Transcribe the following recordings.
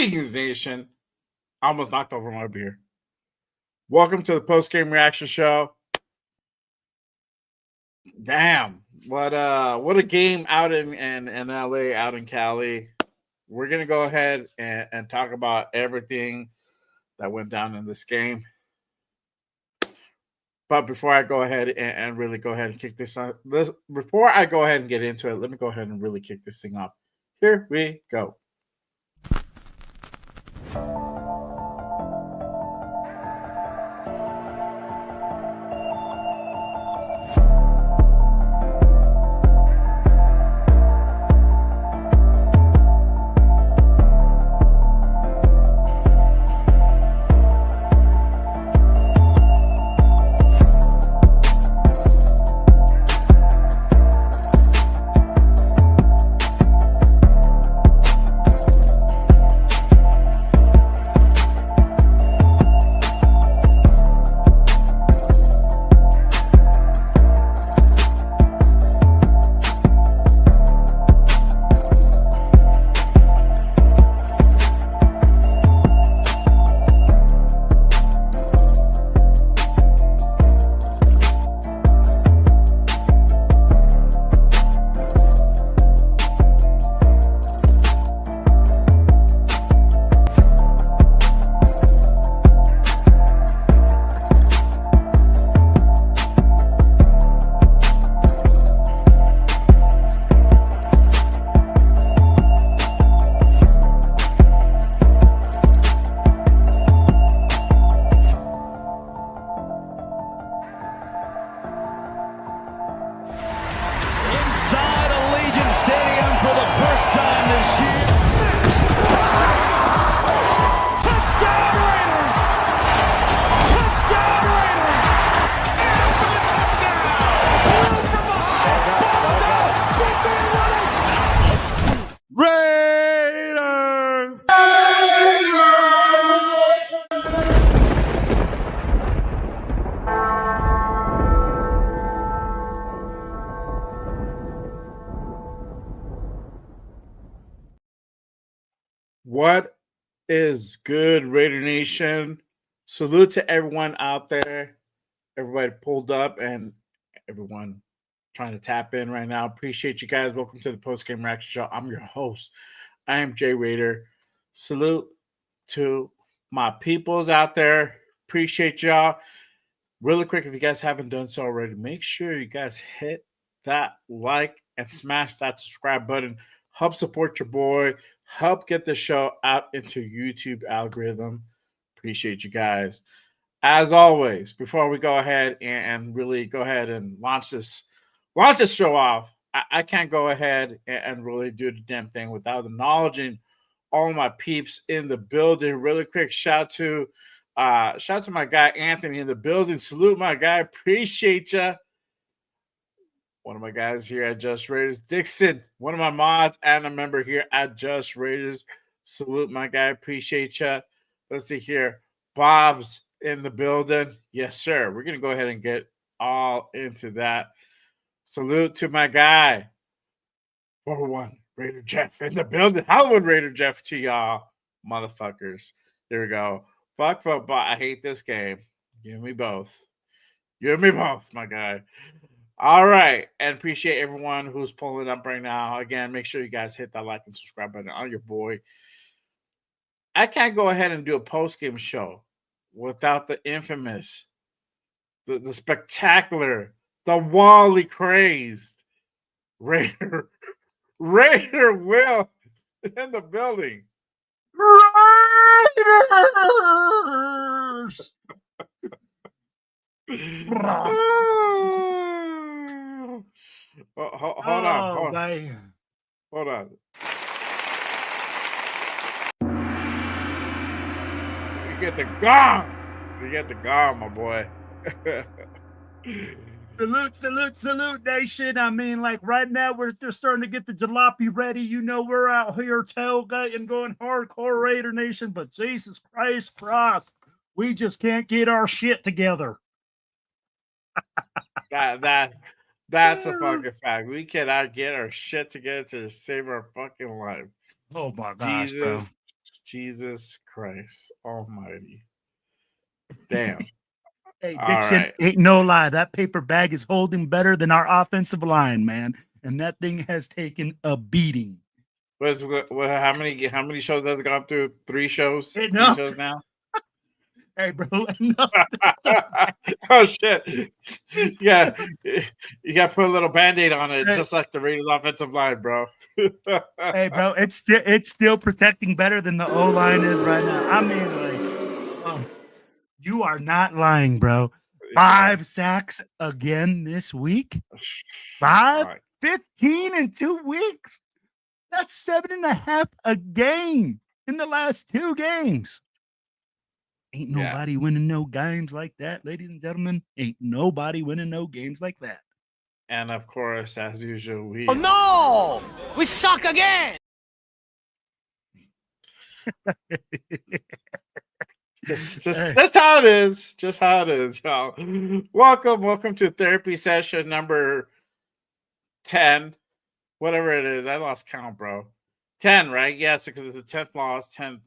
Greetings, nation. I almost knocked over my beer. Welcome to the post-game reaction show. Damn. What a game out in LA, out in Cali. We're gonna go ahead and talk about everything that went down in this game. But before I go ahead and really go ahead and kick this on, before I go ahead and get into it, let me go ahead and really kick this thing off. Here we go. What is good, Raider Nation? Salute to everyone out there. Everybody pulled up and everyone trying to tap in right now. Appreciate you guys. Welcome to the post-game reaction show. I'm your host. I am Jay Raider. Salute to my peoples out there. Appreciate y'all. Really quick, if you guys haven't done so already, make sure you guys hit that like and smash that subscribe button. Help support your boy. Help get the show out into YouTube algorithm. Appreciate you guys. As always, before we go ahead and really go ahead and launch this show off, I can't go ahead and really do the damn thing without acknowledging all my peeps in the building. Really quick shout to my guy Anthony in the building. Salute my guy. Appreciate you. One of my guys here at Just Raiders, Dixon, one of my mods and a member here at Just Raiders. Salute my guy. Appreciate you. Let's see here. Bob's in the building. Yes, sir. We're going to go ahead and get all into that. Salute to my guy, 401 Raider Jeff in the building. Hollywood Raider Jeff to y'all, motherfuckers. There we go. Fuck football. I hate this game. Give me both. Give me both, my guy. All right. And appreciate everyone who's pulling up right now. Again, make sure you guys hit that like and subscribe button on your boy. I can't go ahead and do a post-game show without the infamous, the spectacular, the Wally crazed Raider Will in the building. Raiders! Hold on. You get the gong, my boy. Salute, nation. I mean, like right now, we're just starting to get the jalopy ready. You know, we're out here tailgating, going hardcore Raider Nation, but Jesus Christ, we just can't get our shit together. That's a fucking fact. We cannot get our shit together to save our fucking life. Oh my gosh, Jesus bro. Jesus Christ Almighty. Damn. Hey, All Dixon, right. ain't no lie. That paper bag is holding better than our offensive line, man. And that thing has taken a beating. How many shows has it gone through? 3 shows? Hey, 3 no. shows now? Hey, bro. No. Oh shit. Yeah. You got to put a little band-aid on it, Hey. just like the Raiders offensive line, bro. Hey, bro, it's still protecting better than the O line is right now. I mean, like, you are not lying, bro. 5 sacks again this week. 15 in 2 weeks. That's 7.5 a game in the last 2 games. Ain't nobody winning no games like that, ladies and gentlemen. Ain't nobody winning no games like that. And of course, as usual, Oh no! We suck again! Just how it is. Just how it is, y'all. Welcome to therapy session number 10. Whatever it is. I lost count, bro. 10, right? Yes, because it's the 10th loss, 10th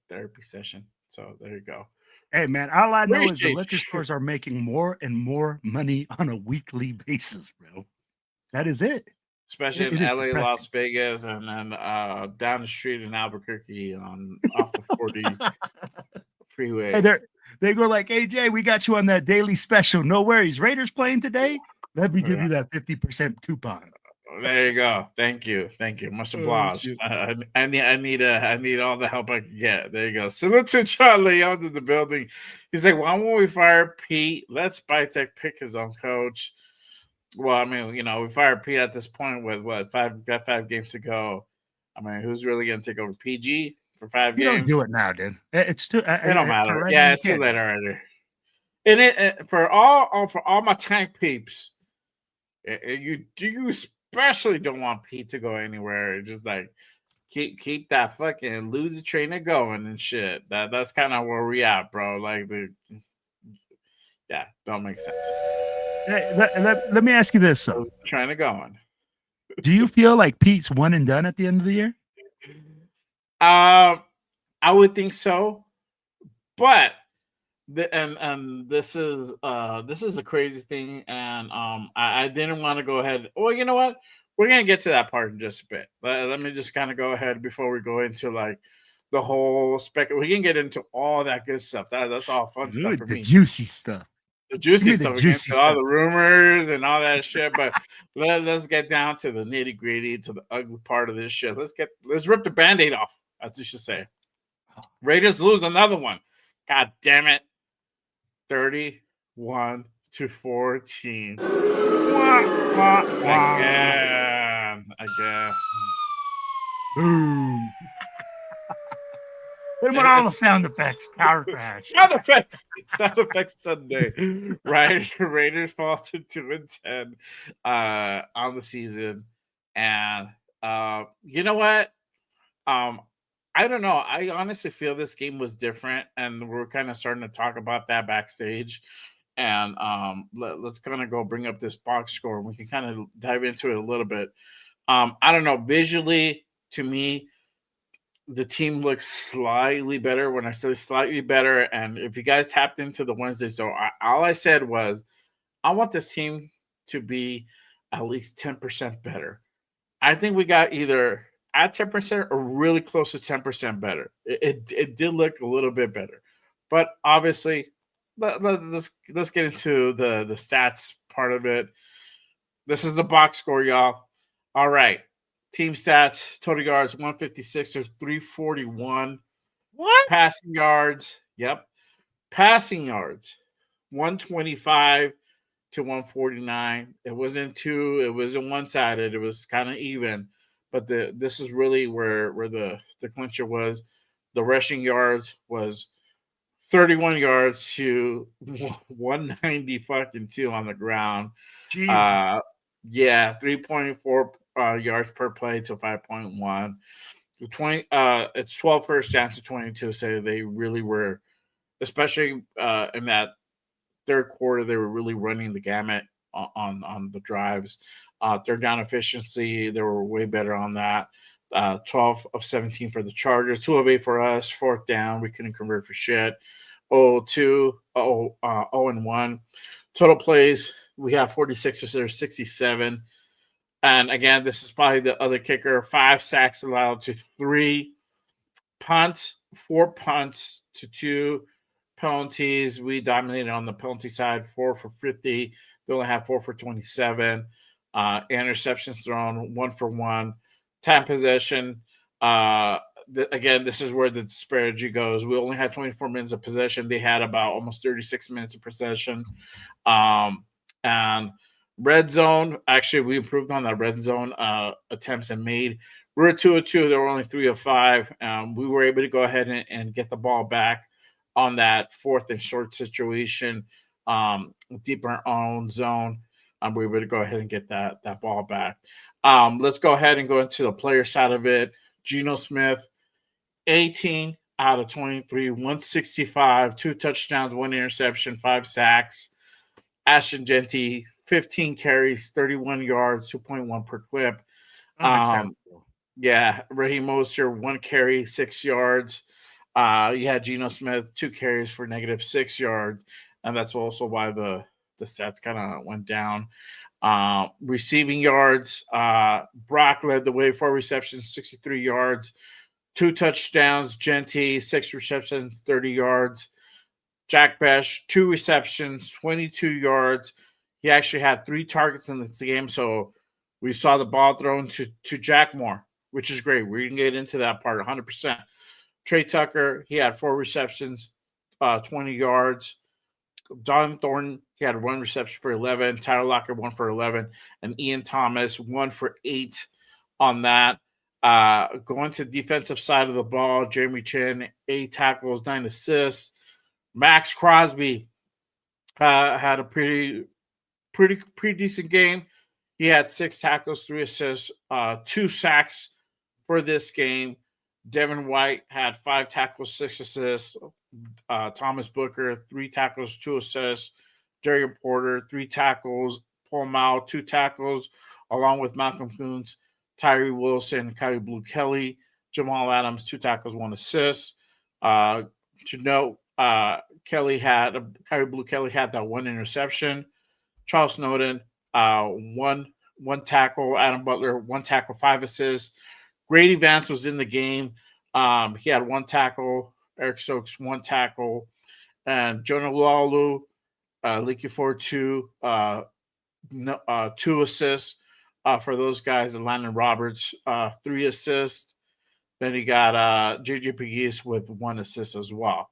therapy session. So there you go. Hey, man, all I know is the Appreciate liquor you. stores are making more and more money on a weekly basis, bro. That is it. Especially It in is LA, depressing. Las Vegas, and then down the street in Albuquerque off the 40 freeway. Hey, they go like, "Hey Jay, we got you on that daily special. No worries. Raiders playing today. Let me give you that 50% coupon." There you go. Thank you. Much obliged. I need all the help I can get. There you go. Salute to Charlie out in the building. He's like, why won't we fire Pete? Let's Tech pick his own coach. Well, I mean, we fired Pete at this point with got 5 games to go. I mean, who's really gonna take over PG for 5 You games? don't do it now, dude. It's too. It don't matter. Right Yeah, now, it's too late already. And it for all my tank peeps, you especially don't want Pete to go anywhere. It's just like keep that fucking loser train it going and shit. That's kind of where we at, bro. Like don't make sense. Hey, let me ask you this: so, trying to going. do you feel like Pete's one and done at the end of the year? I would think so, but this is a crazy thing, and I didn't want to go ahead. Well, you know what? We're gonna get to that part in just a bit. Let me just kind of go ahead before we go into like the whole spec. We can get into all that good stuff. That's all fun stuff for me. Juicy stuff. The juicy the stuff. juicy All stuff. the rumors and all that shit. But let's get down to the nitty gritty, to the ugly part of this shit. Let's rip the Band-Aid off, as you should say. Raiders lose another one. God damn it. 31-14. Again. Boom. Put on the sound effects. Car crash. Sound effects Sunday. Right? Raiders fall to 2-10 on the season. And you know what? I don't know. I honestly feel this game was different, and we're kind of starting to talk about that backstage. And let's kind of go bring up this box score. We can kind of dive into it a little bit. I don't know. Visually, to me, the team looks slightly better. When I say slightly better, and if you guys tapped into the Wednesday, so all I said was, I want this team to be at least 10% better. I think we got either at 10% or really close to 10% better. It did look a little bit better, but obviously, let's get into the stats part of it. This is the box score, y'all. All right, team stats: total yards 156 to 341. What? Passing yards, yep. Passing yards 125 to 149. It wasn't two. It wasn't one-sided. It was kind of even. But this is really where the clincher was. The rushing yards was 31 yards to 190 fucking 2 on the ground. Jesus. 3.4 yards per play to 5.1. It's 12 first downs to 22. So they really were, especially in that third quarter, they were really running the gamut on the drives. Third down efficiency, they were way better on that. 12 of 17 for the Chargers, 2 of 8 for us, fourth down. We couldn't convert for shit. 0-1. Total plays, we have 46 instead of 67. And again, this is probably the other kicker. 5 sacks allowed to 3 punts, 4 punts to 2 penalties. We dominated on the penalty side, 4 for 50. They only have 4 for 27. Interceptions thrown, 1 for 1. Time possession. Again, this is where the disparity goes. We only had 24 minutes of possession. They had about almost 36 minutes of possession. And red zone, actually, we improved on that red zone attempts and made. We were 2 of 2. They were only 3 of 5. We were able to go ahead and get the ball back on that 4th and short situation, deep in our own zone. We were able to go ahead and get that ball back. Let's go ahead and go into the player side of it. Geno Smith, 18 out of 23, 165, 2 touchdowns, 1 interception, 5 sacks. Ashton Jeanty, 15 carries, 31 yards, 2.1 per clip. Yeah, Raheem Mostert, 1 carry, 6 yards. You had Geno Smith, 2 carries for -6 yards, and that's also why the stats kind of went down. Receiving yards, Brock led the way, 4 receptions, 63 yards, 2 touchdowns. Jeanty, 6 receptions, 30 yards. Jack Besh, 2 receptions, 22 yards. He actually had 3 targets in this game, so we saw the ball thrown to Jack more, which is great. We can get into that part 100%. Trey Tucker, he had 4 receptions, 20 yards. Don Thornton, he had 1 reception for 11. Tyler Lockett, 1 for 11. And Ian Thomas, 1 for 8 on that. Going to the defensive side of the ball, Jeremy Chin, 8 tackles, 9 assists. Max Crosby had a pretty decent game. He had 6 tackles, 3 assists, 2 sacks for this game. Devin White had 5 tackles, 6 assists. Thomas Booker, 3 tackles, 2 assists. Darian Porter, 3 tackles. Paul Mao, 2 tackles, along with Malcolm Coons, Tyree Wilson, Kylie Blue Kelly, Jamal Adams, 2 tackles, 1 assist. To note, Kylie Blue Kelly had that 1 interception. Charles Snowden, 1 tackle. Adam Butler, 1 tackle, 5 assists. Grady Vance was in the game. He had 1 tackle. Eric Stokes, 1 tackle. And Jonah Lalu, Leaky Ford, 2 assists for those guys. And Landon Roberts, 3 assists. Then you got JJ Pegues with 1 assist as well.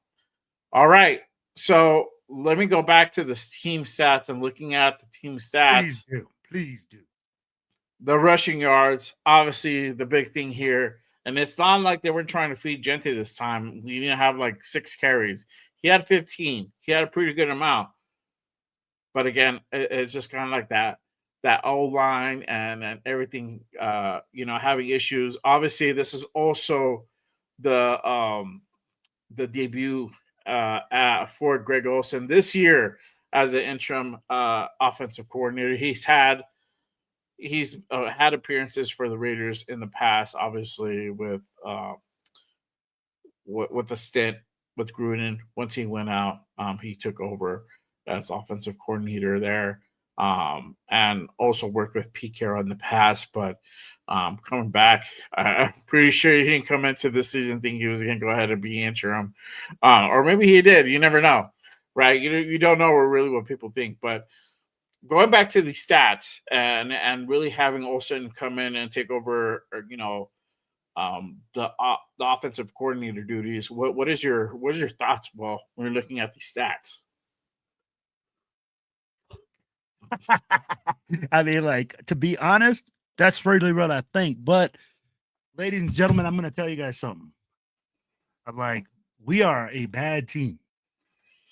All right. So let me go back to the team stats and looking at the team stats. Please do. The rushing yards, obviously the big thing here. And it's not like they weren't trying to feed Jeanty this time. We didn't have like 6 carries. He had 15. He had a pretty good amount. But again, it's just kind of like that O-line and everything, having issues. Obviously, this is also the debut for Greg Olsen this year as an interim offensive coordinator. He's had appearances for the Raiders in the past, obviously with the stint with Gruden. Once he went out, he took over as offensive coordinator there, and also worked with Pete Carroll in the past. But coming back, I'm pretty sure he didn't come into this season thinking he was going to go ahead and be interim, or maybe he did. You never know, right? You don't know really what people think, but. Going back to the stats and really having Olsen come in and take over, the offensive coordinator duties. What is your thoughts, when you're looking at these stats? I mean, to be honest, that's really what I think. But, ladies and gentlemen, I'm going to tell you guys something. We are a bad team.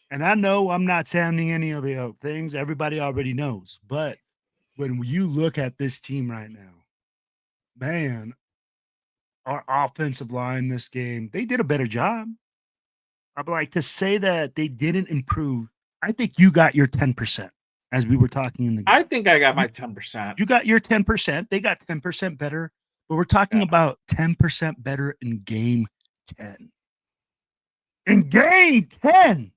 And I know I'm not sounding any of the things everybody already knows. But when you look at this team right now, man, our offensive line this game, they did a better job. I'd like to say that they didn't improve. I think you got your 10%, as we were talking in the game. I think I got my 10%. You got your 10%. They got 10% better. but we're talking about 10% better in game 10. In game 10,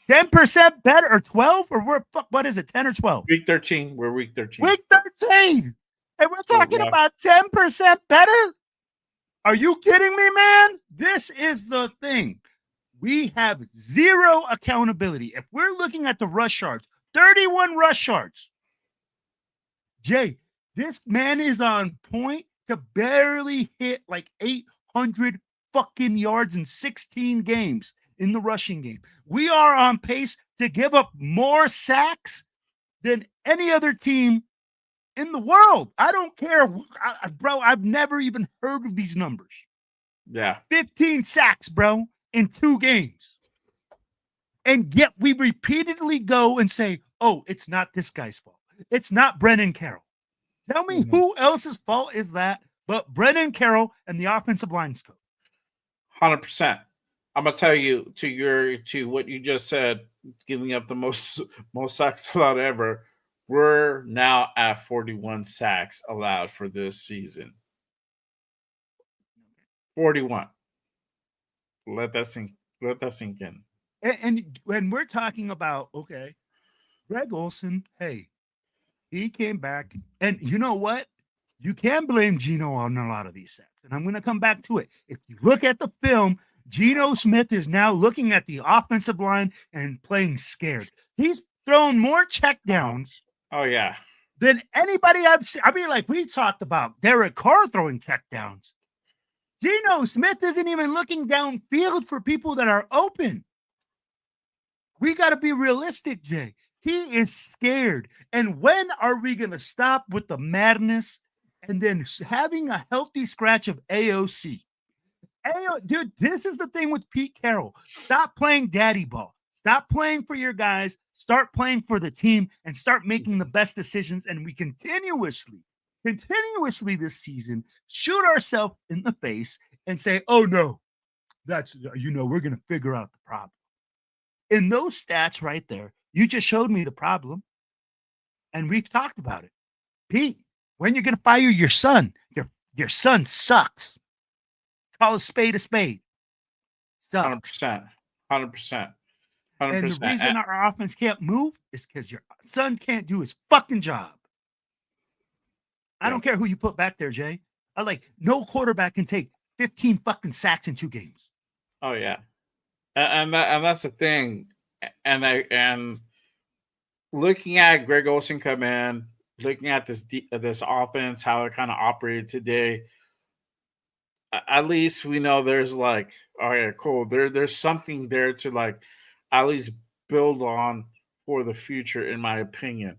10% better, or 12, or what is it, 10 or 12? Week 13. We're week 13. Week 13. And we're talking about 10% better? Are you kidding me, man? This is the thing. We have zero accountability. If we're looking at the rush yards, 31 rush yards. Jay, this man is on point to barely hit like 800 fucking yards in 16 games in the rushing game. We are on pace to give up more sacks than any other team in the world. I don't care, bro. I've never even heard of these numbers. Yeah. 15 sacks, bro, in 2 games. And yet we repeatedly go and say, oh, it's not this guy's fault. It's not Brennan Carroll. Tell me who else's fault is that but Brennan Carroll and the offensive line's coach? 100%. I'm gonna tell you to what you just said, giving up the most sacks allowed ever. We're now at 41 sacks allowed for this season. 41. Let that sink in. And when we're talking about, okay, Greg Olsen, hey, he came back, and you know what? You can blame Geno on a lot of these sacks, and I'm going to come back to it. If you look at the film, Geno Smith is now looking at the offensive line and playing scared. He's thrown more checkdowns. Oh, yeah. Than anybody I've seen. I mean, like we talked about Derek Carr throwing checkdowns. Geno Smith isn't even looking downfield for people that are open. We got to be realistic, Jay. He is scared. And when are we going to stop with the madness and then having a healthy scratch of AOC? Dude, this is the thing with Pete Carroll. Stop playing daddy ball. Stop playing for your guys. Start playing for the team and start making the best decisions. And we continuously this season shoot ourselves in the face and say, oh, no, that's, we're going to figure out the problem. In those stats right there, you just showed me the problem. And we've talked about it. Pete, when you're going to fire your son, your son sucks. Call a spade a spade. Sucks. 100%. And the reason our offense can't move is because your son can't do his fucking job. I don't care who you put back there, Jay. No quarterback can take 15 fucking sacks in 2 games. Oh, yeah. And that's the thing. And looking at Greg Olsen come in, looking at this offense, how it kind of operated today, at least we know there's like, all right, cool. There's something there to at least build on for the future, in my opinion.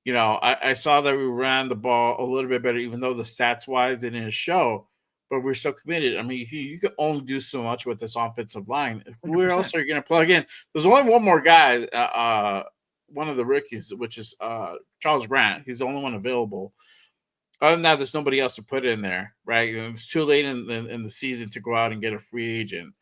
I saw that we ran the ball a little bit better, even though the stats wise they didn't show, but we're so committed. I mean, you can only do so much with this offensive line. 100%. Where else are you going to plug in? There's only one more guy, one of the rookies, which is Charles Grant. He's the only one available. Other than that, there's nobody else to put in there, right? It's too late in the season to go out and get a free agent.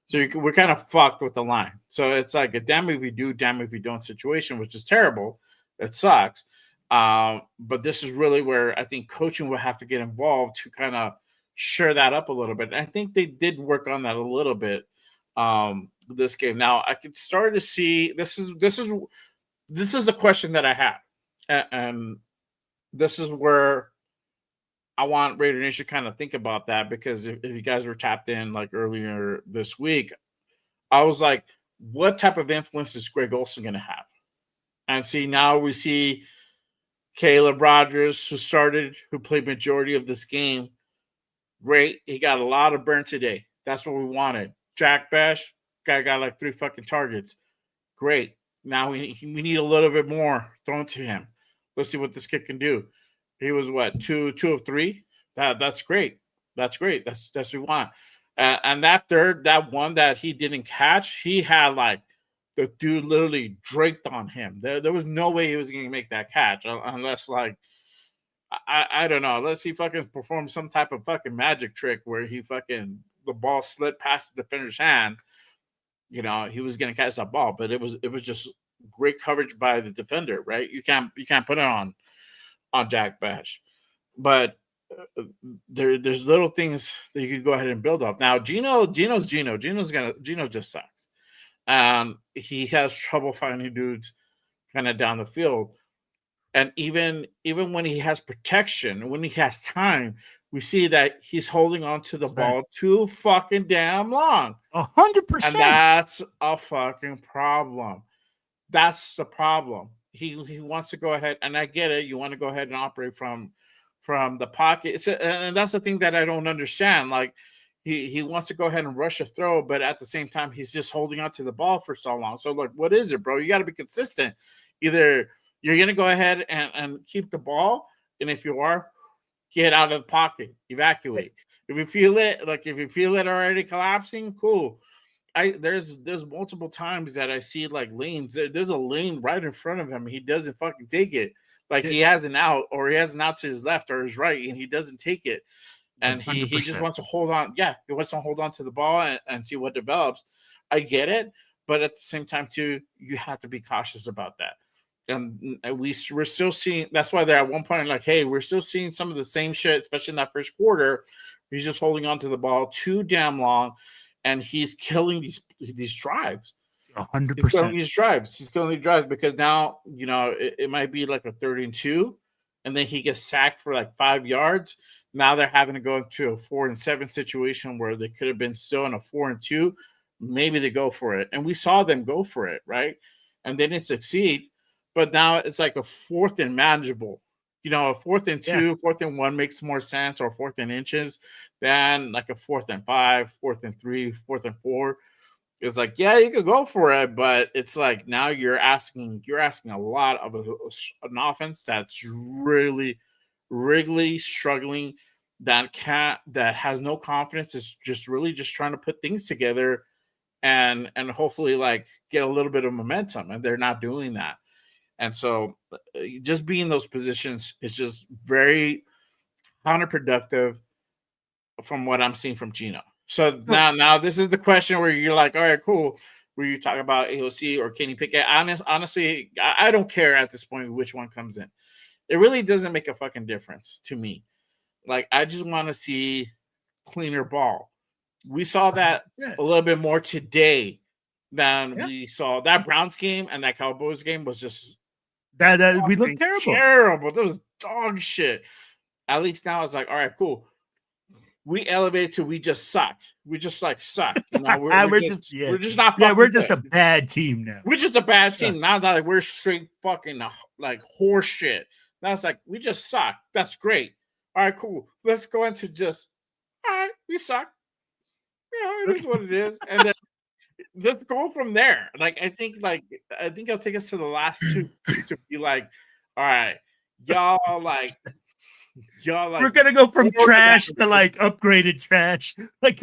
So we're kind of fucked with the line. So it's like a damn if you do, damn if you don't situation, which is terrible. It sucks. But this is really where I think coaching will have to get involved to kind of shore that up a little bit. And I think they did work on that a little bit this game. Now I could start to see this is the question that I have, and this is where I want Raider Nation to kind of think about that, because if you guys were tapped in like earlier this week, I was like, what type of influence is Greg Olsen going to have? And see, now we see Caleb Rogers, who played majority of this game. Great. He got a lot of burn today. That's what we wanted. Jack Bash, guy got like 3 fucking targets. Great. Now we need a little bit more thrown to him. Let's see what this kid can do. He was what, 2 of 3? That's great. That's great. That's what we want. And that one that he didn't catch, he had like the dude literally draped on him. There was no way he was going to make that catch unless I don't know. Unless he fucking performed some type of fucking magic trick where the ball slid past the defender's hand. He was going to catch that ball, but it was just great coverage by the defender, right? You can't put it on Jack Bash. But there's little things that you could go ahead and build up. Now, Gino just sucks. He has trouble finding dudes kind of down the field. And even when he has protection, when he has time, we see that he's holding on to the ball too fucking damn long. 100%. And that's a fucking problem. That's the problem. He wants to go ahead, and I get it. You want to go ahead and operate from the pocket. And that's the thing that I don't understand. Like he wants to go ahead and rush a throw, but at the same time, he's just holding on to the ball for so long. So like, what is it, bro? You got to be consistent. Either you're gonna go ahead and keep the ball, and if you are, get out of the pocket, evacuate. If you feel it already collapsing, cool. There's multiple times that I see like lanes. There's a lane right in front of him. He doesn't fucking take it. Like he has an out, or he has an out to his left or his right, and he doesn't take it. And he just wants to hold on. Yeah, he wants to hold on to the ball and see what develops. I get it, but at the same time too, you have to be cautious about that. And we're still seeing. That's why they're at one point like, hey, we're still seeing some of the same shit, especially in that first quarter. He's just holding on to the ball too damn long, and he's killing these drives. 100%. He's killing these drives because now it might be like a 3rd and 2, and then he gets sacked for like 5 yards. Now they're having to go into a 4th and 7 situation where they could have been still in a 4 and 2. Maybe they go for it, and we saw them go for it, right? And they didn't succeed. But now it's like a 4th and manageable. A 4th and 2, 4th and 1 makes more sense, or 4th and inches than like a 4th and 5, 4th and 3, 4th and 4. It's like, yeah, you could go for it, but it's like now you're asking a lot of an offense that's really, really struggling, that has no confidence, is just really just trying to put things together and hopefully like get a little bit of momentum, and they're not doing that. And so just being in those positions is just very counterproductive from what I'm seeing from Gino. So now this is the question where you're like, all right, cool. Where you talk about AOC or Kenny Pickett. Honestly, I don't care at this point which one comes in. It really doesn't make a fucking difference to me. Like, I just want to see cleaner ball. We saw that a little bit more today than we saw. That Browns game and that Cowboys game was just that we looked terrible. That was dog shit. At least now it's like, all right, cool. We elevated to we just suck. We just like suck. We're just not. Yeah, we're just a bad team now. We're just a bad team now. That like we're straight fucking like horse shit. Now it's like we just suck. That's great. All right, cool. Let's go into just all right. We suck. It is what it is, and then let's go from there. Like I think it'll take us to the last 2 to be like, all right, y'all like. We're gonna go from trash to like upgraded trash, like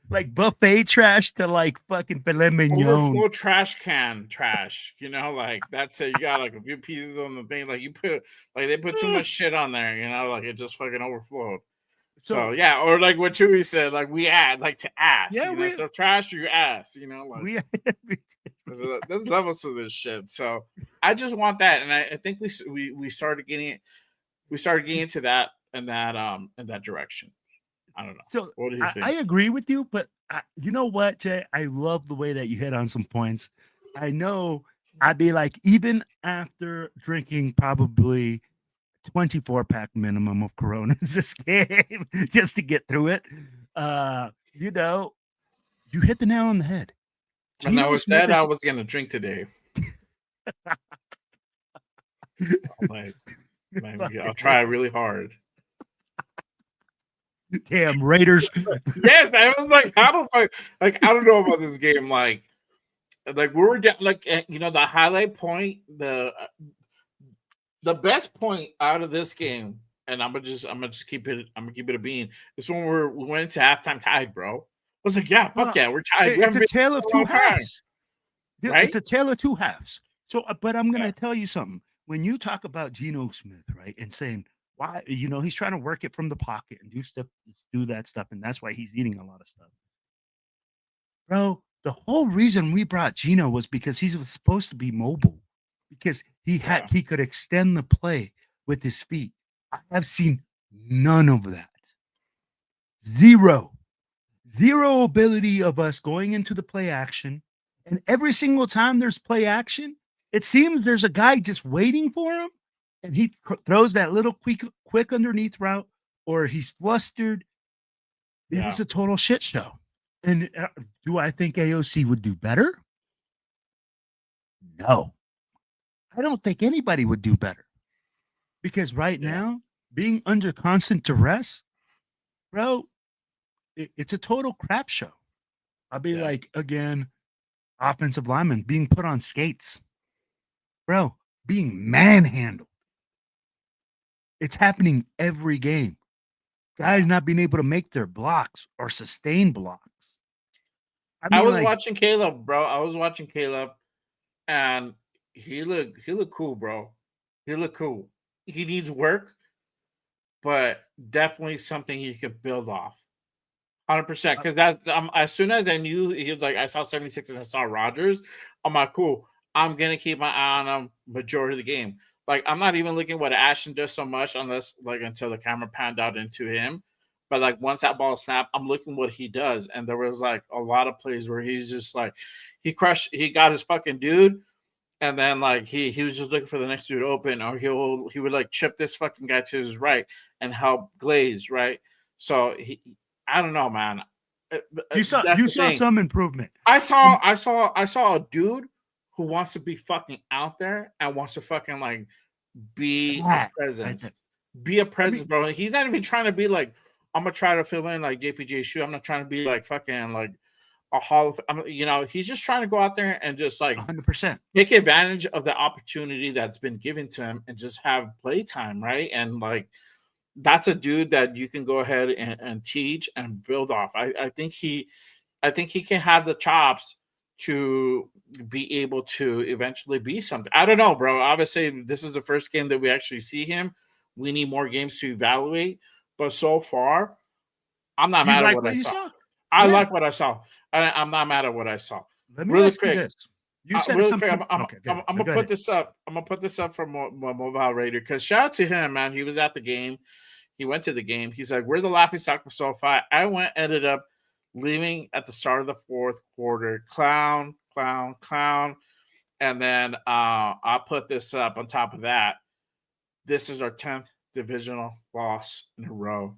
like buffet trash to like fucking filet mignon. Overflow trash can trash. Like that's it. You got like a few pieces on the thing. Like they put too much shit on there. Like it just fucking overflowed. So yeah, or like what Chewy said, like we add like to ass. Yeah, so trash your ass. Like there's levels to this shit. So I just want that, and I think we started getting it. We started getting into that in that direction. I don't know. So what do you think? I agree with you, but you know what, Jay? I love the way that you hit on some points. I know I'd be like, even after drinking probably 24-pack minimum of Coronas this game just to get through it, you hit the nail on the head. And I was said I was going to drink today. I'll try really hard. Damn Raiders! Yes, I was like, I don't know about this game. Like we were like, the highlight point, the best point out of this game, and I'm gonna keep it a bean. This one we went into halftime tied, bro. I was like, yeah, fuck yeah, we're tied. It's a tale of two halves, right? It's a tale of two halves. So, but I'm gonna tell you something. When you talk about Geno Smith, right, and saying why, he's trying to work it from the pocket and do that stuff, and that's why he's eating a lot of stuff. Bro, the whole reason we brought Geno was because he was supposed to be mobile, because he could extend the play with his feet. I have seen None of that. Zero ability of us going into the play action. And every single time there's play action, it seems there's a guy just waiting for him. And he throws that little quick underneath route, or he's flustered. It was a total shit show. And do I think AOC would do better? No. I don't think anybody would do better. Because right now, being under constant duress, bro, it's a total crap show. I'll be like, again, offensive linemen being put on skates, bro, being manhandled. It's happening every game. Guys not being able to make their blocks or sustain blocks. I was watching Caleb, bro. I was watching Caleb, and he looked cool, bro. He looked cool. He needs work, but definitely something you could build off. 100%. Because that as soon as I knew he was like, I saw 76 and I saw Rodgers, I'm like, cool. I'm gonna keep my eye on him majority of the game. Like, I'm not even looking what Ashton does so much unless like until the camera panned out into him. But like once that ball snapped, I'm looking what he does. And there was like a lot of plays where he's just like he got his fucking dude, and then like he was just looking for the next dude open, or he would like chip this fucking guy to his right and help Glaze, right? So I don't know, man. You saw some improvement. I saw a dude who wants to be fucking out there and wants to fucking like be a presence. Be a presence, bro. He's not even trying to be like, I'm gonna try to fill in like JPJ Shoe. I'm not trying to be like fucking like a hall of, he's just trying to go out there and just like 100% take advantage of the opportunity that's been given to him and just have play time, right? And like that's a dude that you can go ahead and teach and build off. I think he can have the chops to be able to eventually be something. I don't know, bro. Obviously, this is the first game that we actually see him. We need more games to evaluate. But so far, I'm not mad at what I saw. I like what I saw. I'm not mad at what I saw. Let me ask you this. You said really something. quick, I'm gonna put this up. I'm gonna put this up for Mobile Raider, because shout out to him, man. He was at the game. He went to the game. He's like, we're the laughing stock of SoFi. Ended up leaving at the start of the fourth quarter. Clown. And then I'll put this up on top of that. This is our 10th divisional loss in a row.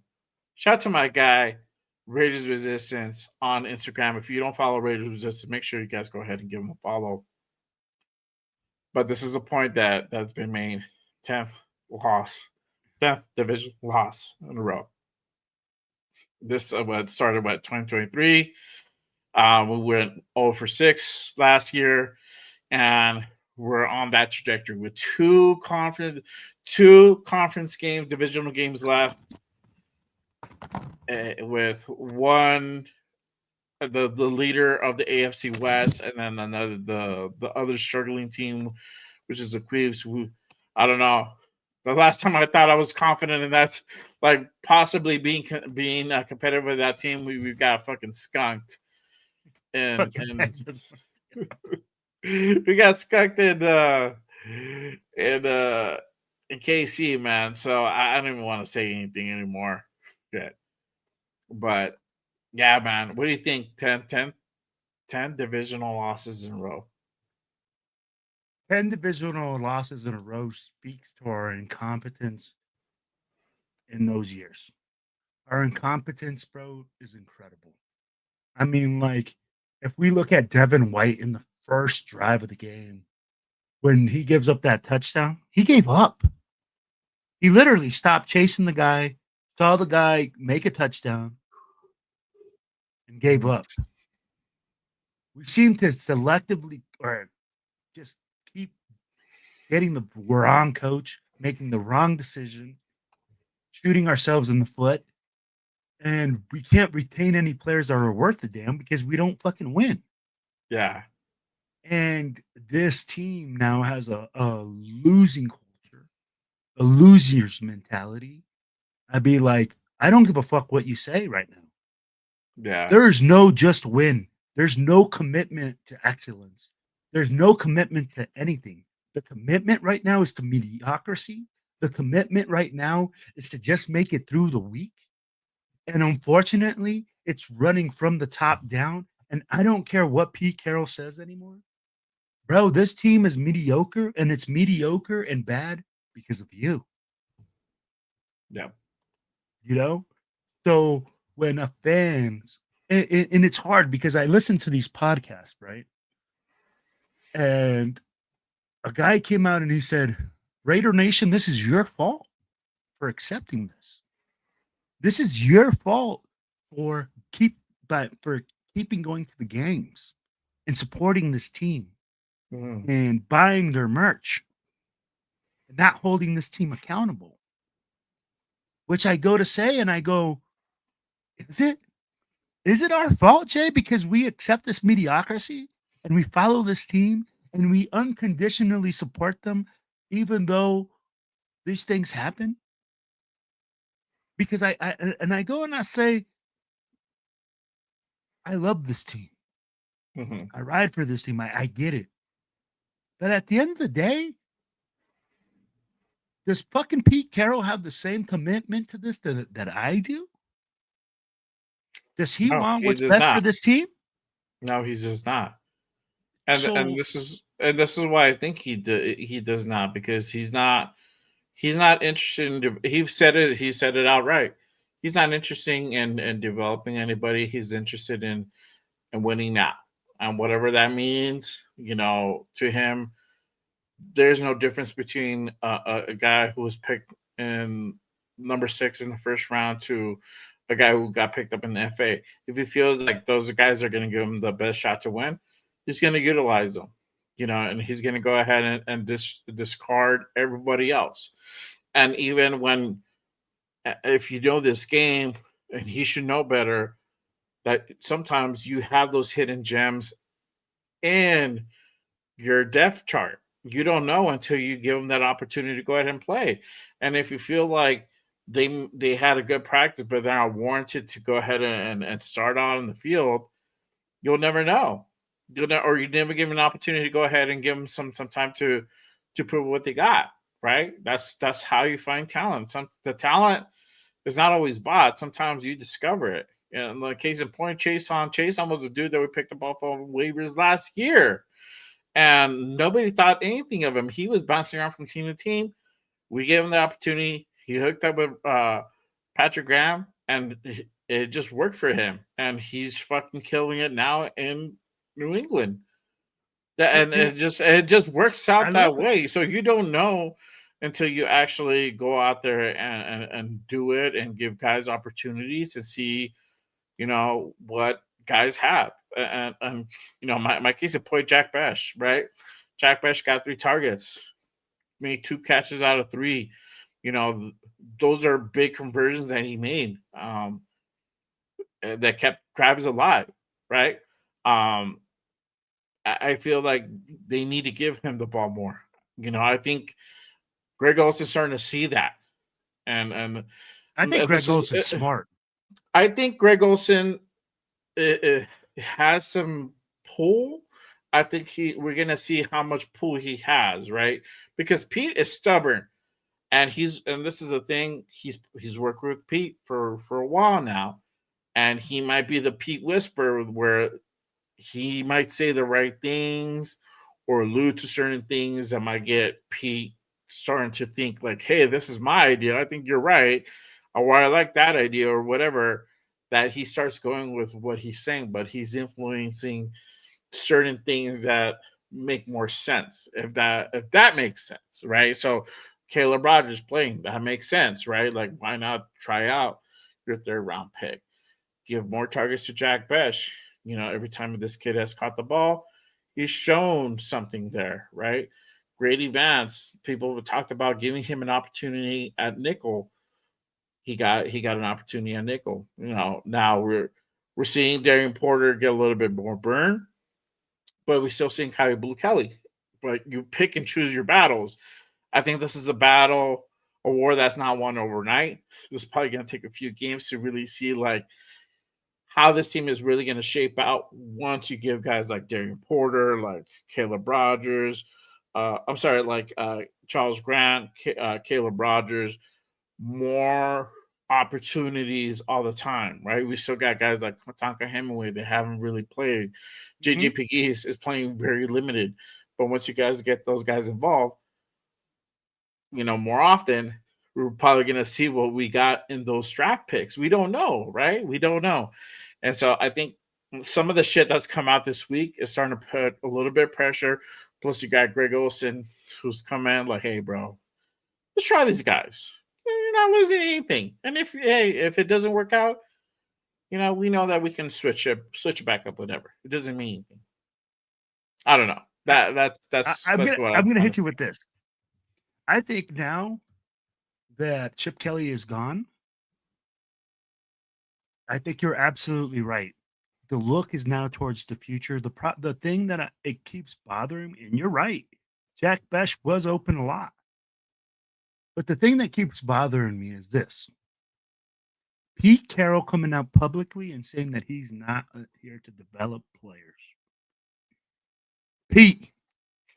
Shout out to my guy, Raiders Resistance, on Instagram. If you don't follow Raiders Resistance, make sure you guys go ahead and give him a follow. But this is a point that's been made. 10th division loss in a row. This started 2023. We went 0-6 last year, and we're on that trajectory with two conference games, divisional games left, with one the leader of the AFC West, and then another the other struggling team, which is the Queens. Who, I don't know. The last time I thought I was confident in that, like possibly being competitive with that team, we got fucking skunked. And we got skunked in KC, man. So I don't even want to say anything anymore. Good. But yeah, man. What do you think? 10 divisional losses in a row. 10 divisional losses in a row speaks to our incompetence in those years. Our incompetence, bro, is incredible. I mean, like, if we look at Devin White in the first drive of the game, when he gives up that touchdown, he gave up. He literally stopped chasing the guy, saw the guy make a touchdown, and gave up. We seem to selectively or just keep getting the wrong coach, making the wrong decision, shooting ourselves in the foot, and we can't retain any players that are worth a damn because we don't fucking win. Yeah. And this team now has a losing culture, a loser's mentality. I'd be like, I don't give a fuck what you say right now. Yeah. There's no just win. There's no commitment to excellence. There's no commitment to anything. The commitment right now is to mediocrity, the commitment right now is to just make it through the week. And unfortunately, it's running from the top down. And I don't care what Pete Carroll says anymore. Bro, this team is mediocre, and it's mediocre and bad because of you. Yeah. You know? So when a fans, and it's hard because I listen to these podcasts, right? And a guy came out and he said, Raider Nation, this is your fault for accepting this. This is your fault for for keeping going to the games and supporting this team and buying their merch and not holding this team accountable. Which I go to say, and I go, is it our fault, Jay, because we accept this mediocrity and we follow this team and we unconditionally support them, even though these things happen? Because I go and I say, I love this team. I ride for this team. I get it. But at the end of the day, does fucking Pete Carroll have the same commitment to this that I do? Does he No, want he what's does best for not. this team? No, he's just not. And So this is why I think he does not, because he's not interested in he said it outright. He's not interested in developing anybody. He's interested in winning now. And whatever that means, to him, there's no difference between a guy who was picked in number 6 in the first round to a guy who got picked up in the FA. If he feels like those guys are going to give him the best shot to win, he's going to utilize them, and he's going to go ahead and discard everybody else. And even when, if you know this game, and he should know better, that sometimes you have those hidden gems in your depth chart. You don't know until you give them that opportunity to go ahead and play. And if you feel like they had a good practice, but they're not warranted to go ahead and start out in the field, you'll never know. Or you never give them an opportunity to go ahead and give them some time to prove what they got. Right? That's how you find talent. The talent is not always bought. Sometimes you discover it. And the case in point, Chason was a dude that we picked up off of waivers last year, and nobody thought anything of him. He was bouncing around from team to team. We gave him the opportunity. He hooked up with Patrick Graham, and it just worked for him. And he's fucking killing it now in New England. And it just works out that way. So you don't know until you actually go out there and do it and give guys opportunities to see, what guys have. And my case in point, Jack Besh, right? Jack Besh got 3 targets, made 2 catches out of 3. Those are big conversions that he made, that kept Travis alive, right? I feel like they need to give him the ball more. I think Greg Olson's starting to see that, and I think Greg Olson's smart. I think Greg Olson has some pull. I think we're gonna see how much pull he has, right? Because Pete is stubborn, and this is the thing. He's worked with Pete for a while now, and he might be the Pete whisperer, where he might say the right things or allude to certain things that might get Pete starting to think like, hey, this is my idea. I think you're right. Or I like that idea or whatever, that he starts going with what he's saying, but he's influencing certain things that make more sense. If that makes sense, right? So Caleb Rogers playing, that makes sense, right? Like, why not try out your 3rd round pick? Give more targets to Jack Besh. Every time this kid has caught the ball, he's shown something there, right? Grady Vance, people have talked about giving him an opportunity at nickel. He got an opportunity at nickel. Now we're seeing Darian Porter get a little bit more burn, but we're still seeing Kyle Blue Kelly. But you pick and choose your battles. I think this is a war that's not won overnight. This is probably going to take a few games to really see like how this team is really going to shape out once you give guys like Darian Porter, like Caleb Rogers, I'm sorry, like Charles Grant, Caleb Rogers, more opportunities all the time, right? We still got guys like Tonka Hemingway that haven't really played. JJ Mhm. Pegues is playing very limited, but once you guys get those guys involved, more often, we're probably going to see what we got in those draft picks. We don't know, right? We don't know. And so I think some of the shit that's come out this week is starting to put a little bit of pressure. Plus, you got Greg Olson, who's come in like, hey, bro, let's try these guys. You're not losing anything. And if it doesn't work out, we know that we can switch it back up, whatever. It doesn't mean anything. I don't know. That's I'm what I'm gonna hit you honestly. with this. I think now that Chip Kelly is gone, I think you're absolutely right. The look is now towards the future. The thing that it keeps bothering me, and you're right, Jack Besh was open a lot. But the thing that keeps bothering me is this: Pete Carroll coming out publicly and saying that he's not here to develop players. Pete,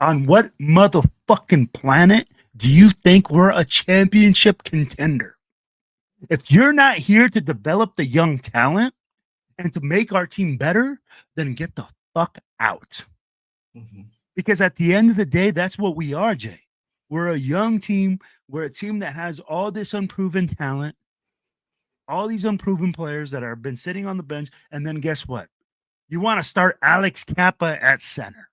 on what motherfucking planet do you think we're a championship contender? If you're not here to develop the young talent and to make our team better, then get the fuck out. Mhm. Because at the end of the day, that's what we are, Jay. We're a young team. We're a team that has all this unproven talent, all these unproven players that have been sitting on the bench. And then guess what? You want to start Alex Kappa at center.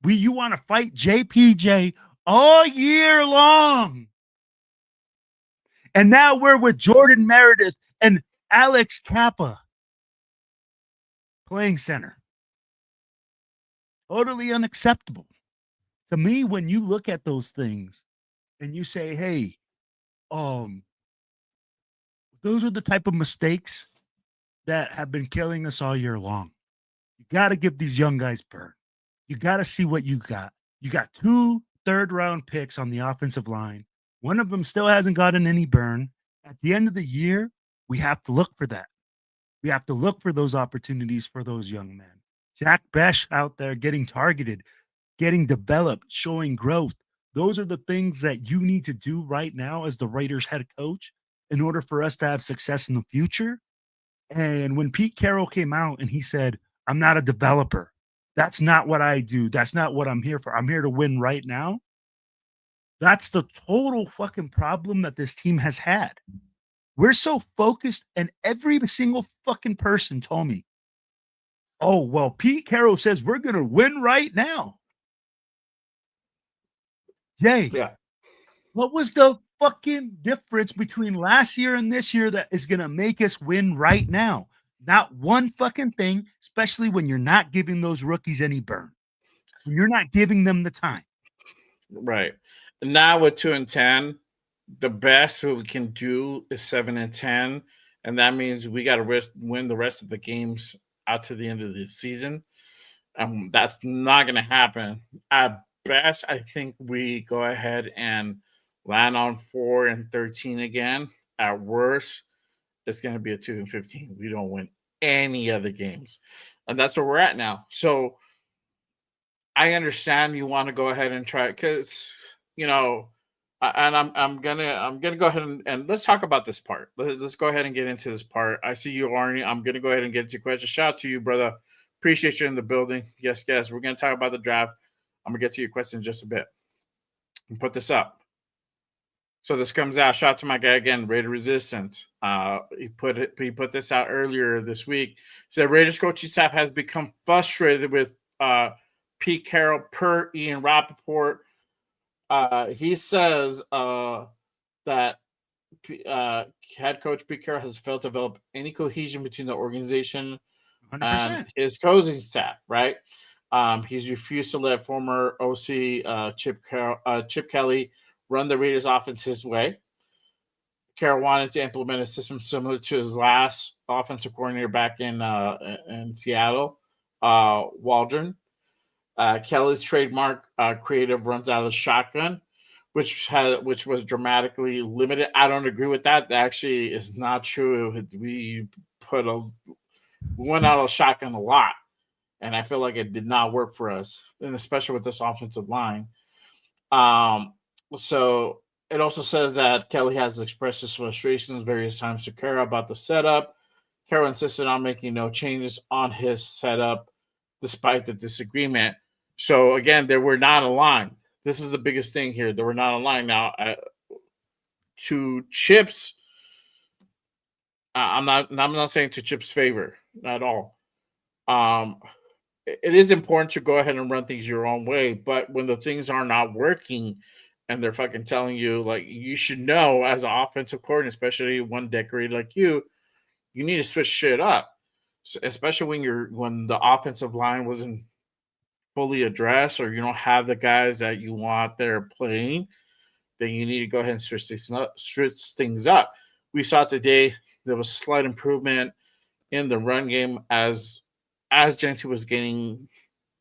You want to fight JPJ all year long. And now we're with Jordan Meredith and Alex Kappa playing center. Totally unacceptable. To me, when you look at those things and you say, hey, those are the type of mistakes that have been killing us all year long. You got to give these young guys burn. You got to see what you got. You got 2 third-round picks on the offensive line. One of them still hasn't gotten any burn. At the end of the year, we have to look for that. We have to look for those opportunities for those young men. Jack Besh out there getting targeted, getting developed, showing growth. Those are the things that you need to do right now as the Raiders head coach in order for us to have success in the future. And when Pete Carroll came out and he said, I'm not a developer, that's not what I do. That's not what I'm here for. I'm here to win right now. That's the total fucking problem that this team has had. We're so focused, and every single fucking person told me, oh, well, Pete Carroll says we're going to win right now. Jay, Yeah. what was the fucking difference between last year and this year that is going to make us win right now? Not one fucking thing, especially when you're not giving those rookies any burn. When you're not giving them the time. Right. Now with 2-10, the best we can do is 7-10, and that means we got to win the rest of the games out to the end of the season. That's not going to happen. At best, I think we go ahead and land on 4-13 again. At worst, it's going to be a 2-15. We don't win any other games, and that's where we're at now. So I understand you want to go ahead and try it because and I'm gonna go ahead and let's talk about this part. Let's go ahead and get into this part. I see you, Arnie. I'm gonna go ahead and get into your question. Shout out to you, brother. Appreciate you in the building. Yes, yes. We're gonna talk about the draft. I'm gonna get to your question in just a bit. And put this up. So this comes out. Shout out to my guy again, Raider Resistance. He put this out earlier this week. He said Raiders coaching staff has become frustrated with Pete Carroll per Ian Rappaport. He says that head coach Pete Carroll has failed to develop any cohesion between the organization 100%. and his coaching staff. Right? He's refused to let former OC Chip Kelly run the Raiders offense his way. Carroll wanted to implement a system similar to his last offensive coordinator back in Seattle, Waldron. Kelly's trademark creative runs out of shotgun, which was dramatically limited. I don't agree with that. That actually is not true. We went out of shotgun a lot, and I feel like it did not work for us, and especially with this offensive line. Um, so it also says that Kelly has expressed his frustrations various times to Kara about the setup. Kara insisted on making no changes on his setup despite the disagreement. So again, they were not aligned. This is the biggest thing here. They were not aligned. Now, to Chip's, I'm not saying to Chip's favor at all. Um, it is important to go ahead and run things your own way, but when the things are not working and they're fucking telling you, like, you should know as an offensive coordinator, especially one decorated like you need to switch shit up. So, especially when the offensive line wasn't fully addressed, or you don't have the guys that you want there playing, then you need to go ahead and switch things up. We saw today there was slight improvement in the run game as Gentry was getting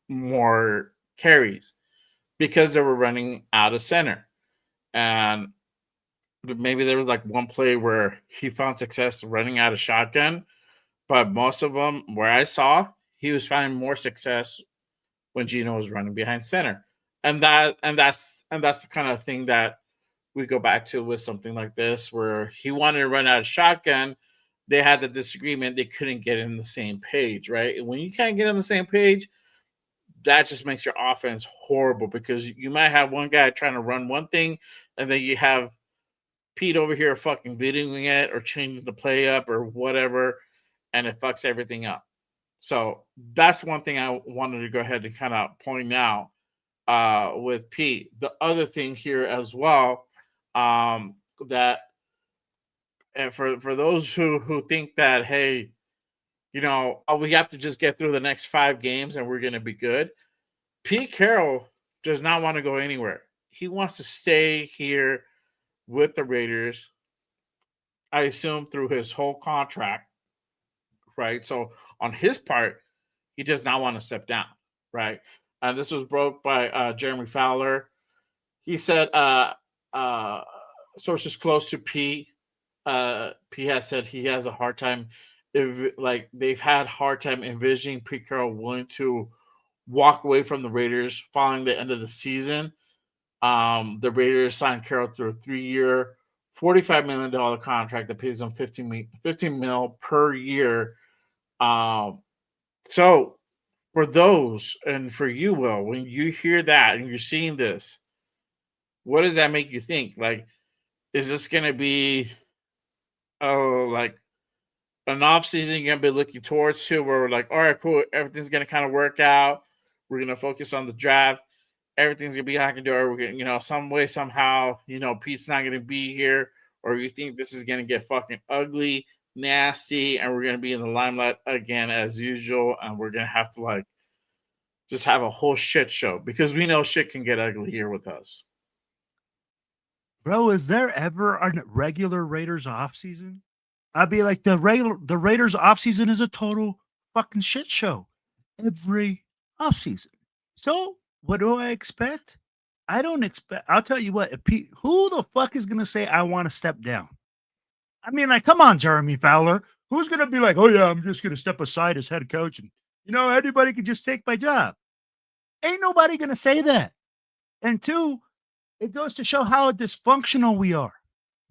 more carries because they were running out of center. And maybe there was like one play where he found success running out of shotgun, but most of them where I saw, he was finding more success when Gino was running behind center. And that's the kind of thing that we go back to with something like this, where he wanted to run out of shotgun. They had the disagreement. They couldn't get in the same page, right? And when you can't get on the same page, that just makes your offense horrible, because you might have one guy trying to run one thing, and then you have Pete over here fucking videoing it or changing the play up or whatever, and it fucks everything up. So that's one thing I wanted to go ahead and kind of point out with Pete. The other thing here as well, that, and for those who think that, hey, we have to just get through the next 5 games and we're going to be good. Pete Carroll does not want to go anywhere. He wants to stay here with the Raiders, I assume, through his whole contract, right? So on his part, he does not want to step down, right? And this was broke by Jeremy Fowler. He said sources close to P has said he has a hard time, they've had hard time envisioning Pete Carroll willing to walk away from the Raiders following the end of the season. The Raiders signed Carroll through a 3-year, $45 million contract that pays him $15 million per year. So for those, and for you, Will, when you hear that and you're seeing this, what does that make you think? Like, is this going to be, like an off season you're going to be looking towards to, where we're like, all right, cool, everything's going to kind of work out. We're going to focus on the draft. Everything's going to be hunky-dory. We're going to, some way, somehow, Pete's not going to be here, or you think this is going to get fucking ugly, nasty, and we're going to be in the limelight again as usual, and we're going to have to, like, just have a whole shit show, because we know shit can get ugly here with us. Bro, is there ever a regular Raiders offseason? I'd be like, the Raiders offseason is a total fucking shit show every offseason. So what do I expect? I don't expect. I'll tell you what. Who the fuck is gonna say I want to step down? I mean, like, come on, Jeremy Fowler. Who's gonna be like, oh yeah, I'm just gonna step aside as head coach, and anybody can just take my job? Ain't nobody gonna say that. And 2, it goes to show how dysfunctional we are.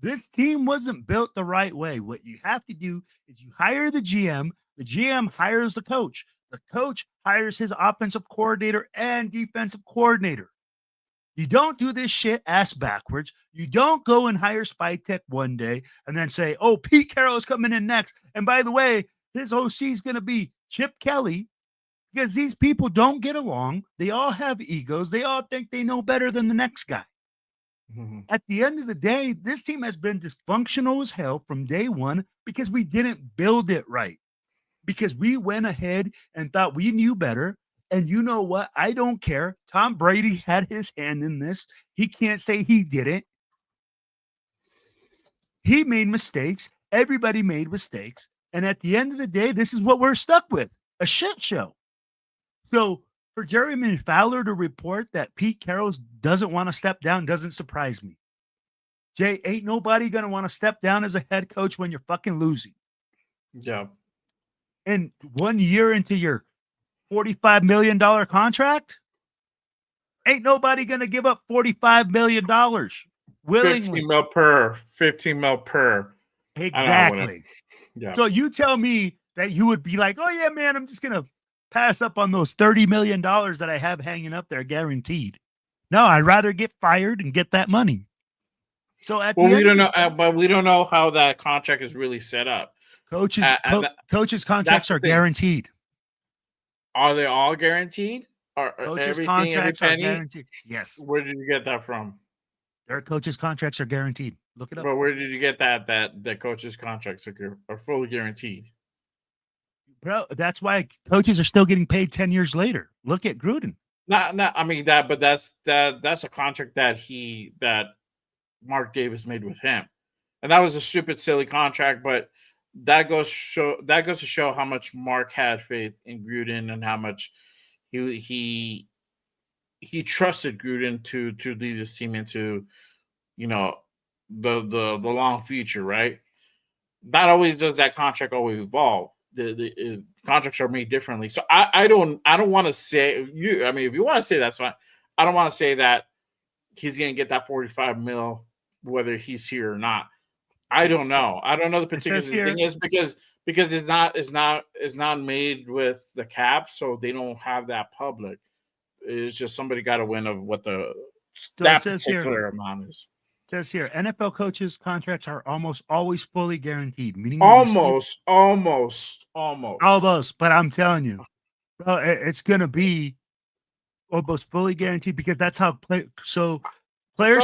This team wasn't built the right way. What you have to do is you hire the GM hires the coach hires his offensive coordinator and defensive coordinator. You don't do this shit ass backwards. You don't go and hire Spy Tech one day and then say, oh, Pete Carroll is coming in next. And by the way, his OC is going to be Chip Kelly, because these people don't get along. They all have egos. They all think they know better than the next guy. Mm-hmm. At the end of the day, this team has been dysfunctional as hell from day one because we didn't build it right. Because we went ahead and thought we knew better. And you know what? I don't care. Tom Brady had his hand in this. He can't say he didn't. He made mistakes. Everybody made mistakes. And at the end of the day, this is what we're stuck with, a shit show. So for Jeremy Fowler to report that Pete Carroll doesn't want to step down doesn't surprise me. Jay, ain't nobody going to want to step down as a head coach when you're fucking losing. Yeah. And 1 year into your $45 million contract? Ain't nobody going to give up $45 million willingly. 15 mil per. Exactly. Yeah. So you tell me that you would be like, oh, yeah, man, I'm just going to pass up on those $30 million that I have hanging up there guaranteed. No, I'd rather get fired and get that money. So at Well, the we end don't know, but we don't know how that contract is really set up. coaches contracts are guaranteed. Are they all guaranteed? Are Coaches' everything, every contracts are penny? guaranteed. Yes. Where did you get that from? Their coaches' contracts are guaranteed. Look it up. But where did you get that the coaches' contracts are fully guaranteed? Bro, that's why coaches are still getting paid 10 years later. Look at Gruden. Not I mean that, but that's a contract that Mark Davis made with him. And that was a stupid, silly contract, but that goes to show how much Mark had faith in Gruden and how much he trusted Gruden to lead this team into, you know, the long future, right? Not always does that contract always evolve. The contracts are made differently. So I don't want to say you. I mean, if you want to say that's fine. I don't want to say that he's going to get that 45 mil whether he's here or not. I don't know. I don't know the particular thing is because it's not made with the cap, so they don't have that public. It's just somebody got a win of what that particular amount is. It says here, NFL coaches' contracts are almost always fully guaranteed, meaning almost. But I'm telling you, bro, it's gonna be almost fully guaranteed because that's how players'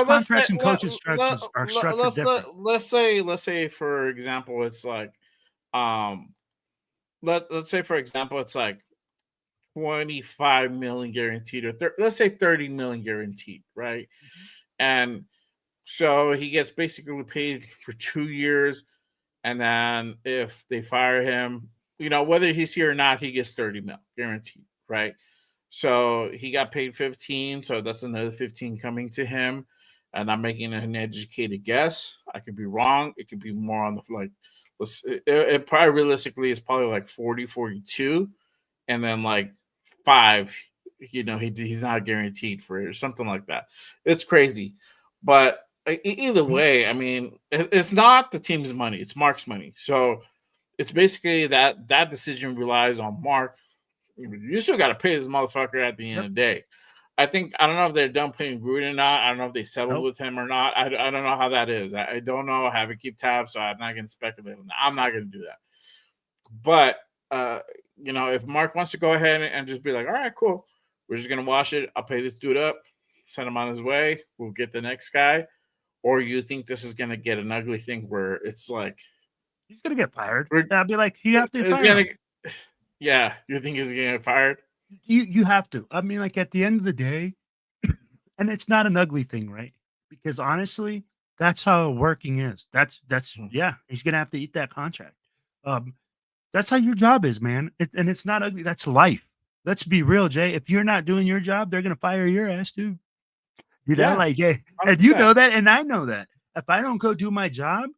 contracts and coaches' structures are structured different. Let's say for example, it's like, let's say for example, it's like 25 million guaranteed, or let's say 30 million guaranteed, right? Mm-hmm. And so he gets basically paid for 2 years, and then if they fire him, you know, whether he's here or not, he gets 30 mil guaranteed, right? So he got paid 15, so that's another 15 coming to him. And I'm making an educated guess. I could be wrong. It could be more on the it probably realistically is probably like 40, 42, and then like 5. You know, he's not guaranteed for it or something like that. It's crazy, but either way, I mean, it's not the team's money; it's Mark's money. So it's basically that decision relies on Mark. You still got to pay this motherfucker at the end of the day. I don't know if they're done paying Gruden or not. I don't know if they settled with him or not. I don't know how that is. I don't know. I haven't keep tabs, so I'm not going to speculate on that. I'm not going to do that. But, you know, if Mark wants to go ahead and just be like, all right, cool. We're just going to wash it. I'll pay this dude up, send him on his way. We'll get the next guy. Or you think this is going to get an ugly thing where it's like, he's going to get fired. I'll be like, you have to fire him. Yeah, you think he's going to get fired? You have to. I mean, like at the end of the day, and it's not an ugly thing, right? Because honestly, that's how working is. That's yeah, he's going to have to eat that contract. That's how your job is, man. And it's not ugly. That's life. Let's be real, Jay. If you're not doing your job, they're going to fire your ass too. You know, like, yeah, and you know that, and I know that. If I don't go do my job,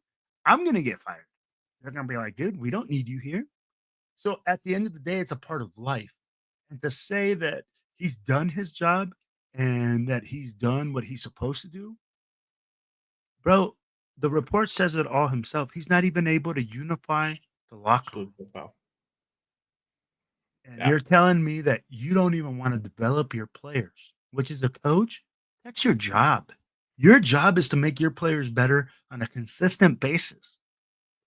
I'm going to get fired. They're going to be like, dude, we don't need you here. So at the end of the day, it's a part of life. And to say that he's done his job and that he's done what he's supposed to do, bro, the report says it all himself. He's not even able to unify the locker room. And you're telling me that you don't even want to develop your players, which is a coach. That's your job. Your job is to make your players better on a consistent basis.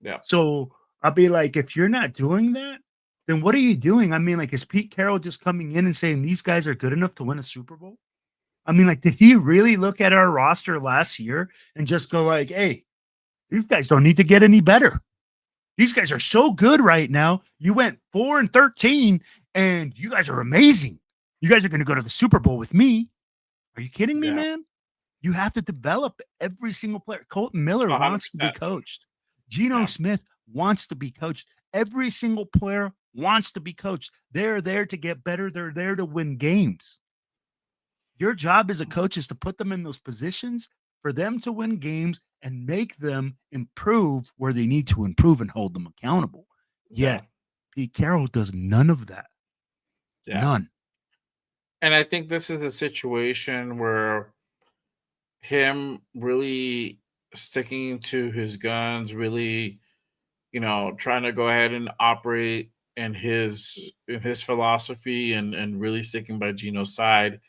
Yeah. So I'll be like, if you're not doing that, then what are you doing? I mean, like, is Pete Carroll just coming in and saying these guys are good enough to win a Super Bowl? I mean, like, did he really look at our roster last year and just go like, hey, these guys don't need to get any better. These guys are so good right now. You went 4-13 and you guys are amazing. You guys are going to go to the Super Bowl with me. Are you kidding me, man? You have to develop every single player. Colton Miller 100%. Wants to be coached. Geno Smith wants to be coached. Every single player wants to be coached. They're there to get better. They're there to win games. Your job as a coach is to put them in those positions for them to win games and make them improve where they need to improve and hold them accountable. Yet Pete Carroll does none of that. Yeah. None. And I think this is a situation where him really sticking to his guns, really, trying to go ahead and operate in his philosophy and really sticking by Gino's side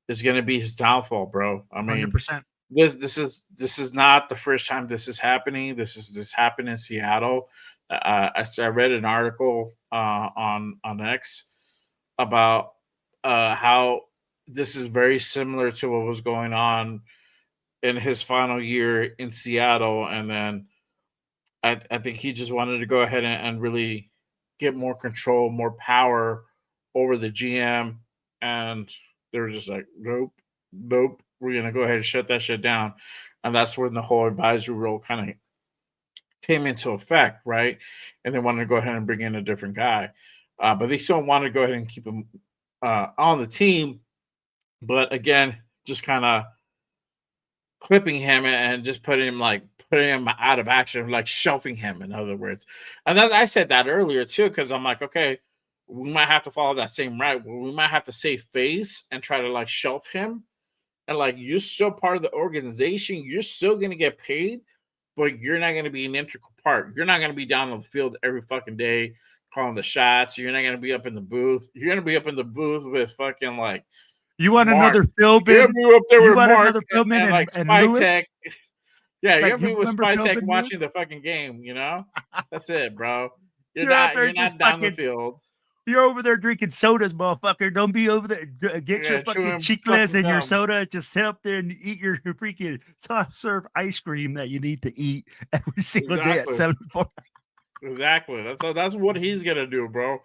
is going to be his downfall, bro. I mean, 100%. this is not the first time this is happening. This happened in Seattle. I read an article on X about how this is very similar to what was going on in his final year in Seattle, and then I think he just wanted to go ahead and really get more control, more power over the GM, and they were just like, nope, nope, we're gonna go ahead and shut that shit down, and that's when the whole advisory role kind of came into effect, right? And they wanted to go ahead and bring in a different guy, but they still wanted to go ahead and keep him on the team, but again, just kind of clipping him and just putting him out of action, like shelving him, in other words. And I said that earlier too, because I'm like, okay, we might have to follow that same route. We might have to save face and try to like shelf him. And like, you're still part of the organization, you're still gonna get paid, but you're not gonna be an integral part. You're not gonna be down on the field every fucking day calling the shots. You're not gonna be up in the booth. You're gonna be up in the booth with fucking like You want Mark. another You're Philbin? gonna be up there You with want Mark another Philbin and like and Spy Lewis? Tech. Yeah, you're Like, gonna you be with remember Spy Tech Philbin watching Lewis? the fucking game. That's it, bro. You're You're out not there you're just not down the fucking. field. You're over there drinking sodas, motherfucker. Don't be over there. Get your Yeah, fucking chewing chicles fucking and your gum. soda. Just sit up there and eat your freaking soft serve ice cream that you need to eat every single day at Exactly. 74. Exactly. That's what he's gonna do, bro.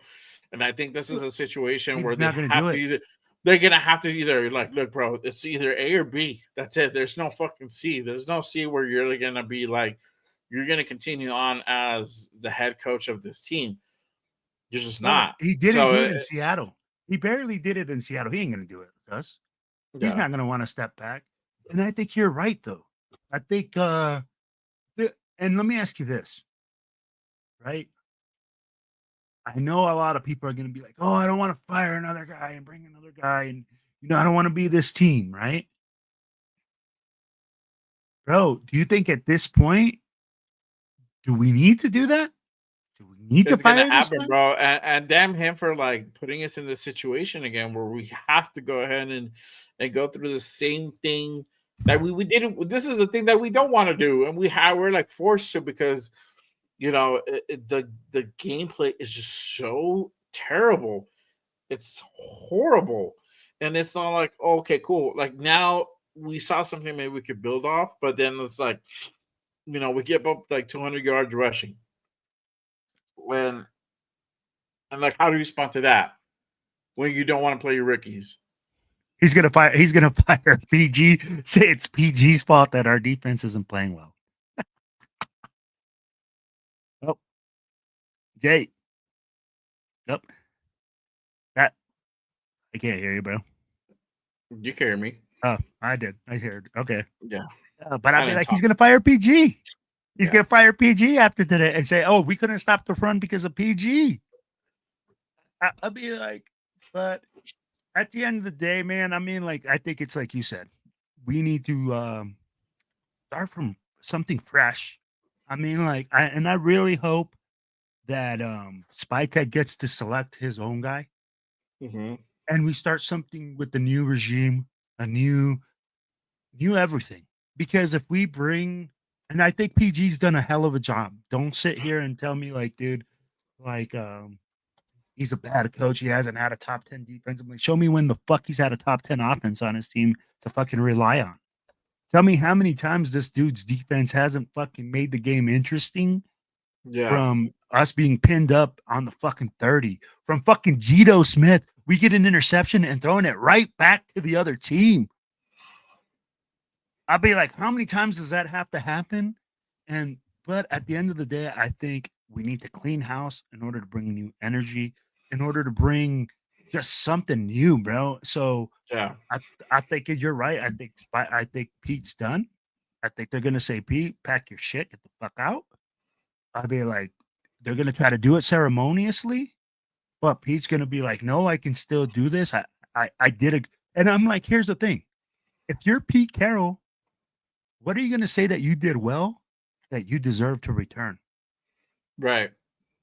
And I think this is a situation He's where not gonna do it. they're gonna have to either like, look, bro, it's either A or B. That's it. There's no fucking C. There's no C where you're gonna be like, you're gonna continue on as the head coach of this team. You're just Bro, not. he didn't So do it in Seattle. He barely did it in Seattle. He ain't gonna do it with us. He's yeah. not gonna want to step back. And I think you're right, though. I think and let me ask you this, right? I know a lot of people are gonna be like, oh, I don't want to fire another guy and bring another guy, and I don't want to be this team, right? Bro, do you think at this point, do we need to do that? Do we need to It's gonna fire this happen, guy? bro. And damn him for like putting us in this situation again where we have to go ahead and go through the same thing that we didn't. This is the thing that we don't want to do, and we're like forced to, because the gameplay is just so terrible. It's horrible, and it's not like, oh, okay, cool. Like, now we saw something maybe we could build off, but then it's like, we get up like 200 yards rushing. When And like, how do you respond to that when you don't want to play your rookies? He's gonna fire. He's gonna fire PG. Say it's PG's fault that our defense isn't playing well. Oh, Jay. Nope. That I can't hear you, bro. You carry me. Oh, I did. I heard. Okay. Yeah. But I'd be didn't like, talk. he's gonna fire PG. He's Yeah. gonna fire PG after today and say, "Oh, we couldn't stop the run because of PG." I'll be like, but at the end of the day, man, I mean, like, I think it's like you said, we need to start from something fresh. I mean, like, I really hope that Spytech gets to select his own guy, Mm-hmm. and we start something with the new regime, a new everything. Because if we bring, and I think PG's done a hell of a job. Don't sit here and tell me like, dude, like he's a bad coach. He hasn't had a top 10 defense. I'm like, show me when the fuck he's had a top 10 offense on his team to fucking rely on. Tell me how many times this dude's defense hasn't fucking made the game interesting Yeah. from us being pinned up on the fucking 30. From fucking Gito Smith, we get an interception and throwing it right back to the other team. I'll be like, how many times does that have to happen? But at the end of the day, I think we need to clean house in order to bring new energy, in order to bring just something new, bro. So Yeah. I think you're right. I think Pete's done. I think they're gonna say, Pete, pack your shit, get the fuck out. I'll be like, they're gonna try to do it ceremoniously, but Pete's gonna be like, no, I can still do this. I did it, and I'm like, here's the thing: if you're Pete Carroll, what are you gonna say that you did well, that you deserve to return? Right.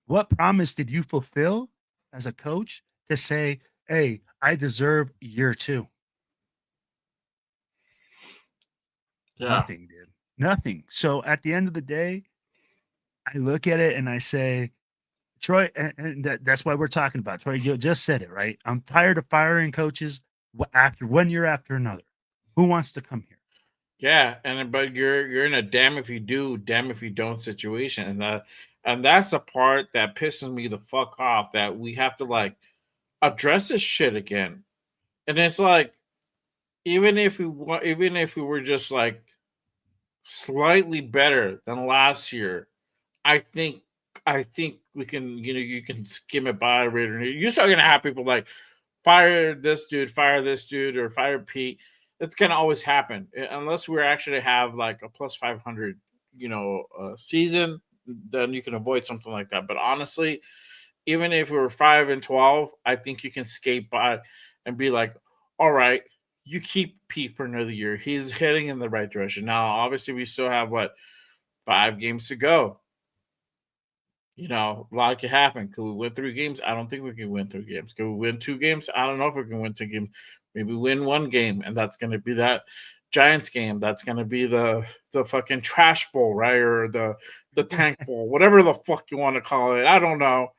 What promise did you fulfill as a coach to say, hey, I deserve year 2? Yeah. Nothing, dude. Nothing. So at the end of the day, I look at it and I say, Troy, and that's why we're talking about Troy. You just said it, right? I'm tired of firing coaches after 1 year after another. Who wants to come here? Yeah, but you're in a damn if you do, damn if you don't situation, and that's the part that pisses me the fuck off. That we have to like address this shit again, and it's like even if we were just like slightly better than last year, I think we can, you can skim it by Raider. You're still gonna have people like fire this dude, or fire Pete. It's gonna always happen unless we actually have like a plus 500, season. Then you can avoid something like that. But honestly, even if we were 5-12, I think you can skate by and be like, all right, you keep Pete for another year. He's heading in the right direction. Now, obviously, we still have 5 games to go. A lot can happen. Could we win 3 games? I don't think we can win 3 games. Could we win 2 games? I don't know if we can win 2 games. Maybe win 1 game, and that's going to be that Giants game. That's going to be the fucking trash bowl, right? Or the tank bowl, whatever the fuck you want to call it. I don't know.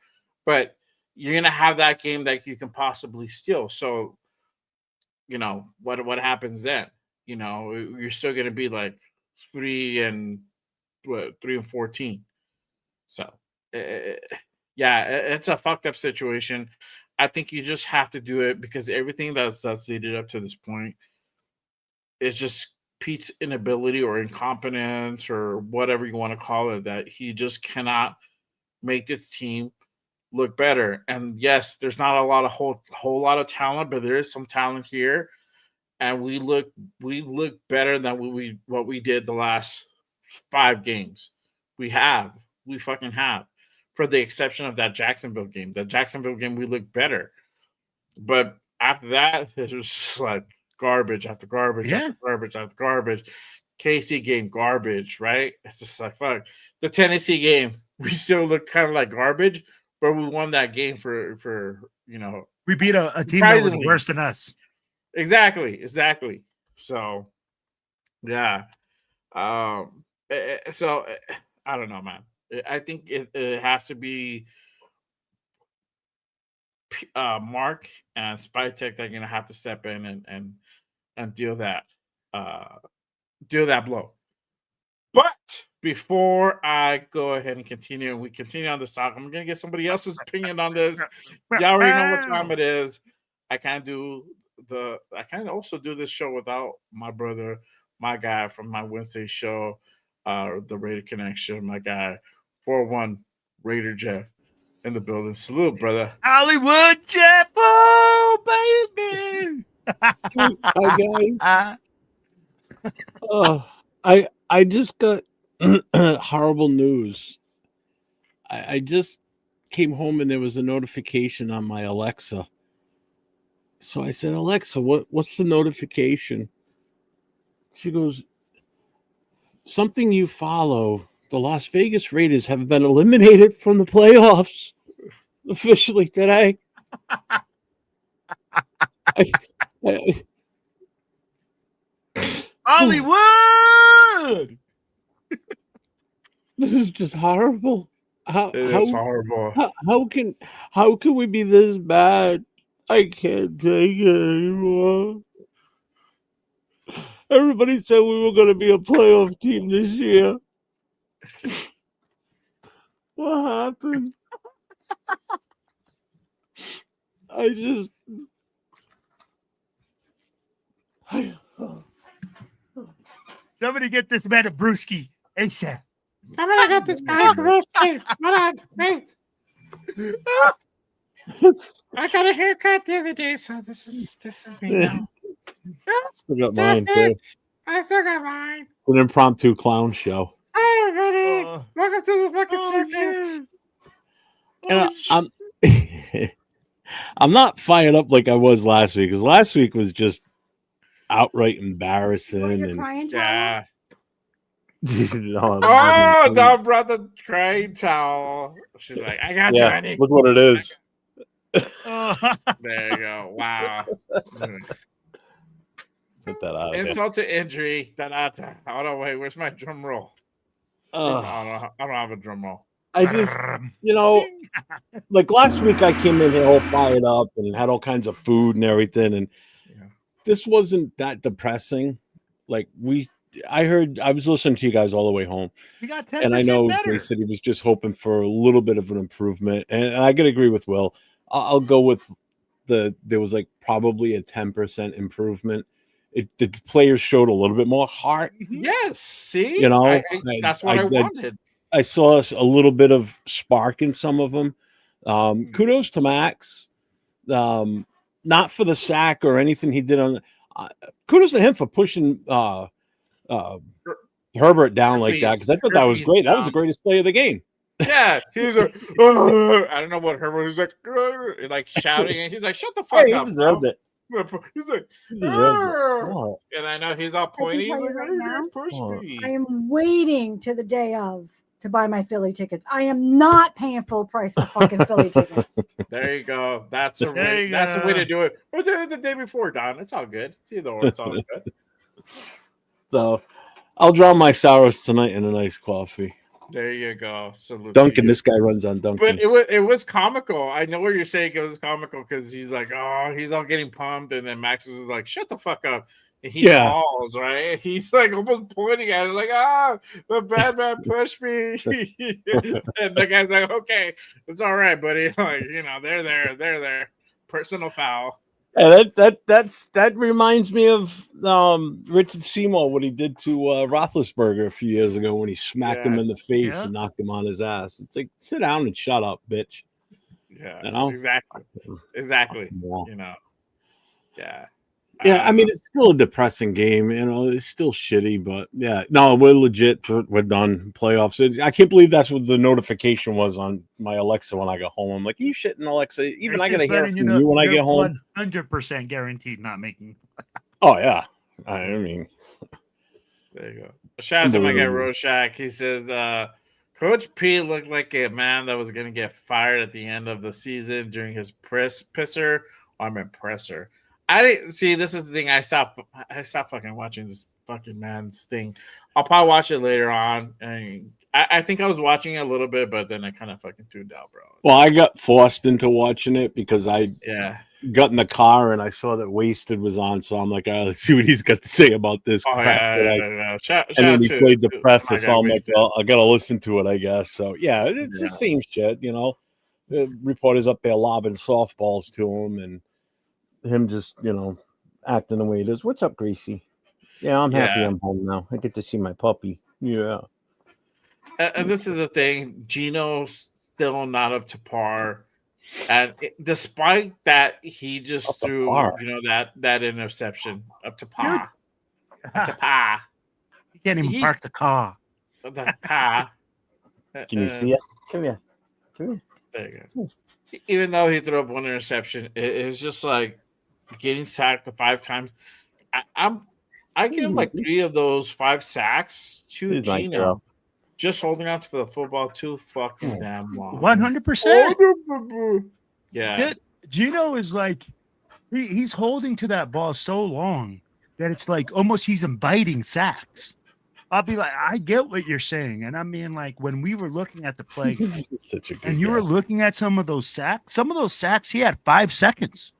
But you're going to have that game that you can possibly steal. So, what happens then? You're still going to be like 3-14. So, yeah, it's a fucked up situation. I think you just have to do it because everything that's leaded up to this point is just Pete's inability or incompetence or whatever you want to call it, that he just cannot make this team look better. And yes, there's not a whole lot of talent, but there is some talent here, and we look better than what we did the last 5 games. We fucking have. For the exception of that Jacksonville game. The Jacksonville game, we looked better. But after that, it was just like garbage after garbage after garbage after garbage. KC game, garbage, right? It's just like, fuck. The Tennessee game, we still look kind of like garbage, but we won that game for we beat a team that was worse than us. Exactly. So, yeah. So, I don't know, man. I think it has to be Mark and Spytech that are going to have to step in and deal that blow. But before I go ahead and continue, we continue on this talk, I'm going to get somebody else's opinion on this. Y'all already know what time it is. I can't also do this show without my brother, my guy from my Wednesday show, the Raider Connection, my guy, 401 Raider Jeff in the building. Salute, brother. Hollywood Jeff, oh baby. Hi guys. I just got horrible news. I just came home and there was a notification on my Alexa. So I said, Alexa, what's the notification? She goes, something you follow. The Las Vegas Raiders have been eliminated from the playoffs officially today. Hollywood! This is just horrible. It's horrible. How can we be this bad? I can't take it anymore. Everybody said we were going to be a playoff team this year. What happened? Somebody get this man a brewski ASAP. Somebody got this guy a brewski. Hold on, wait. I got a haircut the other day, so this is me now. Still got mine too. I still got mine. An impromptu clown show. Hi, everybody. Welcome to the fucking circus. And I'm not fired up like I was last week, because last week was just outright embarrassing. What, you're And crying, Tyler? Yeah. no, Oh, Dom brought the crying towel. She's like, I got you, yeah, honey. look what it is. There you go. Wow. Get that out of here. Insult to injury. Da-da-da. Hold on, wait. Where's my drum roll? I don't have a drum roll. I just, like last week I came in here all fired up and had all kinds of food and everything, and this wasn't that depressing. Like I was listening to you guys all the way home. You got 10% and I know better. they said he was just hoping for a little bit of an improvement, and I gotta agree with Will. I'll go with there was like probably a 10% improvement. The players showed a little bit more heart. Yes, see, You know, that's what I wanted. I saw a little bit of spark in some of them. Kudos to Max. Not for the sack or anything he did on. Kudos to him for pushing Herbert down like that, because I thought that was great. That was the greatest play of the game. Yeah, he's like, I don't know what Herbert was like shouting, and he's like, "Shut the fuck up!" He deserved it. He's like, Oh. and I know he's all pointy. He's like, right "You're now, gonna push me." I am waiting to the day of to buy my Philly tickets. I am not paying full price for fucking Philly tickets. There you go. That's the way to do it. Or the day before, Don. It's all good. It's either or. It's all good. So I'll drown my sorrows tonight in a nice coffee. There you go. Salute Duncan, this guy runs on Duncan. But it was comical. I know what you're saying. It was comical because he's like, oh, he's all getting pumped, and then Max was like, shut the fuck up. And he falls, right? He's like almost pointing at it, like, the bad man pushed me. And the guy's like, okay, it's all right, buddy. Like, they're there. Personal foul. And that reminds me of Richard Seymour, what he did to Roethlisberger a few years ago when he smacked him in the face and knocked him on his ass. It's like, sit down and shut up, bitch. Yeah, exactly. Yeah. Yeah, I mean, it's still a depressing game. It's still shitty, but yeah. No, we're legit. We're done. Playoffs. I can't believe that's what the notification was on my Alexa when I got home. I'm like, are you shitting, Alexa? Even I got to hear from you when I get home. 100% guaranteed not making. Oh, yeah. I mean. There you go. Shout out to my guy, Rorschach. He says, Coach P looked like a man that was going to get fired at the end of the season during his presser. I didn't see. This is the thing. I stopped fucking watching this fucking man's thing. I'll probably watch it later on. I think I was watching it a little bit, but then I kind of fucking tuned out, bro. Well, I got forced into watching it because I got in the car and I saw that Wasted was on, so I'm like, let's see what he's got to say about this crap. And then he played the presser, so I'm like, well, I gotta listen to it, I guess. So yeah, it's the same shit, The reporters up there lobbing softballs to him and him just, acting the way it is. What's up, Greasy? Yeah, I'm happy I'm home now. I get to see my puppy. Yeah. And this is the thing. Gino's still not up to par. And despite that, he just threw, that interception up to par. Up to par. You can't even park the car. The car. Can you see it? Come here. There you go. Even though he threw up one interception, it was just like getting sacked the 5 times. I give like 3 of those 5 sacks to Gino. Just holding on to the football too fucking damn long. 100%. Yeah. Gino is like he's holding to that ball so long that it's like almost he's inviting sacks. I'll be like, I get what you're saying. And I mean, like, when we were looking at the play and you were looking at some of those sacks, he had 5 seconds.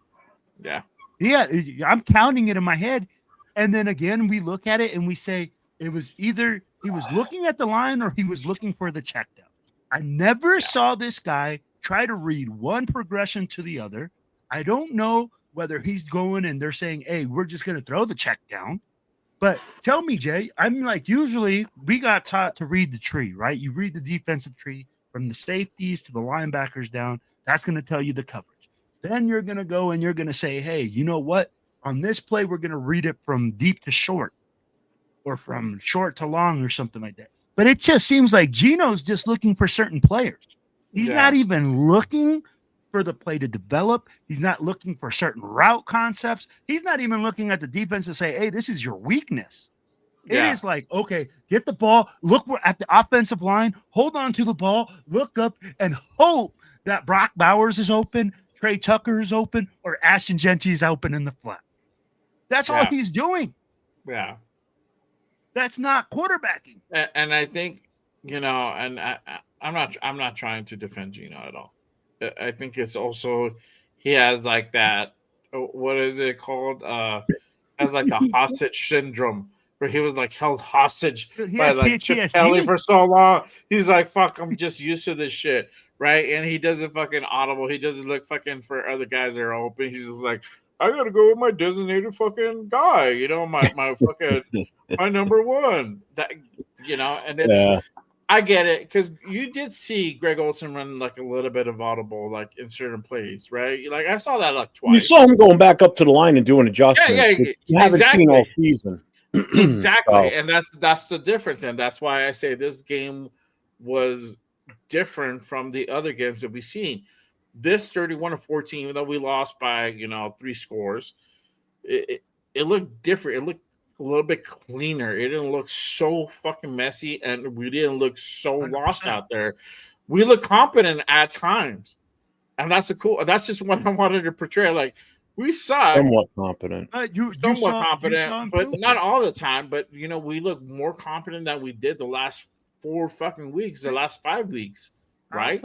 Yeah. Yeah. I'm counting it in my head. And then again, we look at it and we say it was either he was looking at the line or he was looking for the check down. I never saw this guy try to read one progression to the other. I don't know whether he's going and they're saying, hey, we're just going to throw the check down. But tell me, Jay, I'm like, usually we got taught to read the tree, right? You read the defensive tree from the safeties to the linebackers down. That's going to tell you the coverage. Then you're going to go and you're going to say, hey, you know what? On this play, we're going to read it from deep to short or from short to long or something like that. But it just seems like Gino's just looking for certain players. He's not even looking for the play to develop. He's not looking for certain route concepts. He's not even looking at the defense to say, hey, this is your weakness. It is like, okay, get the ball, look at the offensive line, hold on to the ball, look up, and hope that Brock Bowers is open, Trey Tucker is open, or Ashton Genty is open in the flat. That's all he's doing. Yeah. That's not quarterbacking. And I think, and I'm not trying to defend Gino at all. I think it's also he has like that. What is it called? Has like the hostage syndrome, where he was like held hostage by like Chip Kelly for so long. He's like, fuck, I'm just used to this shit, right? And he doesn't fucking audible. He doesn't look fucking for other guys that are open. He's just like, I gotta go with my designated fucking guy, my fucking my number one. That and it's I get it, because you did see Greg Olsen run like a little bit of audible, like in certain plays, right? Like I saw that like twice. You saw him going back up to the line and doing adjustments. Yeah, you haven't seen all season. Exactly, and that's the difference, and that's why I say this game was different from the other games that we've seen. This 31-14, even though we lost by 3 scores, it looked different. It looked a little bit cleaner. It didn't look so fucking messy, and we didn't look so 100%. Lost out there. We look competent at times, and that's just what I wanted to portray. Like, we suck. Somewhat competent. Somewhat competent, but not all the time. But we look more competent than we did the last 4 fucking weeks, the last 5 weeks, right?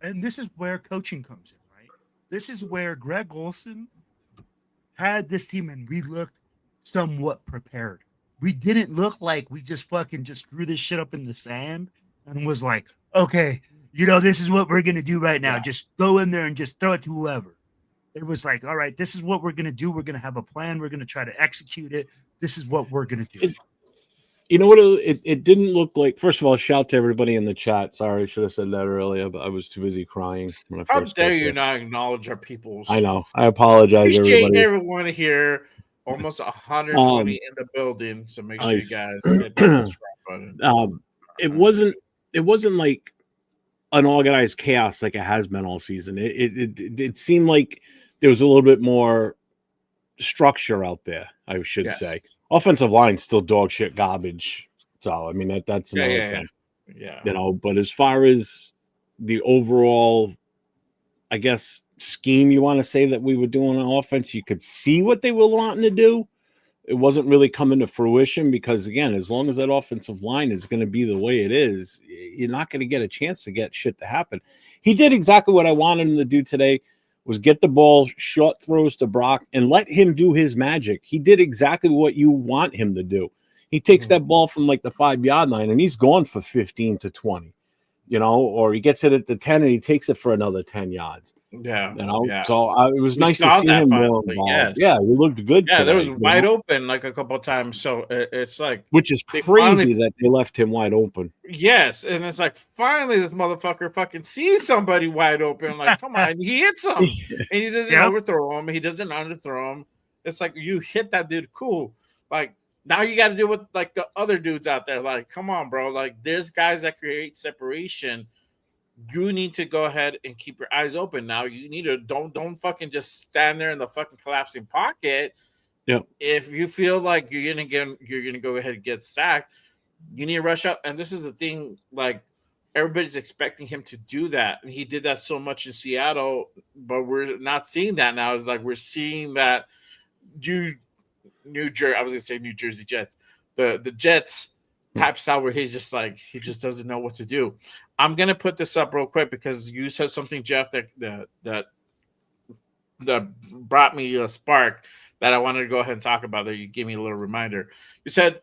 And this is where coaching comes in, right? This is where Greg Olsen had this team, and we looked somewhat prepared. We didn't look like we just threw this shit up in the sand and was like, okay, this is what we're going to do right now. Yeah. Just go in there and just throw it to whoever. It was like, all right, this is what we're going to do. We're going to have a plan. We're going to try to execute it. This is what we're going to do. You know what? It didn't look like. First of all, shout to everybody in the chat. Sorry, I should have said that earlier, but I was too busy crying when I first. How dare you not acknowledge our peoples? I know. I apologize, appreciate everyone here. Almost 120 in the building, so make sure you guys hit the subscribe button. It wasn't like an organized chaos like it has been all season. It seemed like there was a little bit more structure out there, I should say. Offensive line still dog shit garbage. So I mean that's another thing. Yeah. But as far as the overall, I guess, scheme you want to say that we were doing on offense, you could see what they were wanting to do. It wasn't really coming to fruition because, again, as long as that offensive line is going to be the way it is, you're not going to get a chance to get shit to happen. He did exactly what I wanted him to do today, was get the ball, short throws to Brock, and let him do his magic. He did exactly what you want him to do. He takes that ball from like the 5-yard line, and he's gone for 15 to 20, or he gets it at the 10 and he takes it for another 10 yards. Yeah. So it was nice to see him more involved. Yes. Yeah, he looked good. Yeah, there was wide open like a couple of times. So it's like, which is crazy that they left him wide open. Yes, and it's like finally this motherfucker fucking sees somebody wide open. Like, come on, he hits him, and he doesn't overthrow him. He doesn't underthrow him. It's like you hit that dude, cool. Like now you got to deal with like the other dudes out there. Like, come on, bro. Like there's guys that create separation. You need to go ahead and keep your eyes open. Now you need to don't fucking just stand there in the fucking collapsing pocket. Yeah. If you feel like you're gonna go ahead and get sacked, you need to rush up. And this is the thing, like everybody's expecting him to do that. And he did that so much in Seattle, but we're not seeing that now. It's like we're seeing that New Jersey Jets. The Jets type style where he's just like he just doesn't know what to do. I'm gonna put this up real quick because you said something, Jeff, that brought me a spark that I wanted to go ahead and talk about. That you gave me a little reminder. You said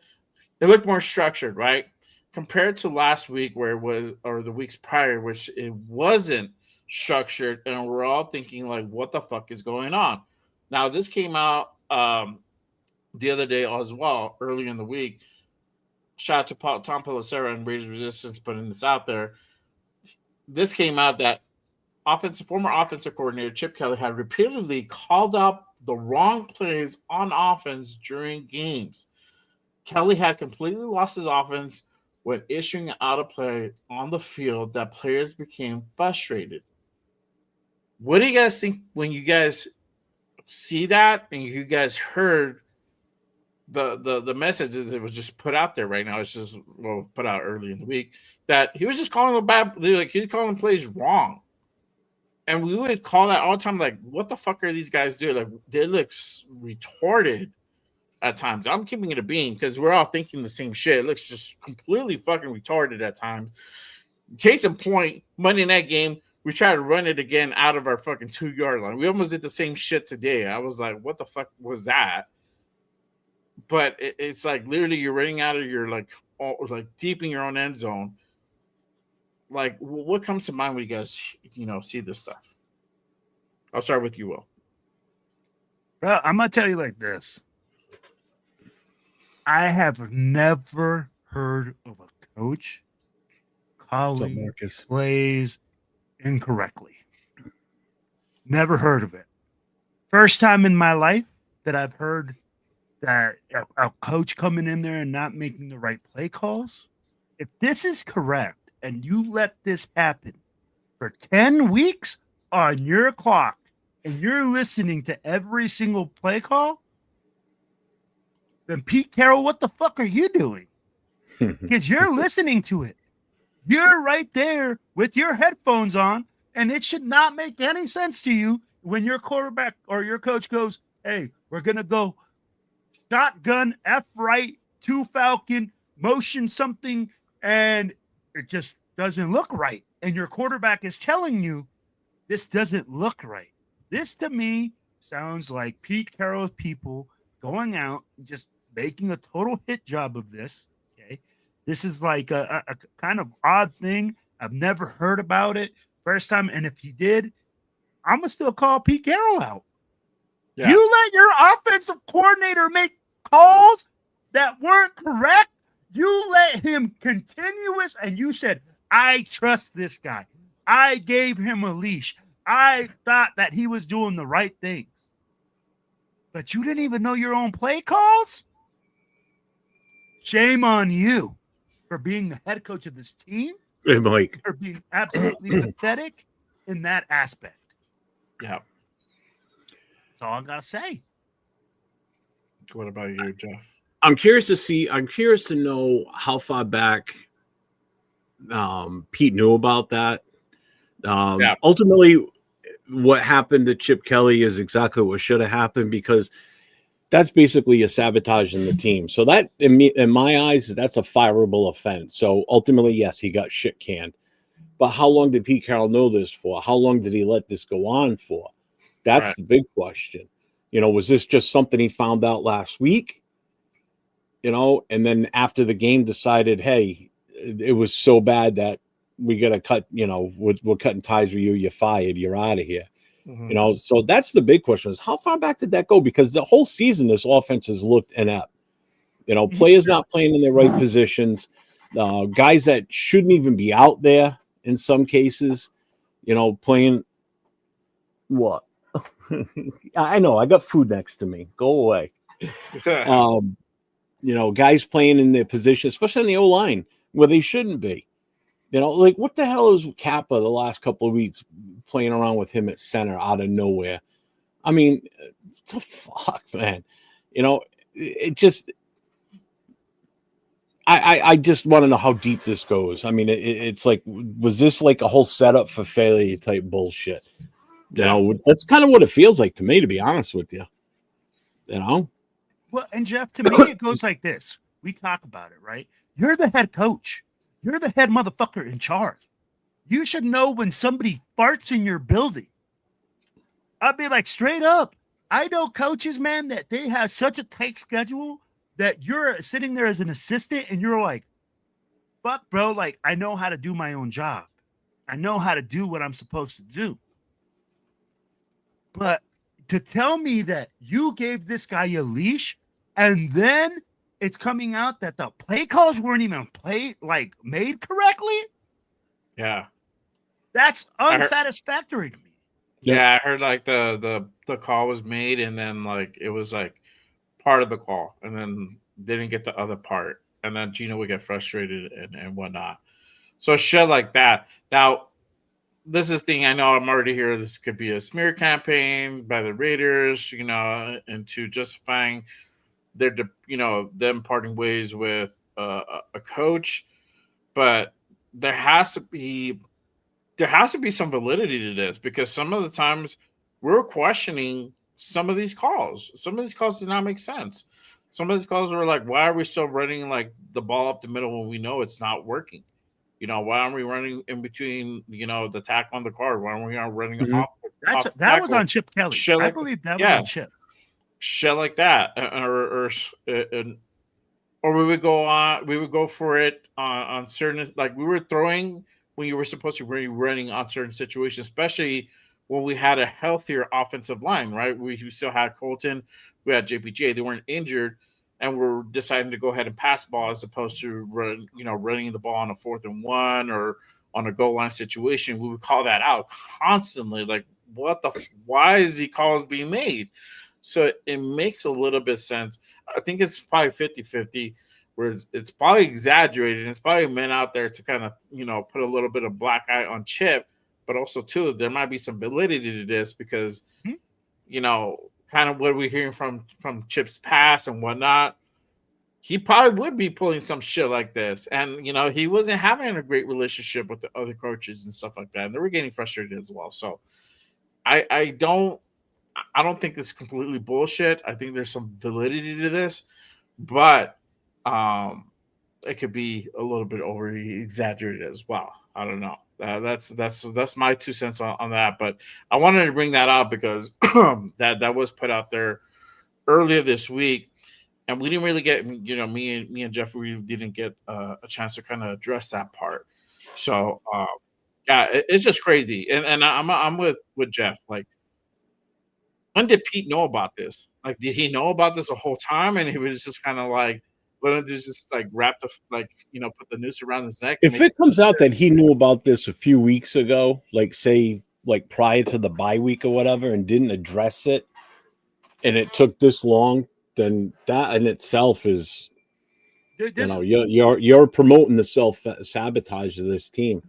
it looked more structured, right? Compared to last week where it was, or the weeks prior, which it wasn't structured, and we're all thinking like, what the fuck is going on? Now this came out the other day as well, early in the week. Shout out to Tom Pelissero and Raise Resistance putting this out there. This came out that former offensive coordinator Chip Kelly had repeatedly called out the wrong plays on offense during games. Kelly had completely lost his offense when issuing out a play on the field that players became frustrated. What do you guys think when you guys see that and you guys heard the message that was just put out there right now? It's just put out early in the week that he was just calling the bad, like he's calling plays wrong. And we would call that all the time, like, what the fuck are these guys doing? Like, they look retarded at times. I'm keeping it a beam because we're all thinking the same shit. It looks just completely fucking retarded at times. Case in point, Monday night game, we tried to run it again out of our fucking 2-yard line. We almost did the same shit today. I was like, what the fuck was that? But it's like literally you're running out of your like deep in your own end zone. Like, what comes to mind when you guys, see this stuff? I'll start with you, Will. Well, I'm gonna tell you like this. I have never heard of a coach calling plays incorrectly. Never heard of it. First time in my life that I've heard that a coach coming in there and not making the right play calls. If this is correct and you let this happen for 10 weeks on your clock and you're listening to every single play call, then Pete Carroll, what the fuck are you doing? Because you're listening to it. You're right there with your headphones on, and it should not make any sense to you when your quarterback or your coach goes, hey, we're going to go shotgun, F right, 2 Falcon, motion something, and it just doesn't look right. And your quarterback is telling you this doesn't look right. This to me sounds like Pete Carroll's people going out and just making a total hit job of this. Okay. This is like a kind of odd thing. I've never heard about it. First time. And if he did, I'm going to still call Pete Carroll out. Yeah. You let your offensive coordinator make calls that weren't correct. You let him continuous, and you said, I trust this guy. I gave him a leash. I thought that he was doing the right things. But you didn't even know your own play calls? Shame on you for being the head coach of this team. Hey, Mike. For being absolutely pathetic in that aspect. Yeah. That's all I got to say. What about you, Jeff? I'm curious to know how far back Pete knew about that. Ultimately, what happened to Chip Kelly is exactly what should have happened, because that's basically a sabotaging the team. So that, in my eyes, that's a fireable offense. So ultimately, yes, he got shit canned. But how long did Pete Carroll know this for? How long did he let this go on for? That's the big question. Was this just something he found out last week? And then after the game decided, hey, it was so bad that we got to cut, we're cutting ties with you. You're fired. You're out of here. Mm-hmm. So that's the big question, is how far back did that go? Because the whole season, this offense has looked inept. Players not playing in their right positions, guys that shouldn't even be out there in some cases, playing what? I know, I got food next to me. Go away. Guys playing in their position, especially in the O-line, where they shouldn't be. Like, what the hell is Kappa the last couple of weeks playing around with him at center out of nowhere? I mean, what the fuck, man? It just... I just want to know how deep this goes. I mean, it's like, was this like a whole setup for failure type bullshit? That's kind of what it feels like to me, to be honest with you. Well, and Jeff, to me, it goes like this. We talk about it, right? You're the head coach. You're the head motherfucker in charge. You should know when somebody farts in your building. I'd be like, straight up. I know coaches, man, that they have such a tight schedule that you're sitting there as an assistant and you're like, fuck, bro, like, I know how to do my own job. I know how to do what I'm supposed to do. But to tell me that you gave this guy a leash and then it's coming out that the play calls weren't even made correctly. Yeah. That's unsatisfactory to me. Yeah, I heard like the call was made and then like it was like part of the call and then didn't get the other part. And then Gino would get frustrated and whatnot. So shit like that. Now, this is the thing. I know I'm already here. This could be a smear campaign by the Raiders, into justifying them parting ways with a coach. But there has to be some validity to this, because some of the times we're questioning some of these calls. Some of these calls do not make sense. Some of these calls are like, why are we still running like the ball up the middle when we know it's not working? Why aren't we running in between, the tackle on the guard? Why aren't we not running Mhm. off the That was tackle? on Chip Kelly. Shit I like, believe that was yeah, on Chip. shit like that, or we would go for it on certain, like we were throwing when you were supposed to be running on certain situations, especially when we had a healthier offensive line, right? We still had Colton, we had JPJ, they weren't injured, and we're deciding to go ahead and pass ball as opposed to running the ball on a 4th and 1 or on a goal line situation. We would call that out constantly, like why is the calls being made? So it makes a little bit of sense. I think it's probably 50-50, where it's probably exaggerated. It's probably meant out there to kind of, put a little bit of black eye on Chip, but also too, there might be some validity to this because, kind of what we're hearing from Chip's past and whatnot, he probably would be pulling some shit like this. And, he wasn't having a great relationship with the other coaches and stuff like that. And they were getting frustrated as well. So I don't think it's completely bullshit. I think there's some validity to this, but it could be a little bit over exaggerated as well. I don't know. That's my 2 cents on that. But I wanted to bring that up because that was put out there earlier this week, and we didn't really get, me and Jeff, we didn't get a chance to kind of address that part. So yeah, it's just crazy, and I'm with Jeff. Like, when did Pete know about this? Like, did he know about this the whole time, and he was just kind of like, well, just like wrap the put the noose around his neck? And If it comes out that he knew about this a few weeks ago, like say like prior to the bye week or whatever, and didn't address it, and it took this long, then that in itself is, you're promoting the self sabotage of this team.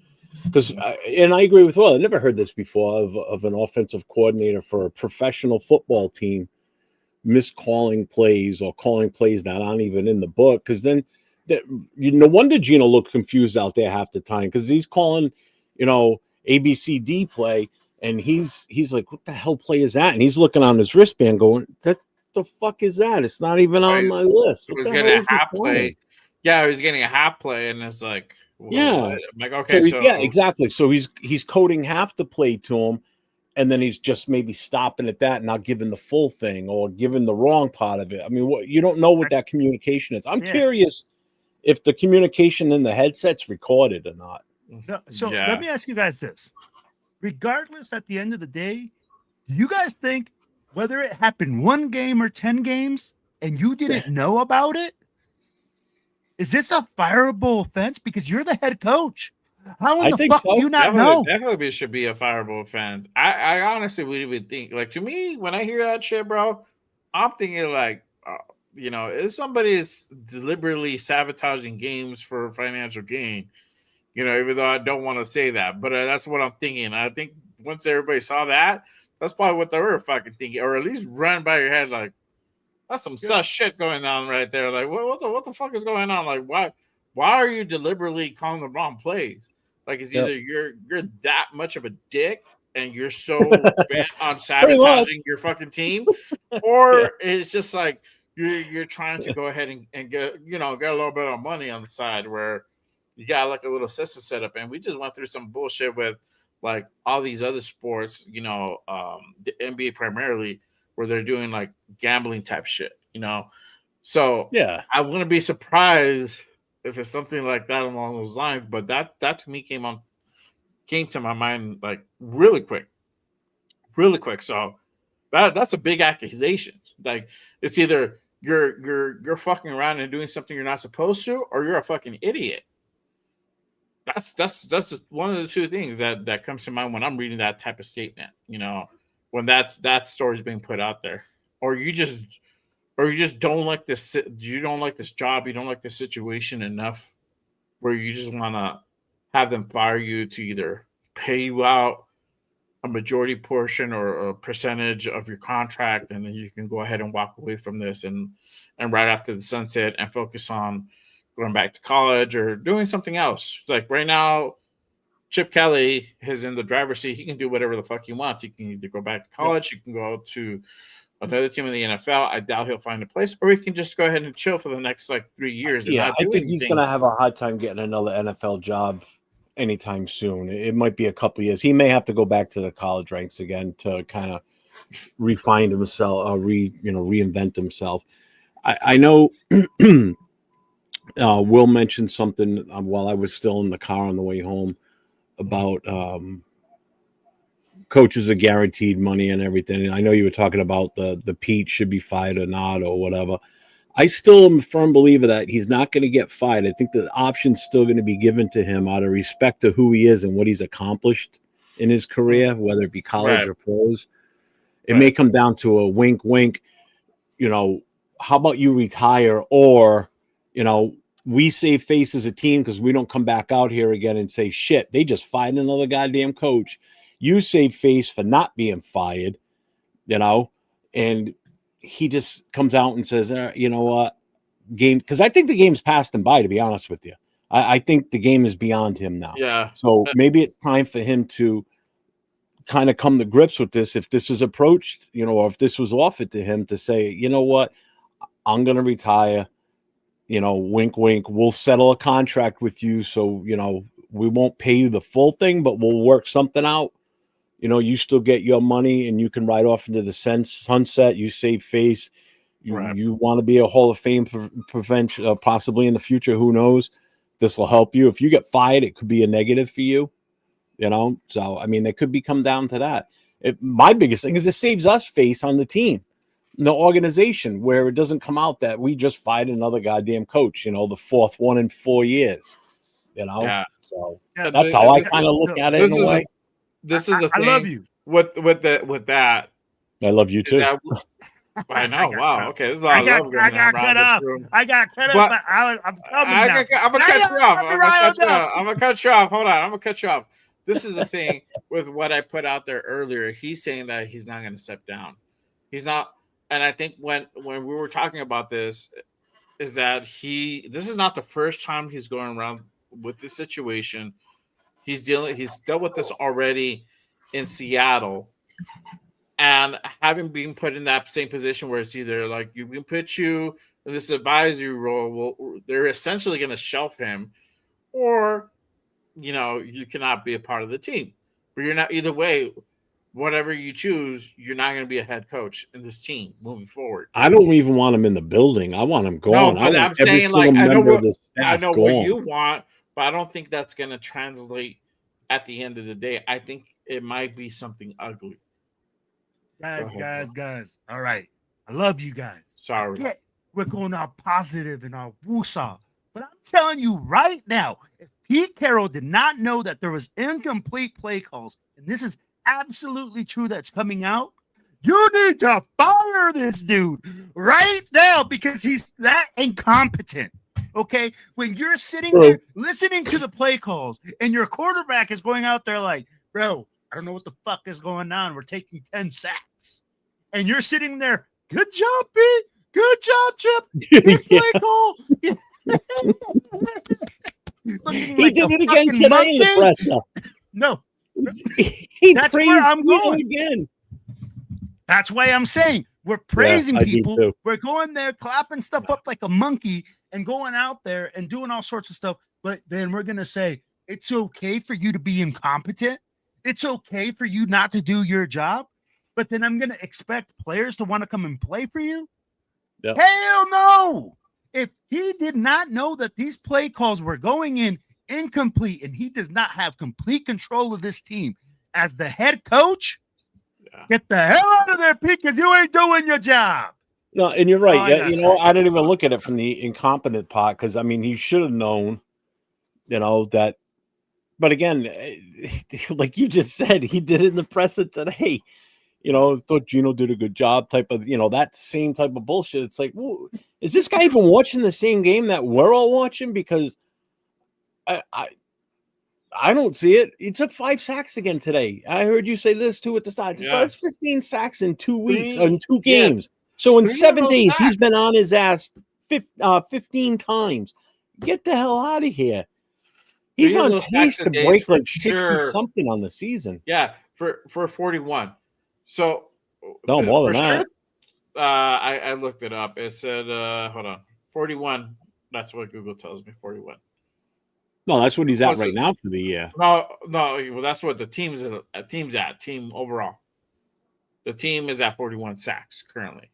Because and I agree with I never heard this before of an offensive coordinator for a professional football team miscalling plays or calling plays that aren't even in the book. Because then, no wonder Gino looked confused out there half the time, because he's calling, ABCD play, and he's like, "What the hell play is that?" And he's looking on his wristband, going, "That the fuck is that? It's not even on my list." He What was the getting hell a is he half play. calling? Yeah, he was getting a half play, and it's like, Yeah. what? I'm like, okay, So yeah, exactly. So he's coding half the play to him, and then he's just maybe stopping at that, not giving the full thing or giving the wrong part of it. I mean, you don't know what that communication is. I'm curious if the communication in the headset's recorded or not. No, so let me ask you guys this. Regardless, at the end of the day, do you guys think whether it happened 1 game or 10 games and you didn't know about it, is this a fireable offense? Because you're the head coach. How in the fuck do you not know? Definitely should be a fireable offense. I honestly would think, like, to me, when I hear that shit, bro, I'm thinking like, if somebody is deliberately sabotaging games for financial gain, even though I don't want to say that, but that's what I'm thinking. I think once everybody saw that, that's probably what they were fucking thinking, or at least run by your head like, that's some sus shit going on right there. Like, what the fuck is going on? Like, why are you deliberately calling the wrong plays? Like, it's either you're that much of a dick and you're so bent on sabotaging your fucking team, or it's just like you're trying to go ahead and get get a little bit of money on the side where you got like a little system set up. And we just went through some bullshit with like all these other sports, the NBA primarily, where they're doing like gambling type shit, So yeah, I wouldn't be surprised if it's something like that along those lines. But that to me came to my mind like really quick. So that's a big accusation. Like, it's either you're fucking around and doing something you're not supposed to, or you're a fucking idiot. That's just one of the two things that comes to mind when I'm reading that type of statement. When that story is being put out there, or you just don't like this. You don't like this job. You don't like this situation enough, where you just want to have them fire you to either pay you out a majority portion or a percentage of your contract, and then you can go ahead and walk away from this and right after the sunset and focus on going back to college or doing something else. Like right now, Chip Kelly is in the driver's seat. He can do whatever the fuck he wants. He can either go back to college, he can go to another team in the NFL. I doubt he'll find a place, or he can just go ahead and chill for the next like 3 years. And not I do think he's anything. going to have a hard time getting another NFL job anytime soon. It might be a couple years. He may have to go back to the college ranks again to kind of refine himself, reinvent himself. I know Will mentioned something while I was still in the car on the way home about coaches are guaranteed money and everything. And I know you were talking about the Pete should be fired or not or whatever. I still am a firm believer that he's not going to get fired. I think the option's still going to be given to him out of respect to who he is and what he's accomplished in his career, whether it be college or pros. It may come down to a wink, wink, how about you retire, or, we save face as a team because we don't come back out here again and say, shit, they just fired another goddamn coach. You save face for not being fired, and he just comes out and says, you know what, game, because I think the game's passed him by, to be honest with you. I think the game is beyond him now. Yeah. So maybe it's time for him to kind of come to grips with this. If this is approached, or if this was offered to him to say, you know what, I'm going to retire, wink, wink, we'll settle a contract with you. So, we won't pay you the full thing, but we'll work something out. You still get your money and you can ride off into the sunset. You save face. You want to be a Hall of Fame prevention, possibly in the future. Who knows? This will help you. If you get fired, it could be a negative for you. So, I mean, it could come down to that. My biggest thing is it saves us face on the team, the organization, where it doesn't come out that we just fired another goddamn coach, the fourth one in 4 years, Yeah. So that's how I kind of look at it in a way. This is the thing. I love you. With that. I love you too. I know. Wow. Okay. There's a lot of love going on around this room. I got cut off. I'm coming now. I'm going to cut you off. I'm going to cut you off. Hold on. I'm going to cut you off. This is the thing with what I put out there earlier. He's saying that he's not going to step down. He's not. And I think when we were talking about this, is that this is not the first time he's going around with this situation. He's dealt with this already in Seattle, and having been put in that same position where it's either like you can put you in this advisory role, well, they're essentially going to shelf him, or you cannot be a part of the team. But you're not, either way, whatever you choose, you're not going to be a head coach in this team moving forward. I don't even want him in the building. I want him gone. No, but I want every single member of this staff I know gone. what you want, but I don't think that's going to translate at the end of the day. I think it might be something ugly. Guys. All right. I love you guys. Sorry. We're going all positive and all woosah. But I'm telling you right now, if Pete Carroll did not know that there was incomplete play calls, and this is absolutely true that's coming out, you need to fire this dude right now because he's that incompetent. Okay, when you're sitting there listening to the play calls and your quarterback is going out there like, bro, I don't know what the fuck is going on. We're taking 10 sacks. And you're sitting there, good job, Pete. Good job, Chip. Good play call. He did it again today in the presser. No. That's where I'm going again. That's why I'm saying we're praising people. Too. We're going there, clapping stuff up like a monkey and going out there and doing all sorts of stuff. But then we're going to say, it's okay for you to be incompetent. It's okay for you not to do your job. But then I'm going to expect players to want to come and play for you. Yep. Hell no. If he did not know that these play calls were going in incomplete and he does not have complete control of this team as the head coach, get the hell out of there, Pete, because you ain't doing your job. No, and you're right. I didn't even look at it from the incompetent part because, I mean, he should have known, that. But again, like you just said, he did it in the presser today. Thought Gino did a good job type of, that same type of bullshit. It's like, well, is this guy even watching the same game that we're all watching? Because I don't see it. He took 5 sacks again today. I heard you say this too at the start. So Yeah. that's 15 sacks in 2 weeks, Three- in 2 yeah, games. So in 3 of 7 those days, he's sacks. been on his ass 15 times. Get the hell out of here. He's 3 of on those pace sacks a to day break for like 60 sure. something on the season. Yeah, for 41. So No, more for than sure. that. I looked it up. It said hold on, 41. That's what Google tells me. 41. No, that's what he's at Was right it- now for the year. No. Well, that's what the team's at. Team overall. The team is at 41 sacks currently.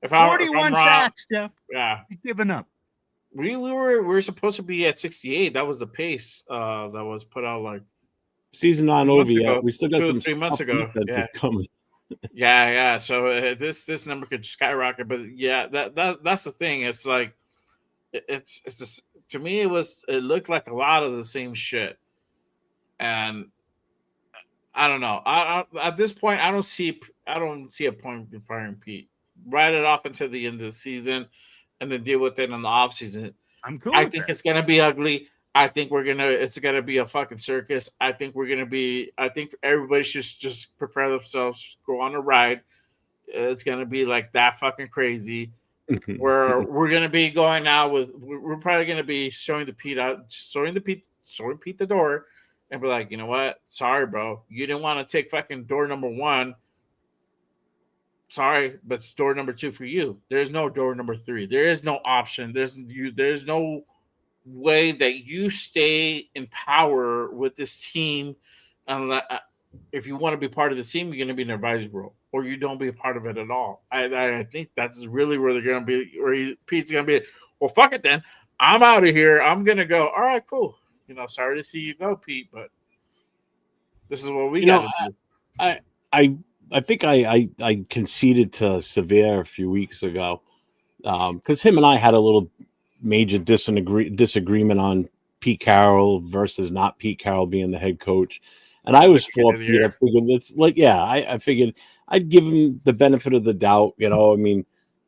If I'm 41 wrong, sacks, Steph. yeah, You're giving up. we were supposed to be at 68. That was the pace that was put out like Season not 2 over months yet. ago, We still got 2 or some 3 months tough ago. defenses coming. Yeah. So this number could skyrocket, but yeah, that's the thing. It's like it's just, to me it looked like a lot of the same shit, and I don't know. I at this point I don't see a point in firing Pete. Write it off until the end of the season, and then deal with it in the offseason. I'm cool. I with think that. it's gonna be ugly. I think it's gonna be a fucking circus. I think everybody should just prepare themselves, go on a ride. It's gonna be like that fucking crazy. Where we're gonna be going out we're probably gonna be showing Pete the door, and be like, you know what? Sorry, bro, you didn't want to take fucking door number 1. Sorry, but it's door number 2 for you. There's no door number 3. There is no option. There's no way that you stay in power with this team unless if you want to be part of the team, you're going to be an advisory role, or you don't be a part of it at all. I think that's really where they're going to be. Pete's going to be, well, fuck it then. I'm out of here. I'm going to go. All right, cool. Sorry to see you go, Pete, but this is what we got to do. I think I conceded to Severe a few weeks ago because him and I had a little major disagreement on Pete Carroll versus not Pete Carroll being the head coach. And I was for Pete. I figured it's like, I figured I'd give him the benefit of the doubt. I mean,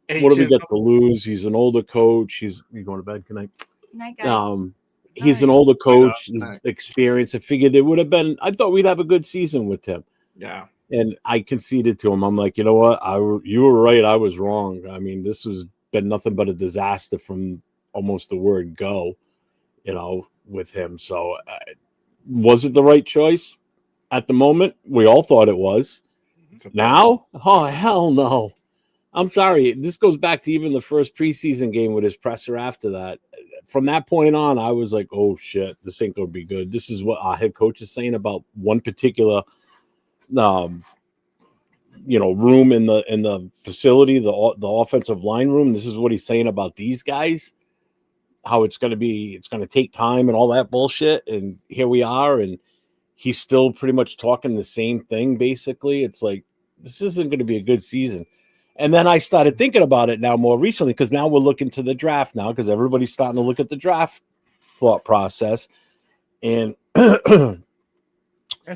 what do we got to lose? He's an older coach. He's going to bed. Good night. Good night, guys. He's an older coach. His experience. I figured it would have been. I thought we'd have a good season with him. Yeah. And I conceded to him. I'm like, you know what? You were right. I was wrong. I mean, this has been nothing but a disaster from almost the word go. With him. So, was it the right choice? At the moment, we all thought it was. Now? Oh, hell no. I'm sorry. This goes back to even the first preseason game with his presser after that. From that point on, I was like, oh, shit, this ain't going to be good. This is what our head coach is saying about one particular room in the facility, the offensive line room. This is what he's saying about these guys, how it's going to take time and all that bullshit. And here we are. And he's still pretty much talking the same thing. Basically, it's like, this isn't going to be a good season. And then I started thinking about it now more recently, because now we're looking to the draft now, because everybody's starting to look at the draft thought process. And that's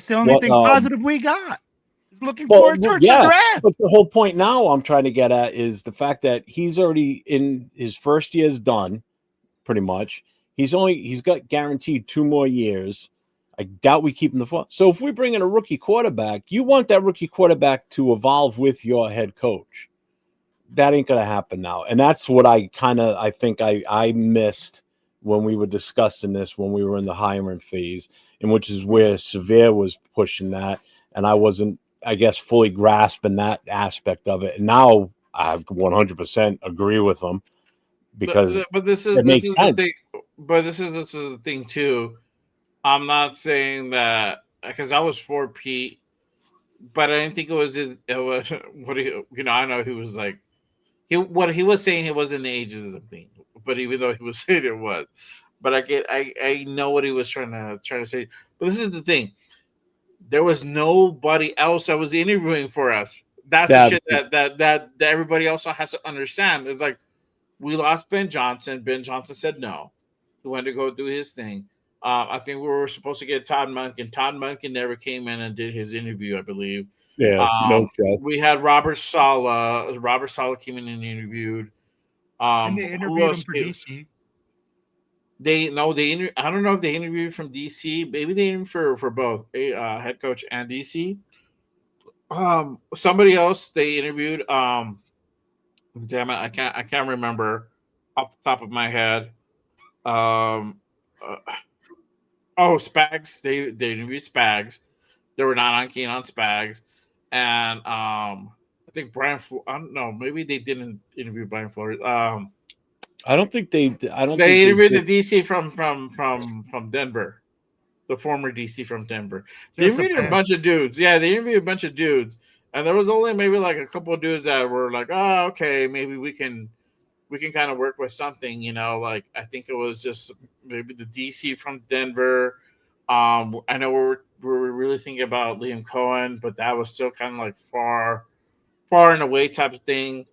the only thing positive we got. Looking forward towards the draft. But the whole point now I'm trying to get at is the fact that he's already in his first year's done, pretty much. He's got guaranteed 2 more years. I doubt we keep him the phone. So if we bring in a rookie quarterback, you want that rookie quarterback to evolve with your head coach. That ain't gonna happen now. And that's what I think I missed when we were discussing this, when we were in the hiring phase, and which is where Severe was pushing that. And I wasn't, I guess, fully grasping that aspect of it. And now I 100% agree with them, because it makes sense. The thing, but this is the thing too. I'm not saying that because I was for Pete, but I didn't think it was what I know he was like. What he was saying, it wasn't the ageism thing, but even though he was saying it was, but I know what he was trying to say. But this is the thing: there was nobody else that was interviewing for us. That's the shit that everybody also has to understand. It's like, we lost Ben Johnson. Ben Johnson said no. He wanted to go do his thing. I think we were supposed to get Todd Monken. Todd Monken never came in and did his interview, I believe. Yeah, no shit. We had Robert Saleh. Robert Saleh came in and interviewed. And they interviewed him for DC. They no, they. I don't know if they interviewed from DC. Maybe they interviewed for both head coach and DC. Somebody else they interviewed. Damn it, I can't remember off the top of my head. Um, uh, oh, Spags. They interviewed Spags. They were not on keen on Spags, and I think Brian. I don't know. Maybe they didn't interview Brian Flores. I don't think they. I don't They think they interviewed the did. DC from Denver, the former DC from Denver. They Just a interviewed a fan. bunch of dudes. Yeah, they interviewed a bunch of dudes, and there was only maybe like a couple of dudes that were like, "Oh, okay, maybe we can kind of work with something." Like I think it was just maybe the DC from Denver. I know we're really thinking about Liam Cohen, but that was still kind of like far and away type of thing.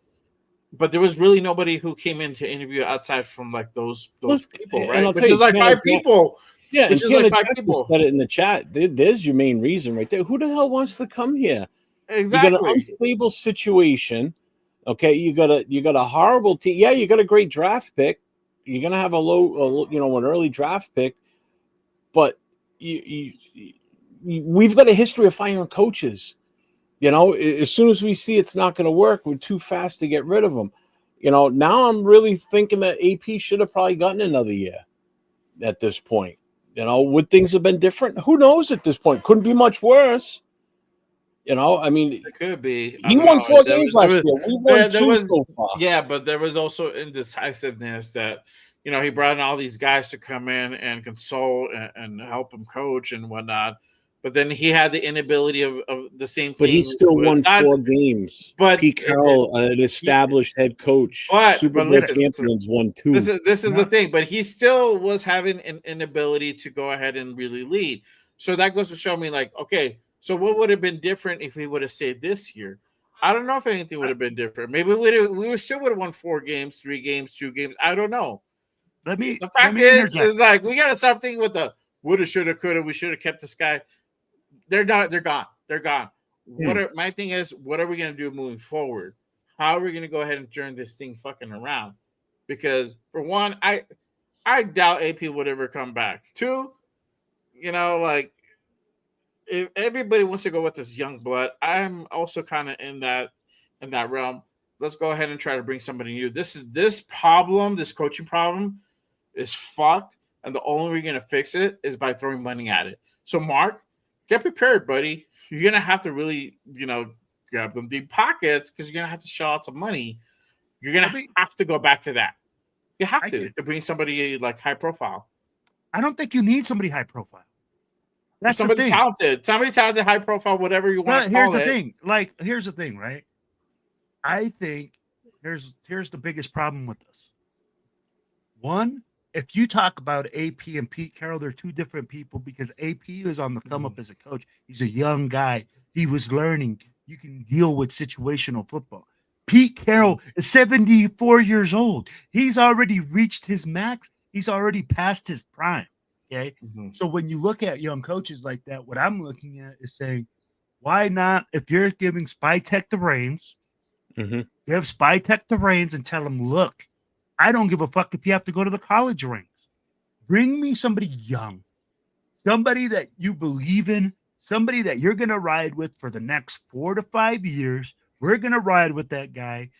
But there was really nobody who came in to interview outside from like those people, And right? I'll Which tell is you, like Tanner five people. Yeah, Which and is like Tanner five Jackson people. said it in the chat. There's your main reason right there. Who the hell wants to come here? You got an Exactly. unstable situation. Okay, you got a horrible team. Yeah, you got a great draft pick. You're gonna have an early draft pick, but we've got a history of firing coaches. As soon as we see it's not going to work, we're too fast to get rid of them. Now I'm really thinking that AP should have probably gotten another year at this point. Would things have been different? Who knows at this point? Couldn't be much worse. I mean, It could be. I he don't won know. 4 games last year. We won There two was so far. yeah, but there was also indecisiveness that he brought in all these guys to come in and console and help him coach and whatnot. But then he had the inability of the same But he thing still with won not. 4 games. But Pete Carroll, an established head coach, Super but Bowl listen. So champions, won this 2. is this is No. the thing. But he still was having an inability to go ahead and really lead. So that goes to show me, like, okay, so what would have been different if he would have stayed this year? I don't know if anything would have been different. Maybe we still would have won 4 games, 3 games, 2 games. I don't know. Let me The let fact me is interject. like we got something with the woulda, shoulda, coulda. We should have kept this guy. They're not. They're gone. They're gone. My thing is, what are we gonna do moving forward? How are we gonna go ahead and turn this thing fucking around? Because for one, I doubt AP would ever come back. Two, like if everybody wants to go with this young blood, I'm also kind of in that realm. Let's go ahead and try to bring somebody new. This problem, this coaching problem, is fucked, and the only way you're gonna fix it is by throwing money at it. So, Mark, get prepared, buddy. You're gonna have to really, grab them deep pockets because you're gonna have to shell out some money. You're gonna have to go back to that. You have to bring somebody like high profile. I don't think you need somebody high profile. That's the Somebody thing. talented, high profile, whatever you want But to call here's the it. thing. Here's the thing, right? I think here's the biggest problem with this. One, if you talk about AP and Pete Carroll, they're two different people because AP is on the come up as a coach. He's a young guy. He was learning. You can deal with situational football. Pete Carroll is 74 years old. He's already reached his max. He's already past his prime. Okay. Mhm. So when you look at young coaches like that, what I'm looking at is saying, why not, if you're giving Spy Tech the reins, give Spy Tech the reins and tell him, look, I don't give a fuck if you have to go to the college ranks. Bring me somebody young, somebody that you believe in, somebody that you're going to ride with for the next 4 to 5 years. We're going to ride with that guy.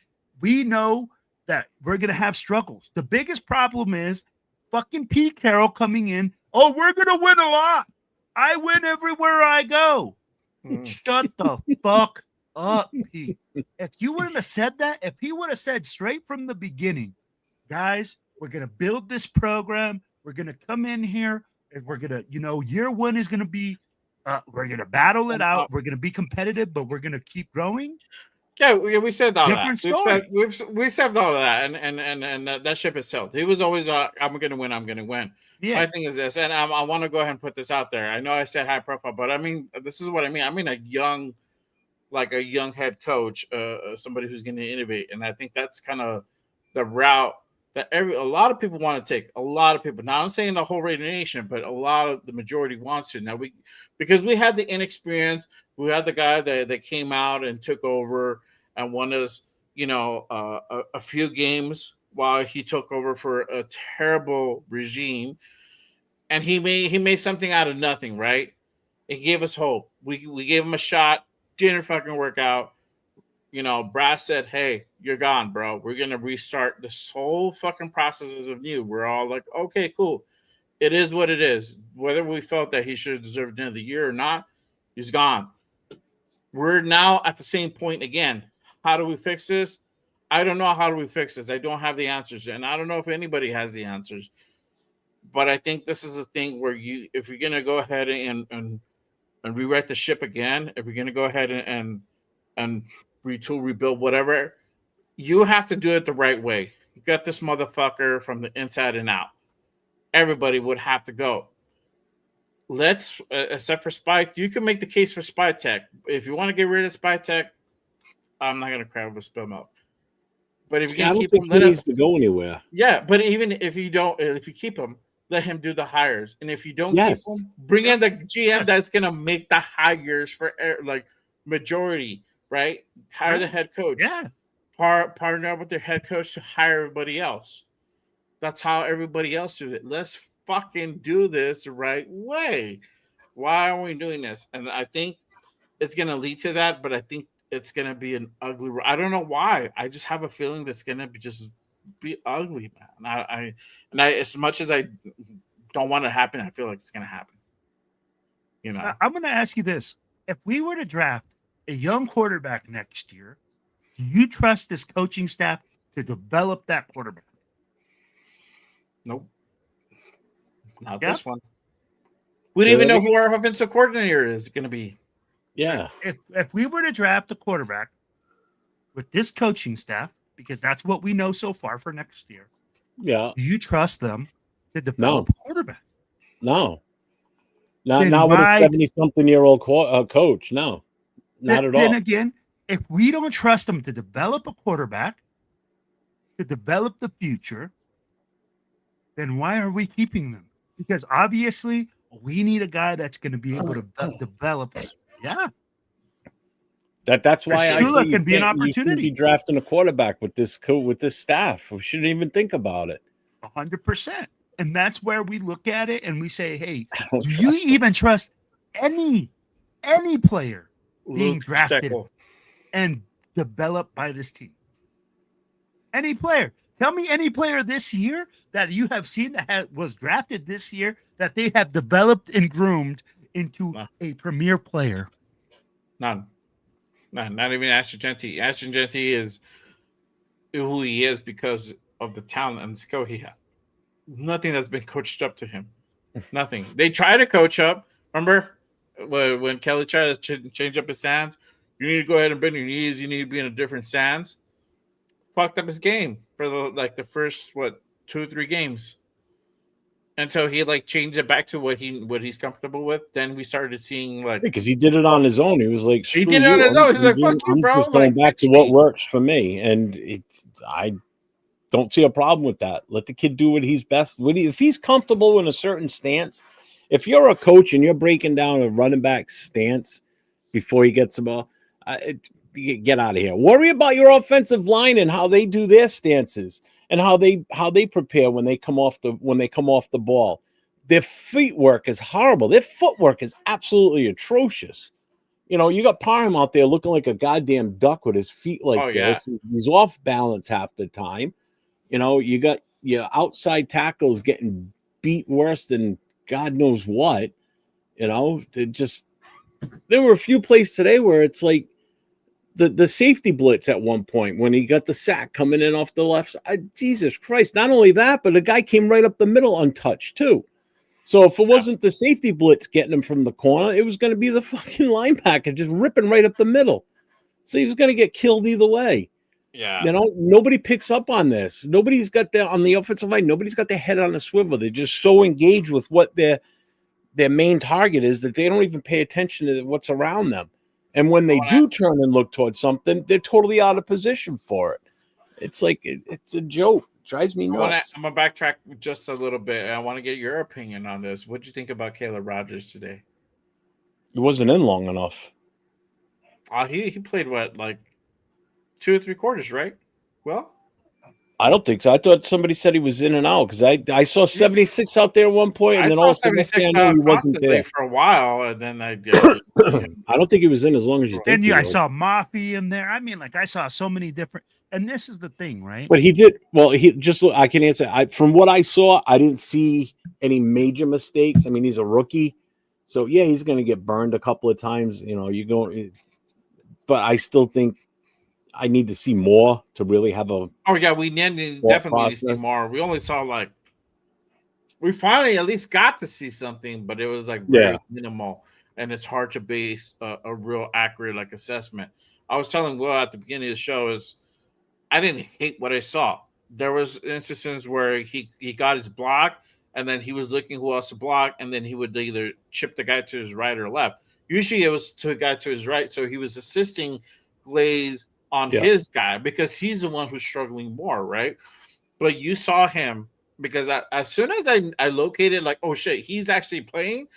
We know that we're going to have struggles. The biggest problem is fucking Pete Carroll coming in. Oh, we're going to win a lot. I win everywhere I go. Shut the fuck up, Pete. If you wouldn't have said that, if he would have said straight from the beginning, guys, we're going to build this program. We're going to come in here and we're going to, year one is going to be, we're going to battle it out. We're going to be competitive, but we're going to keep growing. Yeah, we said all Different that. story. We said all of that, and that ship is sailed. He was always, I'm going to win. I'm going to win. Yeah. My thing is this, and I want to go ahead and put this out there. I know I said high profile, but I mean, this is what I mean. I mean a young head coach, somebody who's going to innovate, and I think that's kind of the route that a lot of people want to take. A lot of people. Now I'm saying the whole Raider Nation, but the majority wants to. Now because we had the inexperience, we had the guy that came out and took over and won us, a few games while he took over for a terrible regime, and he made something out of nothing, right? He gave us hope. We gave him a shot. Didn't fucking work out. Brass said, "Hey, you're gone, bro. We're gonna restart this whole fucking process as of new." We're all like, "Okay, cool. It is what it is." Whether we felt that he should have deserved the end of the year or not, he's gone. We're now at the same point again. How do we fix this? I don't know. How do we fix this? I don't have the answers, and I don't know if anybody has the answers. But I think this is a thing where if you're gonna go ahead and rewrite the ship again, if you're gonna go ahead and retool, rebuild, whatever, you have to do it the right way. You got this motherfucker from the inside and out. Everybody would have to go. Let's, except for Spike, you can make the case for Spy Tech. If you want to get rid of Spy Tech, I'm not gonna cry over spilled milk. But if See, you I can don't keep him, think he needs to go anywhere. yeah. But even if you keep him, let him do the hires. And if you don't Yes. keep him, bring in the GM that's gonna make the hires for like majority, right? Hire the head coach. Yeah. Partner up with their head coach to hire everybody else. That's how everybody else do it. Let's fucking do this the right way. Why are we doing this? And I think it's gonna lead to that, but I think it's gonna be an ugly. I don't know why. I just have a feeling that's gonna be ugly, man. I as much as I don't want it to happen, I feel like it's gonna happen. I'm going to ask you this: if we were to draft a young quarterback next year, do you trust this coaching staff to develop that quarterback? Nope, not Yes? this one. We don't even know who our offensive coordinator is going to be. Yeah. If we were to draft a quarterback with this coaching staff, because that's what we know so far for next year, Yeah. do you trust them to develop a quarterback? No. Then Not with a why- 70-something-year-old coach. No, not at all. Then again, if we don't trust them to develop a quarterback, to develop the future, then why are we keeping them? Because obviously we need a guy that's going to be able to develop. Yeah. That's why I Shula say can be an you shouldn't opportunity. be drafting a quarterback with this staff. We shouldn't even think about it. 100%. And that's where we look at it and we say, hey, I don't do you trust him. even trust any player being Luke drafted Steckel. and developed by this team? Any player. Tell me any player this year that you have seen that was drafted this year that they have developed and groomed into a premier player. None. Not even Ashton Genty. Ashton Genty is who he is because of the talent and skill he has. Nothing that's been coached up to him. Nothing. They try to coach up. Remember when Kelly tried to change up his stance? You need to go ahead and bend your knees. You need to be in a different stance. Fucked up his game for the first 2 or 3 games until he changed it back to what he's comfortable with. Then we started seeing because he did it on his own. He was like, he did it on his own. He's like, fuck you, bro. I'm just going back to what works for me, and I don't see a problem with that. Let the kid do what he's best. If he's comfortable in a certain stance, if you're a coach and you're breaking down a running back stance before he gets the ball, get out of here. Worry about your offensive line and how they do their stances and how they prepare when they come off the ball. Their feet work is horrible. Their footwork is absolutely atrocious. You got Parham out there looking like a goddamn duck with his feet like this. He's off balance half the time. You got your outside tackles getting beat worse than God knows what. There were a few plays today where it's like the safety blitz at one point when he got the sack coming in off the left side. Jesus Christ. Not only that, but the guy came right up the middle untouched too. So if it wasn't the safety blitz getting him from the corner, it was going to be the fucking linebacker just ripping right up the middle. So he was going to get killed either way. Yeah. Nobody picks up on this. Nobody's got on the offensive line, nobody's got their head on a swivel. They're just so engaged with what their main target is that they don't even pay attention to what's around them. And when they do turn and look towards something, they're totally out of position for it. It's like it's a joke. It drives me nuts. I'm gonna backtrack just a little bit. I want to get your opinion on this. What do you think about Caleb Rogers today? He wasn't in long enough. He played 2 or 3 quarters, right? Well, I don't think so. I thought somebody said he was in and out because I saw 76 out there at one point, and I then saw all of a sudden next 76 thing I knew he wasn't constantly there. for a while, and then I didn't see him. I don't think he was in as long as you think. And I saw Mafi in there. I mean, like I saw so many different. And this is the thing, right? But he did well. He just I can answer. From what I saw, I didn't see any major mistakes. I mean, he's a rookie, so yeah, he's going to get burned a couple of times. You know, you go, but I still think I need to see more to really have a. Oh yeah, we definitely need to see more. We only saw we finally at least got to see something, but it was very minimal, and it's hard to base a real accurate assessment. I was telling Will at the beginning of the show is I didn't hate what I saw. There was instances where he got his block, and then he was looking who else to block, and then he would either chip the guy to his right or left. Usually it was to a guy to his right, so he was assisting Glaze on his guy because he's the one who's struggling more, right? But you saw him because as soon as I located oh shit, he's actually playing,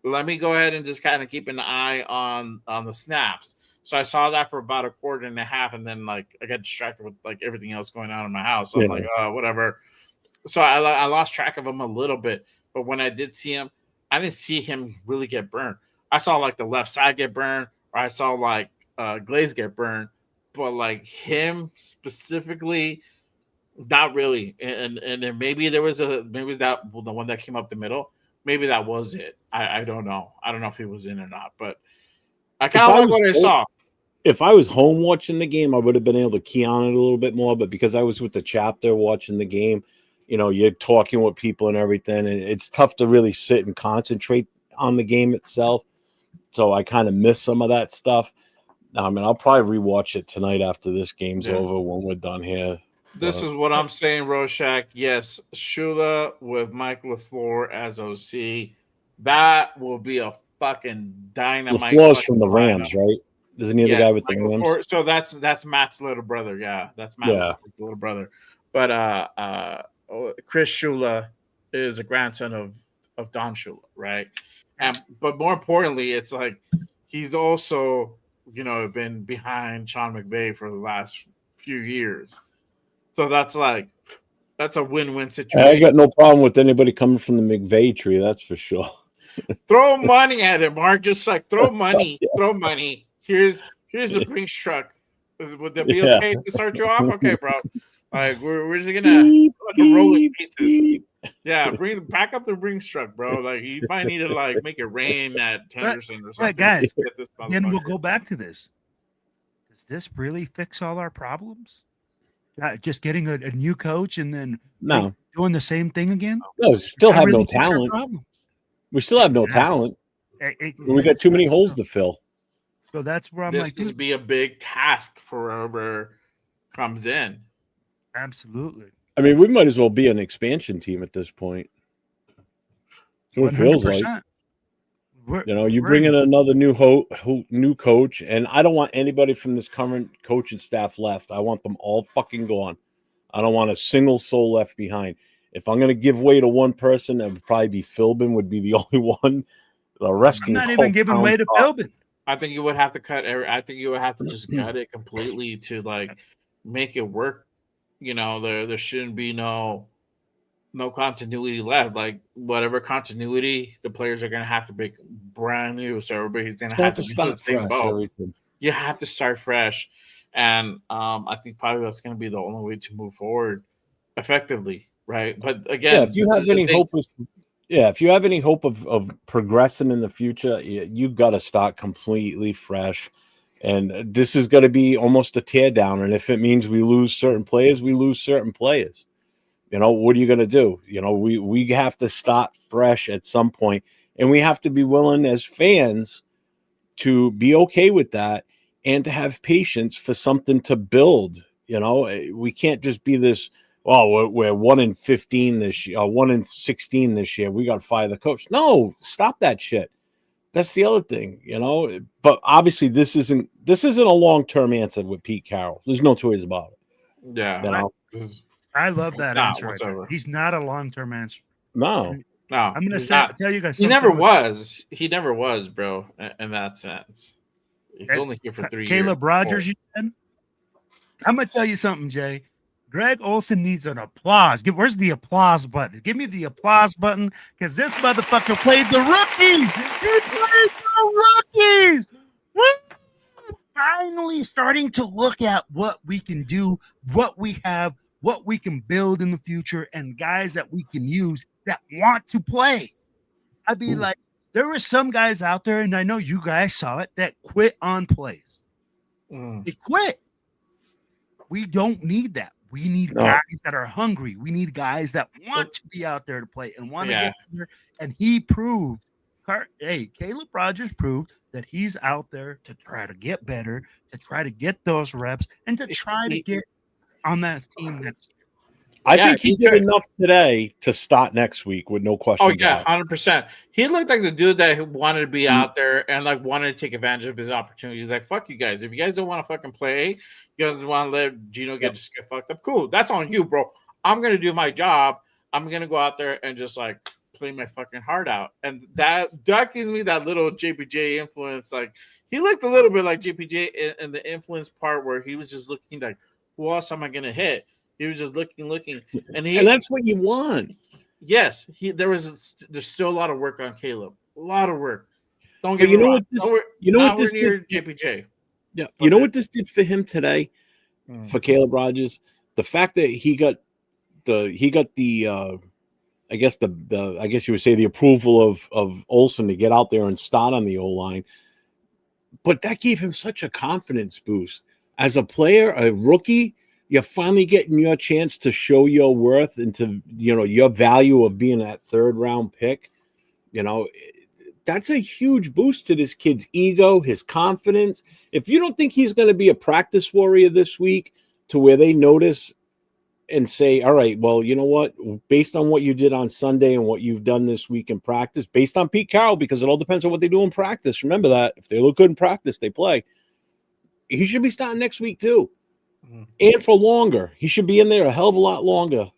let me go ahead and just kind of keep an eye on the snaps. So I saw that for about a quarter and a half, and then I got distracted with everything else going on in my house. So I'm like, oh, whatever. So I lost track of him a little bit, but when I did see him, I didn't see him really get burned. I saw the left side get burned, or I saw Glaze get burned, but him specifically, not really. And then maybe there was the one that came up the middle. Maybe that was it. I don't know. I don't know if he was in or not, but I kind of like what I saw. If I was home watching the game, I would have been able to key on it a little bit more. But because I was with the chapter watching the game, you're talking with people and everything, and it's tough to really sit and concentrate on the game itself. So I kind of miss some of that stuff. I mean, I'll probably rewatch it tonight after this game's over when we're done here. This is what I'm saying, Rorschach. Yes, Shula with Mike LaFleur as OC. That will be a fucking dynamite. LaFleur's from the Rams, right? Isn't he the guy with the Rams? LaFleur, so that's Matt's little brother. Yeah, that's Matt's little brother. But Chris Shula is a grandson of Don Shula, right? But more importantly, it's he's also been behind Sean McVay for the last few years. So that's a win-win situation. I got no problem with anybody coming from the McVay tree, that's for sure. Throw money at it, Mark. Just throw money. Throw money. Here's the Brinks truck. Would that be okay to start you off? Okay, bro. We're just gonna roll in pieces. Beep. Yeah, pack up the Brinks truck, bro. You might need to make it rain at Henderson or something. Guys, then we'll go back to this. Does this really fix all our problems? Just getting a new coach and then doing the same thing again? No, still have no talent. We still have no talent. We got too many holes to fill. So that's where I'm this would be a big task for whoever comes in. Absolutely. I mean, we might as well be an expansion team at this point. That's what it feels like. You bring in another new coach, and I don't want anybody from this current coaching staff left. I want them all fucking gone. I don't want a single soul left behind. If I'm going to give way to one person, it would probably be Philbin would be the only one. The rest I'm not even giving way to Philbin. I think you would have to cut. I think you would have to just cut it completely to make it work. There shouldn't be no continuity left. Whatever continuity, the players are going to have to be brand new. So everybody's going to have to start the same boat. You have to start fresh, and I think probably that's going to be the only way to move forward effectively, right? But again, if you have any hope, if you have any hope of progressing in the future, you've got to start completely fresh. And this is going to be almost a tear down. And if it means we lose certain players, we lose certain players. What are you going to do? We have to start fresh at some point, and we have to be willing as fans to be okay with that and to have patience for something to build. We can't just be this, we're 1-15 this year, 1-16 this year. We got to fire the coach. No, stop that shit. That's the other thing, But obviously, this isn't a long-term answer with Pete Carroll. There's no two ways about it. Yeah, I love that answer. Right. He's not a long-term answer. No. I'm going to tell you guys. He never was. He never was, bro. In that sense, he's only here for 3 years. Caleb Rogers, you said? I'm going to tell you something, Jay. Greg Olson needs an applause. Where's the applause button? Give me the applause button because this motherfucker played the rookies. He played the rookies. Woo! Finally starting to look at what we can do, what we have, what we can build in the future, and guys that we can use that want to play. I mean, like, there were some guys out there, and I know you guys saw it, that quit on plays. They quit. We don't need that. We need guys that are hungry. We need guys that want to be out there to play and want to get there. And he proved, Caleb Rogers proved that he's out there to try to get better, to try to get those reps, and to try to get on that team next year. I think he did enough today to start next week with no question. Oh yeah, 100%. He looked like the dude that wanted to be out there and like wanted to take advantage of his opportunities. Like, fuck you guys. If you guys don't want to fucking play, you guys want to let Gino just get fucked up. Cool, that's on you, bro. I'm gonna do my job. I'm gonna go out there and just like play my fucking heart out. And that gives me that little JPJ influence. Like, he looked a little bit like JPJ in the influence part where he was just looking like, who else am I gonna hit? He was just looking, and that's what you want. Yes, there's still a lot of work on Caleb. A lot of work. Don't get me wrong. You know what this did? JPJ. Yeah, you know what this did for him today, for Caleb Rogers. The fact that he got the I guess you would say the approval of Olsen to get out there and start on the O-line, but that gave him such a confidence boost as a player, a rookie. You're finally getting your chance to show your worth and to, your value of being that third round pick. That's a huge boost to this kid's ego, his confidence. If you don't think he's going to be a practice warrior this week to where they notice and say, all right, well, you know what, based on what you did on Sunday and what you've done this week in practice, based on Pete Carroll, because it all depends on what they do in practice. Remember that if they look good in practice, they play. He should be starting next week too. And for longer. He should be in there a hell of a lot longer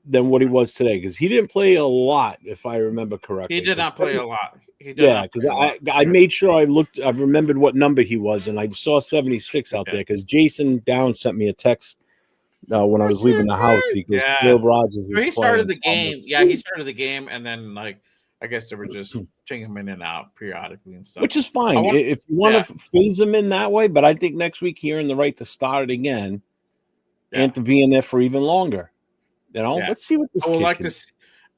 than what he was today because he didn't play a lot, if I remember correctly. He did not play a lot. Because I made sure I remembered what number he was, and I saw 76 out there because Jason Down sent me a text when I was leaving the house. He goes, Caleb Rogers. He started the game. Yeah, he started the game, and then I guess they were just taking him in and out periodically and stuff. Which is fine if you want to phase him in that way. But I think next week he earned the right to start it again and to be in there for even longer. Let's see what this kid can.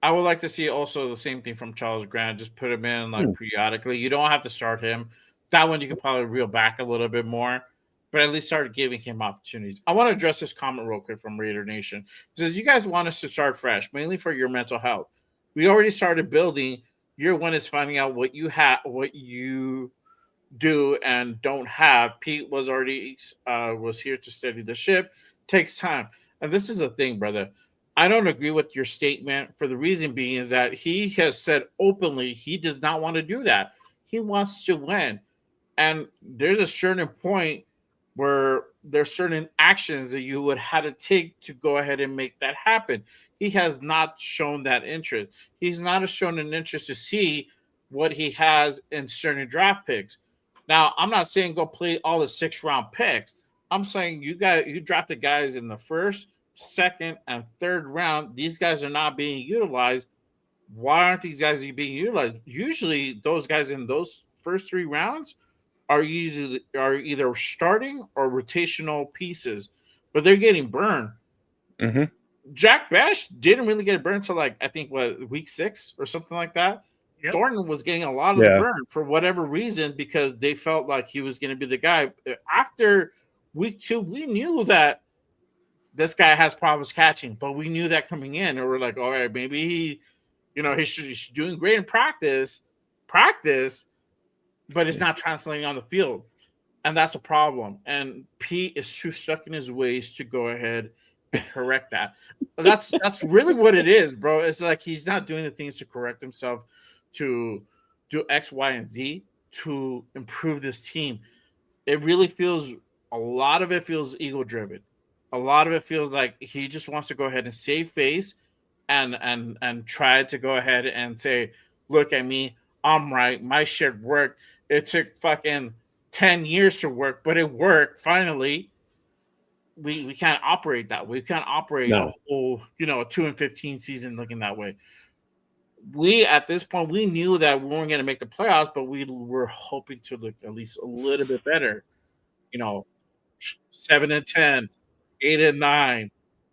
I would like to see also the same thing from Charles Grant. Just put him in periodically. You don't have to start him. That one you could probably reel back a little bit more, but at least start giving him opportunities. I want to address this comment real quick from Raider Nation. It says, you guys want us to start fresh, mainly for your mental health. We already started building. Year one is finding out what you have, what you do and don't have. Pete was already was here to steady the ship. Takes time. And this is a thing, brother. I don't agree with your statement for the reason being is that he has said openly he does not want to do that. He wants to win. And there's a certain point where there's certain actions that you would have to take to go ahead and make that happen. He has not shown that interest. He's not shown an interest to see what he has in certain draft picks. Now, I'm not saying go play all the 6th-round picks. I'm saying you drafted guys in the 1st, 2nd, and 3rd round. These guys are not being utilized. Why aren't these guys being utilized? Usually, those guys in those first 3 rounds are either starting or rotational pieces, but they're getting burned. Mm-hmm. Jack Bash didn't really get burned until I think week 6 or something like that. Yep. Thornton was getting a lot of the burn for whatever reason because they felt like he was going to be the guy. After week 2, we knew that this guy has problems catching, but we knew that coming in, and we're like, all right, maybe he's doing great in practice, but it's not translating on the field, and that's a problem. And Pete is too stuck in his ways to go ahead and correct that. That's really what it is, bro. It's like he's not doing the things to correct himself, to do X, Y, and Z to improve this team. It really feels a lot of it feels ego driven. A lot of it feels like he just wants to go ahead and save face and try to go ahead and say, look at me, I'm right, my shit worked. It took fucking 10 years to work, but it worked finally. we can't operate that way. We can't operate a whole, a 2-15 season looking that way. We at this point we knew that we weren't going to make the playoffs, but we were hoping to look at least a little bit better. 7-10, 8-9,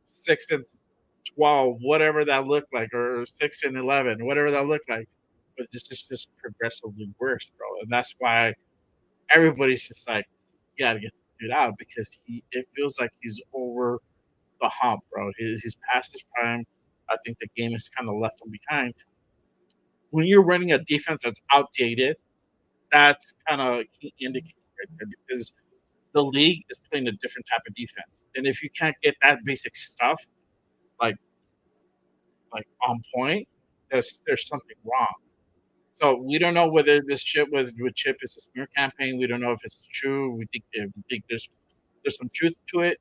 6-12, whatever that looked like, or 6-11, whatever that looked like. But this is just progressively worse, bro. And that's why everybody's just like, you got to get the dude out because it feels like he's over the hump, bro. He's past his prime. I think the game has kind of left him behind. When you're running a defense that's outdated, that's kind of a key indicator right there because the league is playing a different type of defense. And if you can't get that basic stuff like on point, there's something wrong. So we don't know whether this shit with Chip is a smear campaign. We don't know if it's true. We think there's some truth to it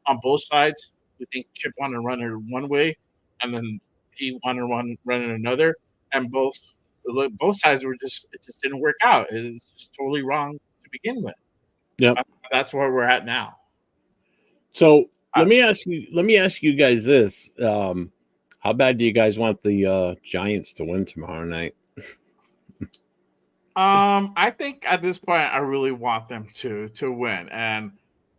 on both sides. We think Chip wanted to run it one way, and then he wanted to run it another, and both sides it just didn't work out. It's just totally wrong to begin with. Yep. That's where we're at now. So let me ask you guys this: how bad do you guys want the Giants to win tomorrow night? I think at this point I really want them to win, and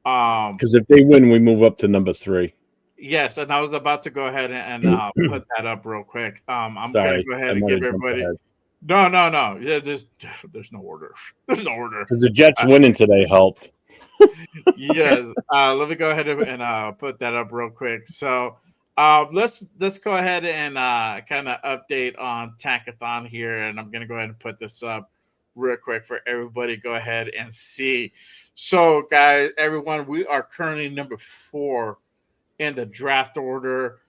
because if they win, we move up to number 3. Yes, and I was about to go ahead and put that up real quick. I'm gonna go ahead and give everybody. No. Yeah, there's no order. There's no order because the Jets winning today helped. Yes. Let me go ahead and put that up real quick. So let's go ahead and kind of update on Tankathon here, and I'm gonna go ahead and put this up real quick for everybody. Go ahead and see. So, guys, everyone, we are currently number 4 in the draft order.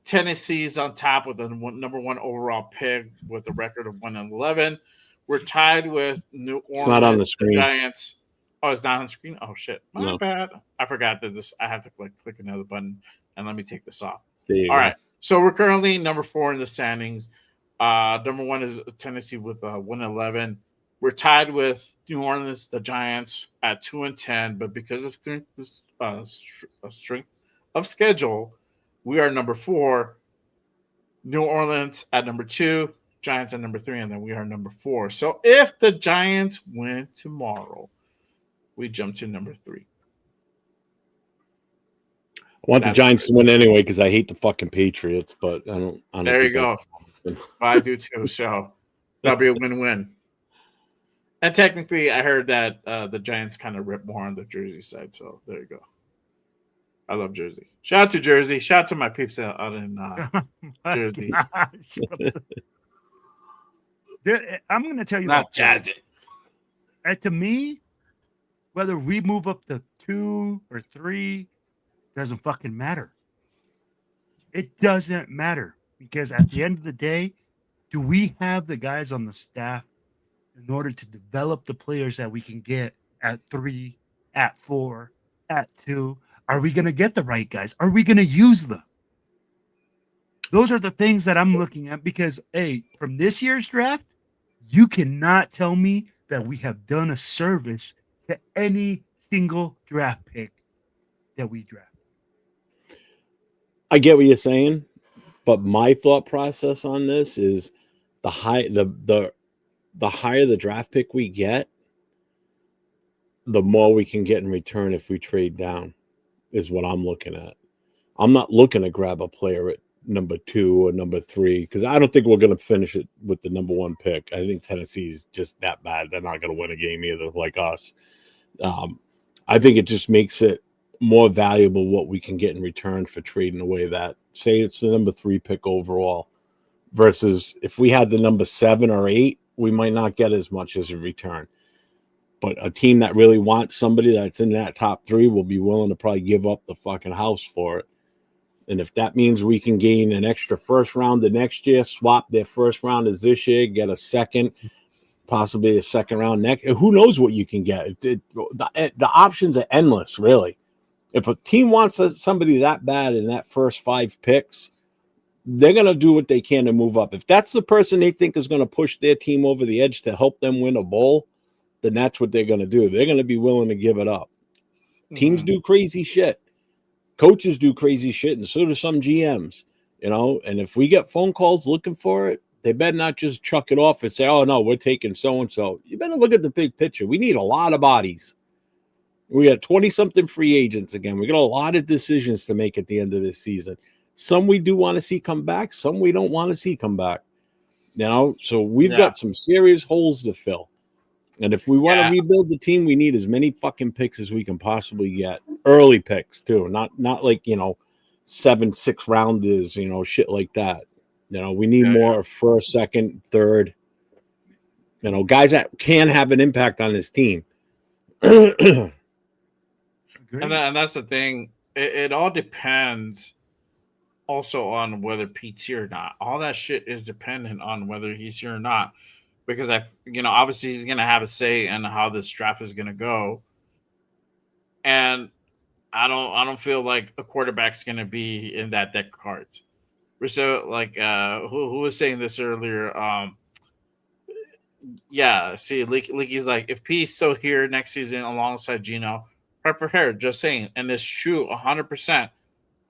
Tennessee's on top with the number 1 overall pick with a record of 1-11. We're tied with New Orleans. It's not on the screen. Giants. Oh, it's not on the screen? Oh, shit. My bad. I forgot that I have to click another button, and let me take this off. All right. So we're currently number 4 in the standings. Number 1 is Tennessee with 1-11. We're tied with New Orleans, the Giants, at 2-10, but because of strength of schedule, we are number 4. New Orleans at number 2, Giants at number 3, and then we are number 4. So if the Giants win tomorrow, we jump to number 3. I want the Giants to win anyway because I hate the fucking Patriots, but I don't there you go. I do too. So that'll be a win-win. And technically, I heard that the Giants kind of rip more on the Jersey side. So there you go. I love Jersey. Shout out to Jersey. Shout out to my peeps out in Jersey. I'm going to tell you not Jazzy. To me, whether we move up to 2 or 3 doesn't fucking matter. It doesn't matter because at the end of the day, do we have the guys on the staff in order to develop the players that we can get at 3, at 4, at 2? Are we going to get the right guys? Are we going to use them? Those are the things that I'm looking at because, hey, from this year's draft, you cannot tell me that we have done a service to any single draft pick that we draft. I get what you're saying, but my thought process on this is the higher the draft pick we get, the more we can get in return if we trade down, is what I'm looking at. I'm not looking to grab a player at number 2 or number 3 because I don't think we're going to finish it with the number 1 pick. I think Tennessee's just that bad. They're not going to win a game either, like us. I think it just makes it more valuable what we can get in return for trading away that. Say it's the number 3 pick overall versus if we had the number 7 or 8, we might not get as much as a return. But a team that really wants somebody that's in that top 3 will be willing to probably give up the fucking house for it. And if that means we can gain an extra first round the next year, swap their first rounders this year, get a second, possibly a second round next, who knows what you can get? The options are endless, really. If a team wants somebody that bad in that first 5 picks, they're going to do what they can to move up. If that's the person they think is going to push their team over the edge to help them win a bowl, then that's what they're going to do. They're going to be willing to give it up. Teams do crazy shit. Coaches do crazy shit, and so do some GMs. And if we get phone calls looking for it, they better not just chuck it off and say, "Oh no, we're taking so and so." You better look at the big picture. We need a lot of bodies. We got 20-something free agents again. We got a lot of decisions to make at the end of this season. Some we do want to see come back, some we don't want to see come back. So we've got some serious holes to fill. And if we want to rebuild the team, we need as many fucking picks as we can possibly get. Early picks too, not like 7, 6 rounders, shit like that. We need more first, second, third. Guys that can have an impact on this team. And that's the thing. It all depends also on whether Pete's here or not. All that shit is dependent on whether he's here or not. Because obviously he's gonna have a say in how this draft is gonna go. And I don't feel like a quarterback's gonna be in that deck of cards. So who was saying this earlier? Leaky's like, if Pete's still here next season alongside Gino, prepared. Just saying, and it's true 100%.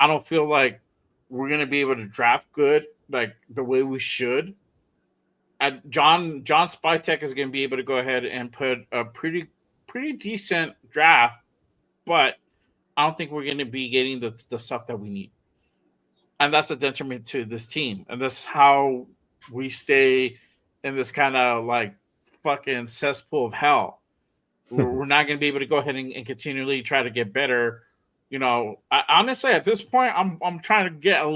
I don't feel like we're gonna be able to draft good like the way we should. John Spytek is going to be able to go ahead and put a pretty decent draft, but I don't think we're going to be getting the stuff that we need, and that's a detriment to this team. And that's how we stay in this kind of like fucking cesspool of hell. We're not going to be able to go ahead and continually try to get better. Honestly, at this point, I'm trying to get at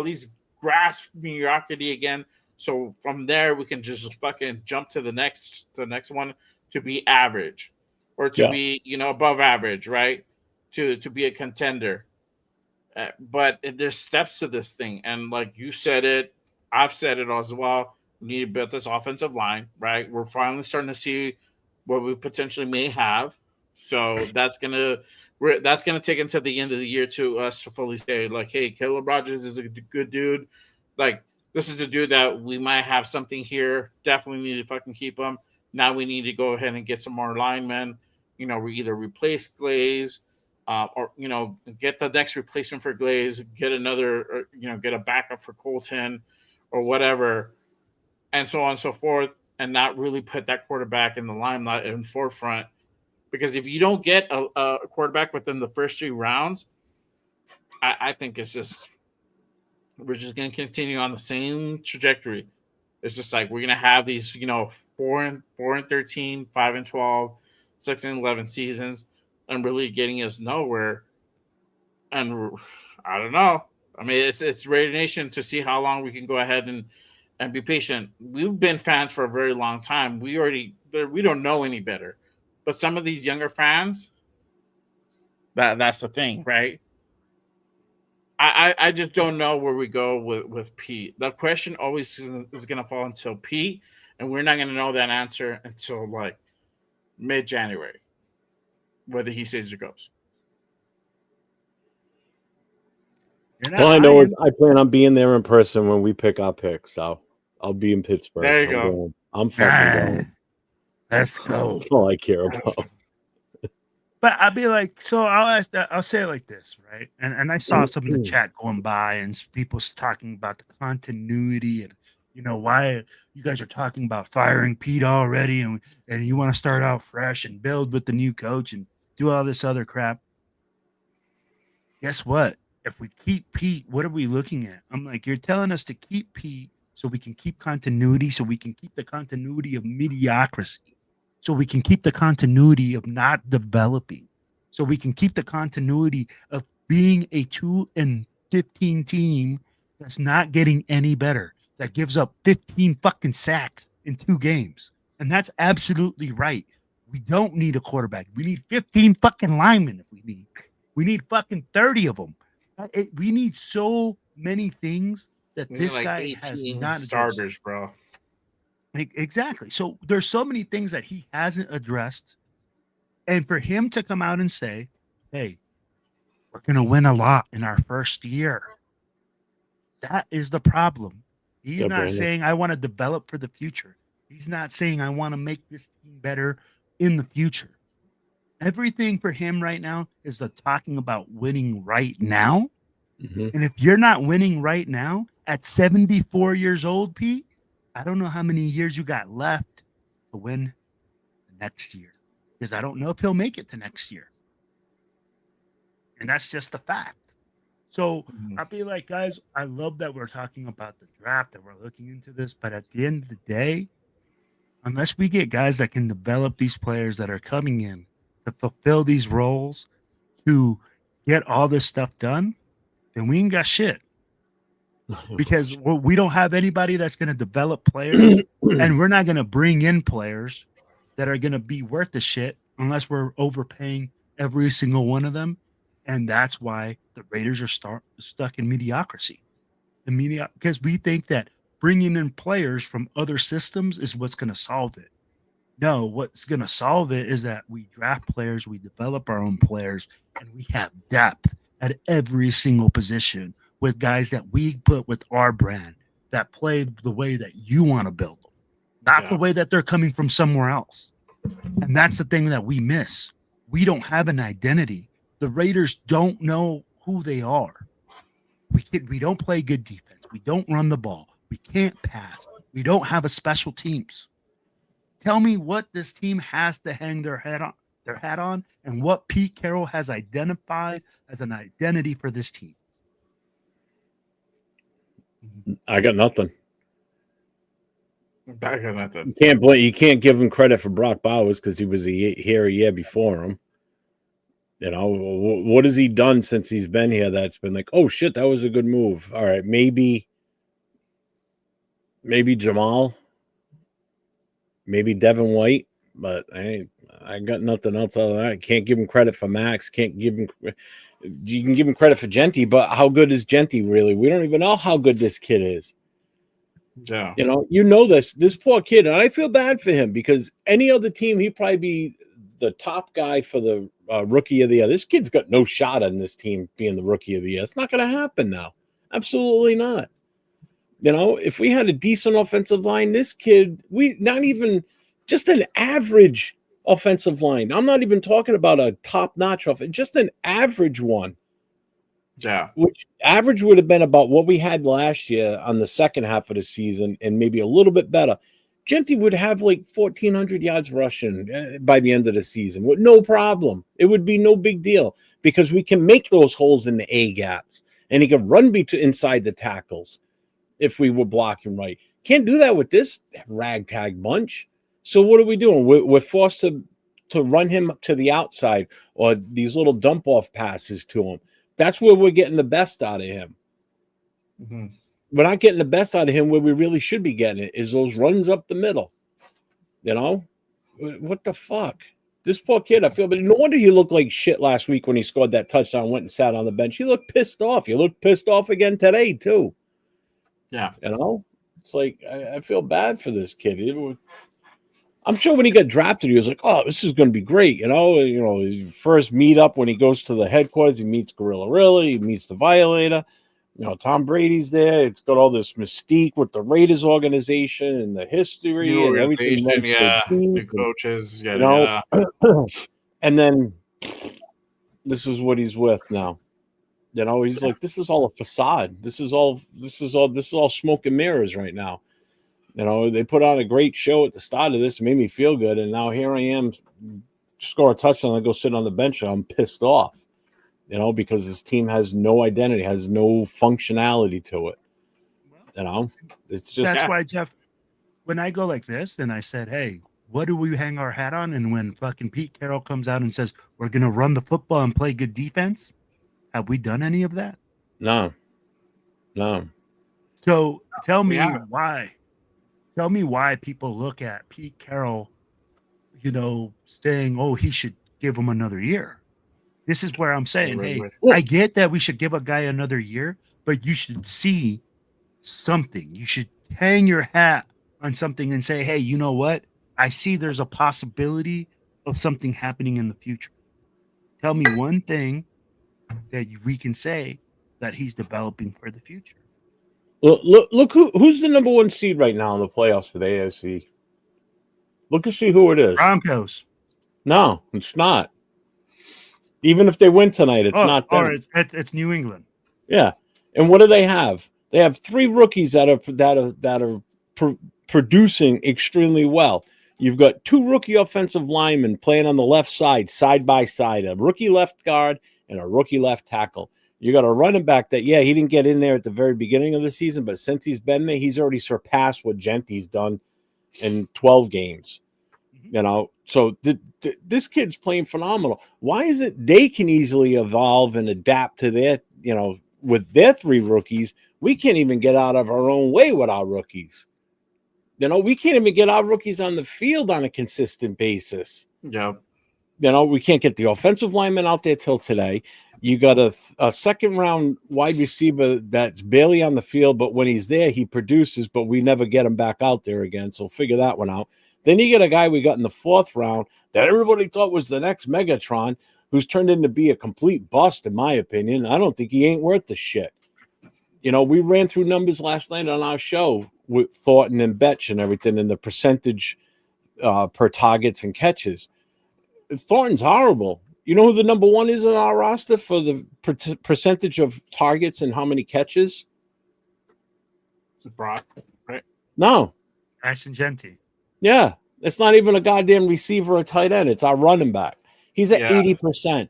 least grasp mediocrity again. So from there, we can just fucking jump to the next one to be average, or to be above average, right? To be a contender. But there's steps to this thing, and like you said it, I've said it as well. We need to build this offensive line, right? We're finally starting to see what we potentially may have. So that's gonna take until the end of the year to us to fully say like, hey, Caleb Rogers is a good dude, like. This is a dude that we might have something here. Definitely need to fucking keep him. Now we need to go ahead and get some more linemen. We either replace Glaze, or get the next replacement for Glaze. Get another, get a backup for Colton, or whatever, and so on and so forth. And not really put that quarterback in the limelight in forefront, because if you don't get a quarterback within the first 3 rounds, I think it's just. We're just going to continue on the same trajectory. It's just like we're going to have these, 4-13, 5-12, 6-11 seasons, and really getting us nowhere. And I don't know. I mean, it's Raider Nation to see how long we can go ahead and be patient. We've been fans for a very long time. We don't know any better. But some of these younger fans, that's the thing, right? I just don't know where we go with Pete. The question always is going to fall until Pete, and we're not going to know that answer until like mid-January, whether he stays or goes. All I know is I plan on being there in person when we pick our picks. So I'll be in Pittsburgh. There you go. I'm fucking going. Let's go. That's all I care about. But I'll be like, so I'll say it like this, right? And I saw some in the chat going by, and people talking about the continuity and why you guys are talking about firing Pete already, and you want to start out fresh and build with the new coach and do all this other crap. Guess what? If we keep Pete, what are we looking at? I'm like, you're telling us to keep Pete so we can keep continuity, so we can keep the continuity of mediocrity. So we can keep the continuity of not developing. So we can keep the continuity of being a 2-15 team that's not getting any better, that gives up 15 fucking sacks in 2 games. And that's absolutely right. We don't need a quarterback. We need 15 fucking linemen if we need. We need fucking 30 of them. We need so many things that this guy has not starters, addressed. bro. Exactly. So there's so many things that he hasn't addressed. And for him to come out and say, hey, we're going to win a lot in our first year. That is the problem. He's not saying I want to develop for the future. He's not saying I want to make this team better in the future. Everything for him right now is the talking about winning right now. Mhm. And if you're not winning right now at 74 years old, Pete, I don't know how many years you got left to win the next year. Because I don't know if he'll make it to next year. And that's just a fact. So Mhm. I feel like, guys, I love that we're talking about the draft, that we're looking into this. But at the end of the day, unless we get guys that can develop these players that are coming in to fulfill these roles, to get all this stuff done, then we ain't got shit. Because we don't have anybody that's going to develop players, and we're not going to bring in players that are going to be worth the shit unless we're overpaying every single one of them. And that's why the Raiders are stuck in mediocrity. Because we think that bringing in players from other systems is what's going to solve it. No, what's going to solve it is that we draft players, we develop our own players, and we have depth at every single position with guys that we put with our brand that play the way that you want to build them, not the Yeah. way that they're coming from somewhere else. And that's the thing that we miss. We don't have an identity. The Raiders don't know who they are. We don't play good defense. We don't run the ball. We can't pass. We don't have a special teams. Tell me what this team has to hang their hat on, and what Pete Carroll has identified as an identity for this team. I got nothing. I got nothing. You can't give him credit for Brock Bowers because he was here a year before him. You know, what has he done since he's been here that's been like, oh shit, that was a good move. All right, maybe Jamal, maybe Devin White, but I got nothing else out of that. Can't give him credit for Max. Can't give him. You can give him credit for Genty, but how good is Genty really? We don't even know how good this kid is. Yeah. You know this poor kid, and I feel bad for him because any other team, he'd probably be the top guy for the rookie of the year. This kid's got no shot on this team being the rookie of the year. It's not going to happen now. Absolutely not. You know, if we had a decent offensive line, this kid, not even just an average offensive line. I'm not even talking about a top-notch offense, just an average one. Yeah. Which average would have been about what we had last year on the second half of the season and maybe a little bit better. Genty would have like 1,400 yards rushing by the end of the season with no problem. It would be no big deal because we can make those holes in the A gaps and he can run inside the tackles if we were blocking right. Can't do that with this ragtag bunch. So what are we doing? We're forced to run him to the outside or these little dump-off passes to him. That's where we're getting the best out of him. Mm-hmm. We're not getting the best out of him where we really should be getting it is those runs up the middle. You know? What the fuck? This poor kid, I feel, but no wonder he looked like shit last week when he scored that touchdown, went and sat on the bench. He looked pissed off. He looked pissed off again today, too. Yeah. You know? It's like, I feel bad for this kid. I'm sure when he got drafted, he was like, oh, this is going to be great. You know, his first meet up when he goes to the headquarters, he meets Gorilla, he meets the Violator. You know, Tom Brady's there. It's got all this mystique with the Raiders organization and the history New and everything. organization, yeah. New And, coaches, you know, and then this is what he's with now. You know, he's like, this is all a facade. This is all smoke and mirrors right now. You know, they put on a great show at the start of this, made me feel good, and now here I am, score a touchdown, and go sit on the bench, and I'm pissed off. You know, because this team has no identity, has no functionality to it. You know, it's just that's why, Jeff, when I go like this and I said, hey, what do we hang our hat on? And when fucking Pete Carroll comes out and says, we're going to run the football and play good defense, have we done any of that? No. So tell me why. Tell me why people look at Pete Carroll, you know, saying, oh, he should give him another year. This is where I'm saying, hey, I get that we should give a guy another year, but you should see something. You should hang your hat on something and say, hey, you know what? I see there's a possibility of something happening in the future. Tell me one thing that we can say that he's developing for the future. Look who's the number one seed right now in the playoffs for the AFC. Look and see who it is. Broncos. No, it's not. Even if they win tonight, it's not them. Or it's New England. Yeah. And what do they have? They have 3 rookies that are producing extremely well. You've got 2 rookie offensive linemen playing on the left side by side, a rookie left guard and a rookie left tackle. You got a running back that, he didn't get in there at the very beginning of the season, but since he's been there, he's already surpassed what Gentry's done in 12 games. You know, so this kid's playing phenomenal. Why is it they can easily evolve and adapt to their, with their 3 rookies? We can't even get out of our own way with our rookies. We can't even get our rookies on the field on a consistent basis. Yeah. We can't get the offensive lineman out there till today. You got a second round wide receiver that's barely on the field, but when he's there, he produces, but we never get him back out there again. So figure that one out. Then you get a guy we got in the 4th round that everybody thought was the next Megatron, who's turned into be a complete bust, in my opinion. I don't think he ain't worth the shit. We ran through numbers last night on our show with Thornton and Betch and everything, and the percentage per targets and catches. Thornton's horrible. You know who the number 1 is on our roster for the percentage of targets and how many catches? It's Brock, right? No. Ashton Genty. Yeah. It's not even a goddamn receiver or tight end. It's our running back. He's at 80%.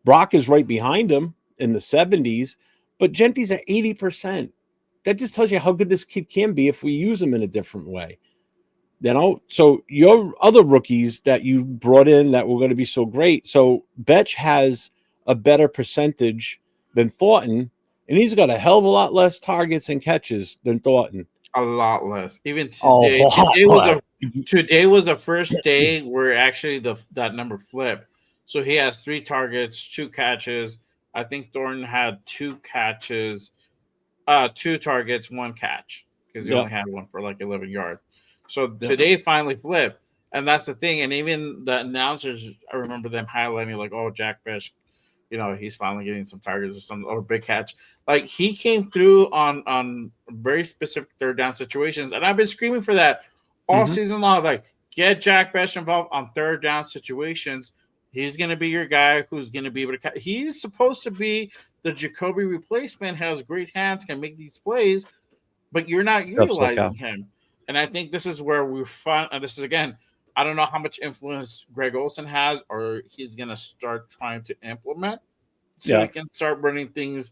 Brock is right behind him in the 70s, but Genty's at 80%. That just tells you how good this kid can be if we use him in a different way. So your other rookies that you brought in that were going to be so great. So Betch has a better percentage than Thornton, and he's got a hell of a lot less targets and catches than Thornton. A lot less. Even today, today was the first day where actually that number flipped. So he has 3 targets, 2 catches. I think Thornton had 2 catches, 2 targets, 1 catch because he only had one for like 11 yards. So today finally flipped, and that's the thing. And even the announcers, I remember them highlighting like, "Oh, Jack Bech, he's finally getting some targets or big catch." Like he came through on very specific 3rd down situations, and I've been screaming for that all season long. Like, get Jack Bech involved on 3rd down situations. He's going to be your guy who's going to be able to catch. He's supposed to be the Jacoby replacement. Has great hands, can make these plays, but you're not utilizing him. And I think this is where we find, and this is again, I don't know how much influence Greg Olsen has, or he's going to start trying to implement so he can start running things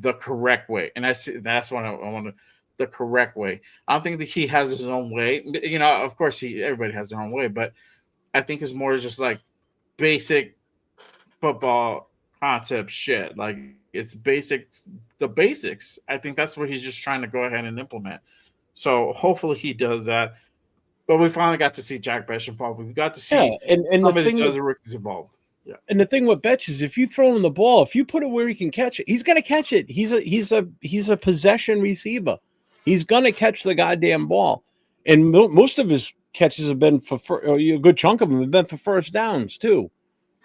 the correct way. And that's what I want to, the correct way. I don't think that he has his own way. Of course, everybody has their own way, but I think it's more just like basic football concept shit. Like it's the basics. I think that's what he's just trying to go ahead and implement. So hopefully he does that. But we finally got to see Jack Bech involved. We got to see and some of these other rookies involved. Yeah. And the thing with Betch is if you throw him the ball, if you put it where he can catch it, he's gonna catch it. He's a possession receiver. He's gonna catch the goddamn ball. And most of his catches have been a good chunk of them have been for 1st downs too.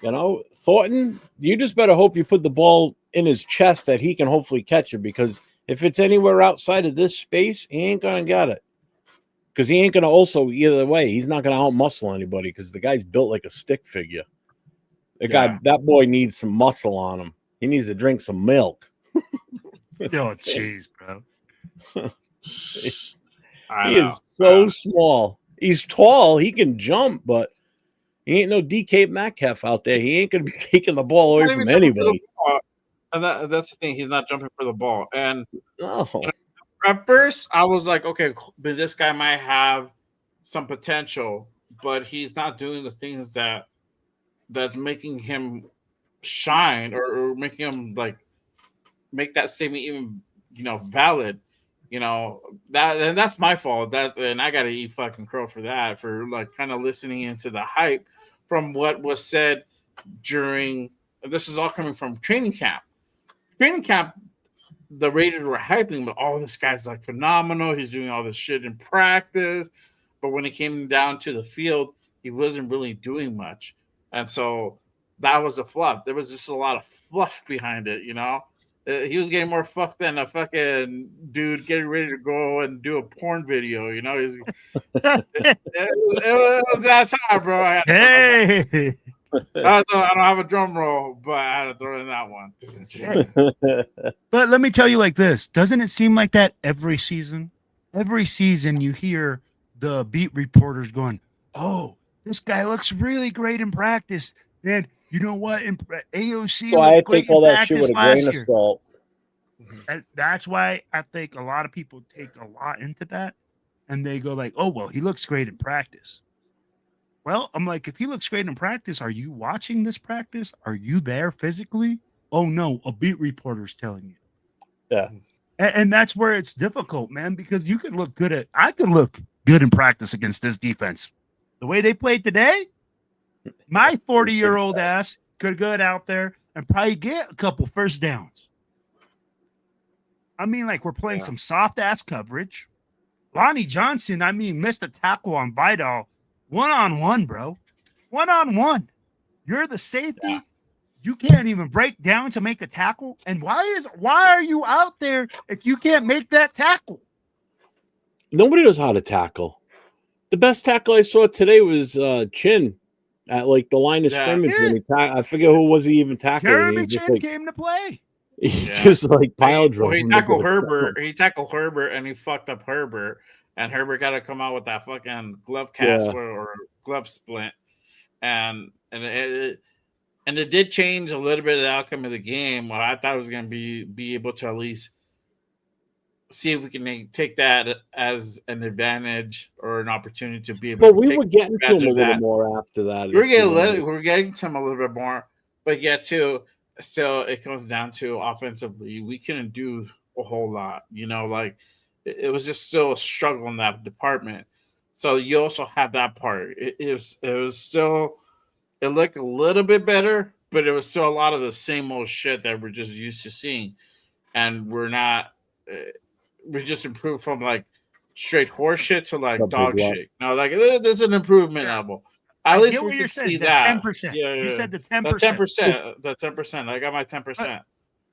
Thornton, you just better hope you put the ball in his chest that he can hopefully catch it, because if it's anywhere outside of this space, he ain't going to get it. Because he ain't going to also, either way, he's not going to out-muscle anybody because the guy's built like a stick figure. That boy needs some muscle on him. He needs to drink some milk. Jeez, bro. He is so small. He's tall. He can jump, but he ain't no DK Metcalf out there. He ain't going to be taking the ball away from anybody. And that's the thing. He's not jumping for the ball. And at first, I was like, okay, but this guy might have some potential, but he's not doing the things that's making him shine or making him like make that statement even valid. That's my fault. And I gotta eat fucking crow for that, for like kind of listening into the hype from what was said during. This is all coming from training camp. Training camp, the Raiders were hyping, but this guy's like phenomenal. He's doing all this shit in practice, but when it came down to the field, he wasn't really doing much, and so that was a fluff. There was just a lot of fluff behind it, He was getting more fluff than a fucking dude getting ready to go and do a porn video, it was that time, bro. Hey, I don't have a drum roll, but I had to throw in that one. But let me tell you like this. Doesn't it seem like that every season? Every season you hear the beat reporters going, oh, this guy looks really great in practice. And you know what? AOC So I looked great take all in that shit practice with a last grain of year. salt. And that's why I think a lot of people take a lot into that. And they go like, oh, well, he looks great in practice. Well, I'm like, if he looks great in practice, are you watching this practice? Are you there physically? Oh, no, a beat reporter's telling you. Yeah. And that's where it's difficult, man, because you could look good I could look good in practice against this defense. The way they played today, my 40-year-old ass could go out there and probably get a couple first downs. I mean, like we're playing some soft ass coverage. Lonnie Johnson, missed a tackle on Vidal. 1-on-1, bro. 1-on-1. You're the safety. Yeah. You can't even break down to make a tackle. And why are you out there if you can't make that tackle? Nobody knows how to tackle. The best tackle I saw today was Chin at like the line of scrimmage. When I forget who was he even tackling. Jeremy Chin came to play. He just like pile drove. He tackled Herbert. He tackled Herbert and he fucked up Herbert. And Herbert got to come out with that fucking glove cast or glove splint. And it did change a little bit of the outcome of the game. What I thought it was going to be able to at least see if we can take that as an advantage or an opportunity to be able. But we were getting to him a little more after that. We're getting to him a little bit more, but still it comes down to offensively. We couldn't do a whole lot, like it was just still a struggle in that department. So you also have that part. It was still. It looked a little bit better, but it was still a lot of the same old shit that we're just used to seeing. And we're not, we just improved from like straight horse shit to like dog shit. No, like there's an improvement level. At least we can see that. 10%. Yeah. You said the 10%. The 10%. I got my 10%.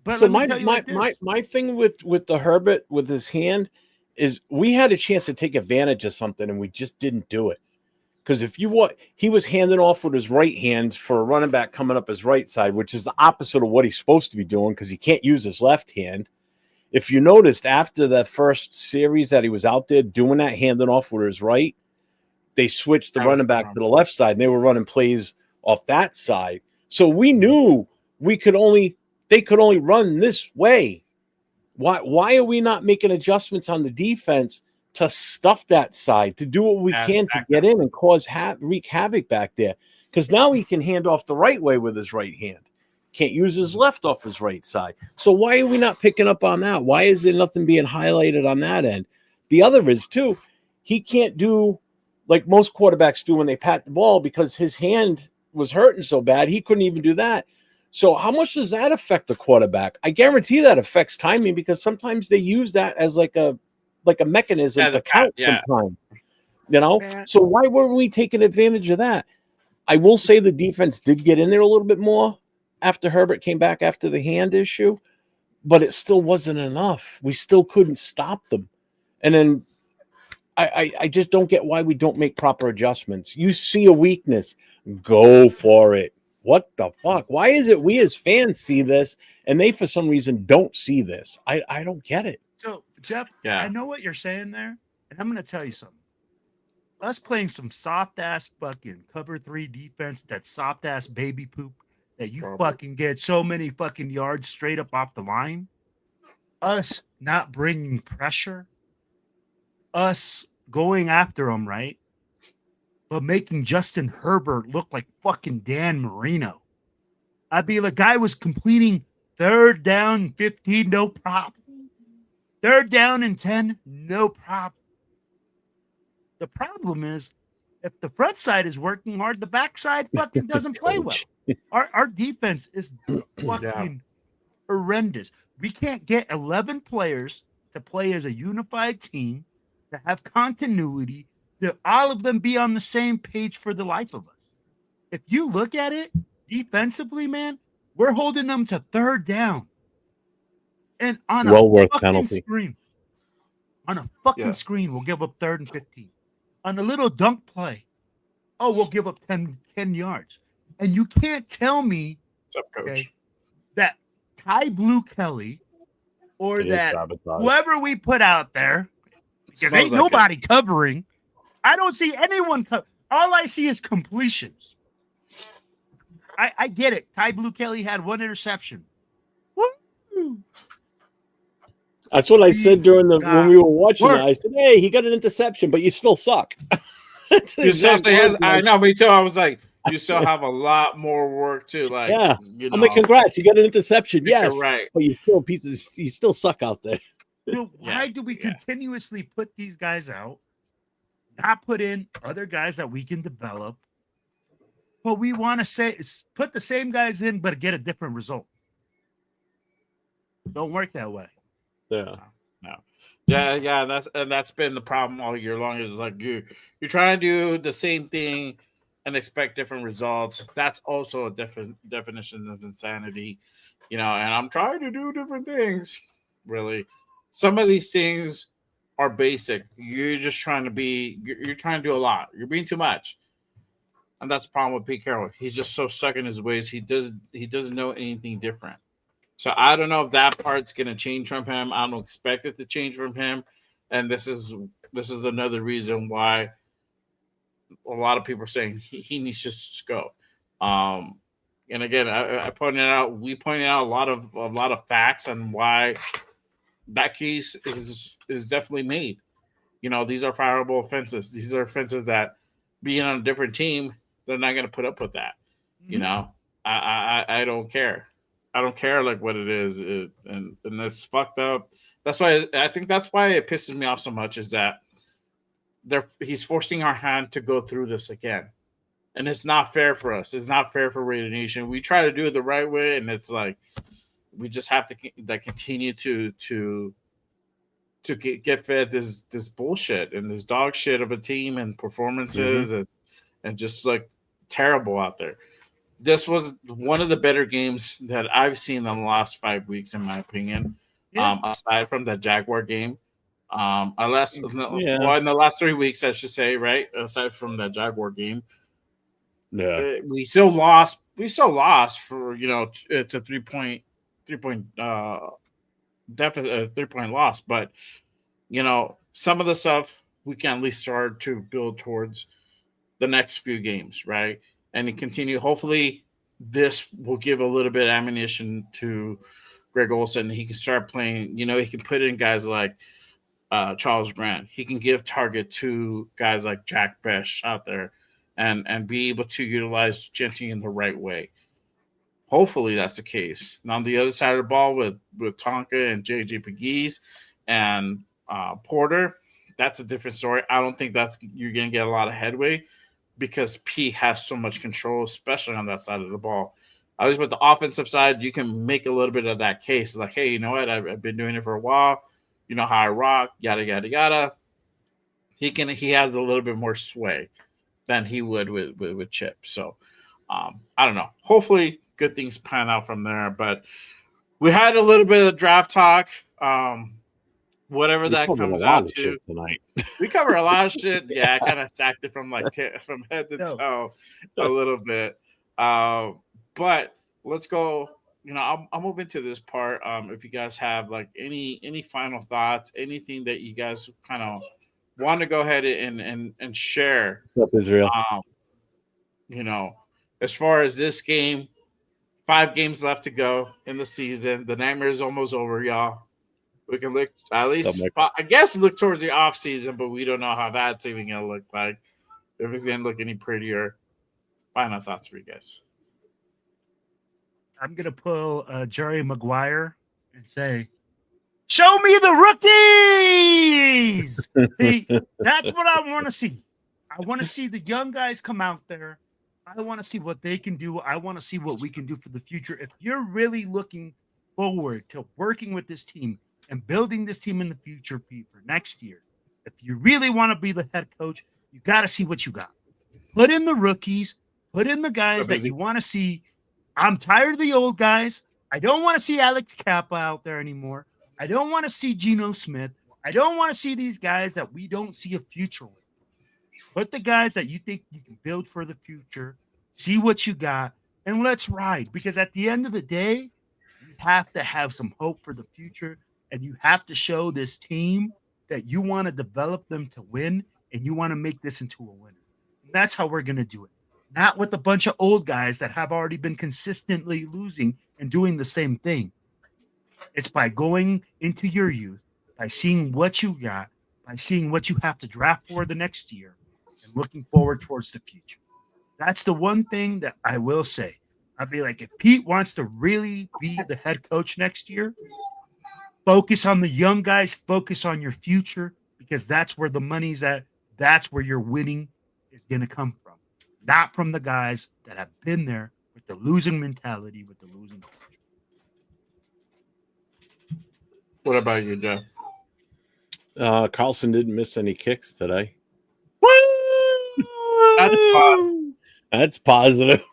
But so my thing with the Herbert with his hand is we had a chance to take advantage of something and we just didn't do it. Because he was handing off with his right hand for a running back coming up his right side, which is the opposite of what he's supposed to be doing because he can't use his left hand. If you noticed, after the first series that he was out there doing that, handing off with his right, they switched the running back to the left side, and they were running plays off that side. So we knew they could only run this way. Why are we not making adjustments on the defense to stuff that side, to do what we can to get in and wreak havoc back there? Because now he can hand off the right way with his right hand. Can't use his left off his right side. So why are we not picking up on that? Why is there nothing being highlighted on that end? The other is, too, he can't do like most quarterbacks do when they pat the ball because his hand was hurting so bad, he couldn't even do that. So how much does that affect the quarterback? I guarantee that affects timing because sometimes they use that as like a mechanism to count time, So why weren't we taking advantage of that? I will say the defense did get in there a little bit more after Herbert came back after the hand issue, but it still wasn't enough. We still couldn't stop them. And then I just don't get why we don't make proper adjustments. You see a weakness, go for it. What the fuck? Why is it we as fans see this and they for some reason don't see this? I don't get it. So, Jeff, I know what you're saying there, and I'm going to tell you something. Us playing some soft-ass fucking cover 3 defense, that soft-ass baby poop that you fucking get so many fucking yards straight up off the line, us not bringing pressure, us going after them, right? But making Justin Herbert look like fucking Dan Marino. I'd be like, guy was completing 3rd down 15, no problem. 3rd down and 10, no problem. The problem is, if the front side is working hard, the back side fucking doesn't play well. Our defense is fucking horrendous. We can't get 11 players to play as a unified team, to have continuity, to all of them be on the same page for the life of us. If you look at it defensively, man, we're holding them to 3rd down. And on a fucking screen, we'll give up 3rd and 15. On a little dunk play, we'll give up 10 yards. And you can't tell me What's up, coach? that Ty Blue Kelly or It is that sabotage. whoever we put out there, because Smells ain't like nobody covering. I don't see anyone. All I see is completions. I get it. Ty Blue Kelly had one interception. Woo! That's what I said during when got we were watching it. work. I said, "Hey, he got an interception, but you still suck." That's the You still exact say words, I man. know, me too. I was like, you still have a lot more work to like. Yeah. You know, I'm like, congrats, you got an interception. you're Yes, right. but you still pieces. You still suck out there. So why do we continuously put these guys out, not put in other guys that we can develop? But we want to say put the same guys in, but get a different result. Don't work that way. Yeah. No. Yeah. That's been the problem all year long. Is like you're trying to do the same thing and expect different results. That's also a different definition of insanity, you know. And I'm trying to do different things. Really, some of these things are basic. You're just trying to be. You're trying to do a lot. You're being too much. And that's the problem with Pete Carroll. He's just so stuck in his ways. He doesn't know anything different. So I don't know if that part's gonna change from him. I don't expect it to change from him. And this is another reason why a lot of people are saying he needs to just go. Um, and again, I pointed out we pointed out a lot of facts on why that case is definitely made. You know, these are fireable offenses. These are offenses that being on a different team, they're not going to put up with that. You know, I don't care. I don't care like what it is, and that's fucked up. That's why I think that's why it pisses me off so much is that he's forcing our hand to go through this again, and it's not fair for us. It's not fair for Raider Nation. We try to do it the right way, and it's like we just have to continue to get fed this bullshit and this dog shit of a team and performances and just like terrible out there. This was one of the better games that I've seen in the last 5 weeks, in my opinion. Yeah. Aside from the Jaguar game, well, in the last 3 weeks, I should say, right? Aside from the Jaguar game, we still lost. We still lost for it's a 3-point deficit, 3-point loss, but some of the stuff we can at least start to build towards the next few games, right? And to continue. Hopefully, this will give a little bit of ammunition to Greg Olsen. He can start playing. He can put in guys like Charles Grant. He can give target to guys like Jack Besh out there, and be able to utilize Genty in the right way. Hopefully, that's the case. Now, on the other side of the ball with Tonka and JJ Pegues and Porter, that's a different story. I don't think you're going to get a lot of headway because P has so much control, especially on that side of the ball. At least with the offensive side, you can make a little bit of that case. Like, hey, you know what? I've been doing it for a while. You know how I rock, yada, yada, yada. He has a little bit more sway than he would with Chip. So, I don't know. Hopefully, good things pan out from there. But we had a little bit of draft talk. Whatever that comes out to tonight. We cover a lot of shit. Yeah, I kind of stacked it from from head to toe a little bit. But let's go. I'll move into this part. If you guys have like any final thoughts, anything that you guys kind of want to go ahead and share. What's up, Israel? As far as this game, 5 games left to go in the season. The nightmare is almost over, y'all. We can look at least, I guess, look towards the off season, but we don't know how that's even gonna look like. If it's gonna look any prettier. Final thoughts for you guys. I'm gonna pull Jerry Maguire and say, "Show me the rookies." That's what I want to see. I want to see the young guys come out there. I want to see what they can do. I want to see what we can do for the future. If you're really looking forward to working with this team and building this team in the future, Pete, for next year, if you really want to be the head coach, you got to see what you got. Put in the rookies. Put in the guys that you want to see. I'm tired of the old guys. I don't want to see Alex Kappa out there anymore. I don't want to see Geno Smith. I don't want to see these guys that we don't see a future with. Put the guys that you think you can build for the future. see what you got, and let's ride. Because at the end of the day, you have to have some hope for the future, and you have to show this team that you want to develop them to win, and you want to make this into a winner. And that's how we're going to do it. Not with a bunch of old guys that have already been consistently losing and doing the same thing. It's by going into your youth, by seeing what you got, by seeing what you have to draft for the next year, and looking forward towards the future. That's the one thing that I will say. I'd be like, if Pete wants to really be the head coach next year, focus on the young guys, focus on your future, because that's where the money's at. That's where your winning is going to come from, not from the guys that have been there with the losing mentality, with the losing culture. What about you, Jeff? Carlson didn't miss any kicks today. That's That's positive.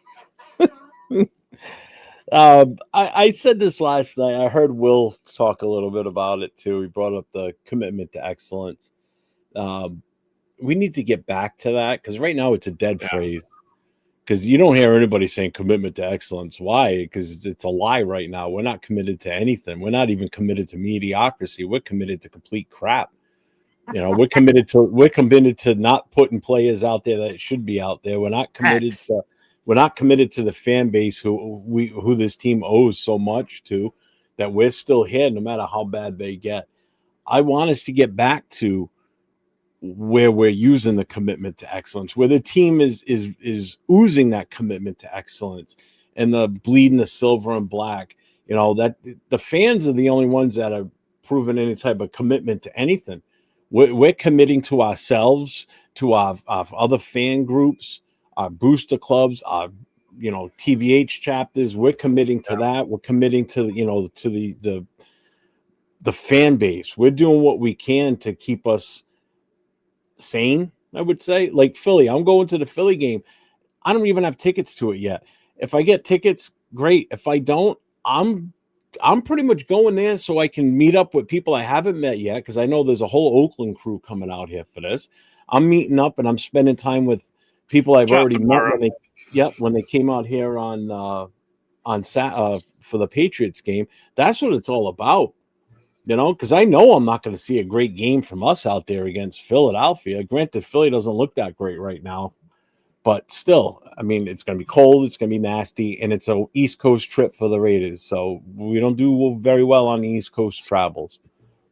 I said this last night. I heard Will talk a little bit about it too. He brought up the commitment to excellence. We need to get back to that because right now it's a dead phrase. Because you don't hear anybody saying commitment to excellence. Why? Because it's a lie right now. We're not committed to anything. We're not even committed to mediocrity. We're committed to complete crap. You know, we're committed to not putting players out there that should be out there. We're not committed to the fan base who this team owes so much to, that we're still here no matter how bad they get. I want us to get back to where we're using the commitment to excellence, where the team is oozing that commitment to excellence and the bleeding the silver and black. You know, that the fans are the only ones that are proving any type of commitment to anything. We're committing to ourselves, to our other fan groups, our booster clubs, our TBH chapters. We're committing to that. We're committing to to the fan base. We're doing what we can to keep us sane, I would say. Like Philly, I'm going to the Philly game. I don't even have tickets to it yet. If I get tickets, great. If I don't, I'm pretty much going there so I can meet up with people I haven't met yet, because I know there's a whole Oakland crew coming out here for this. I'm meeting up and I'm spending time with people I've already met when they came out here for the Patriots game. That's what it's all about. You know, because I know I'm not going to see a great game from us out there against Philadelphia. Granted, Philly doesn't look that great right now, but still, I mean, it's going to be cold, it's going to be nasty, and it's an East Coast trip for the Raiders. So we don't do very well on the East Coast travels.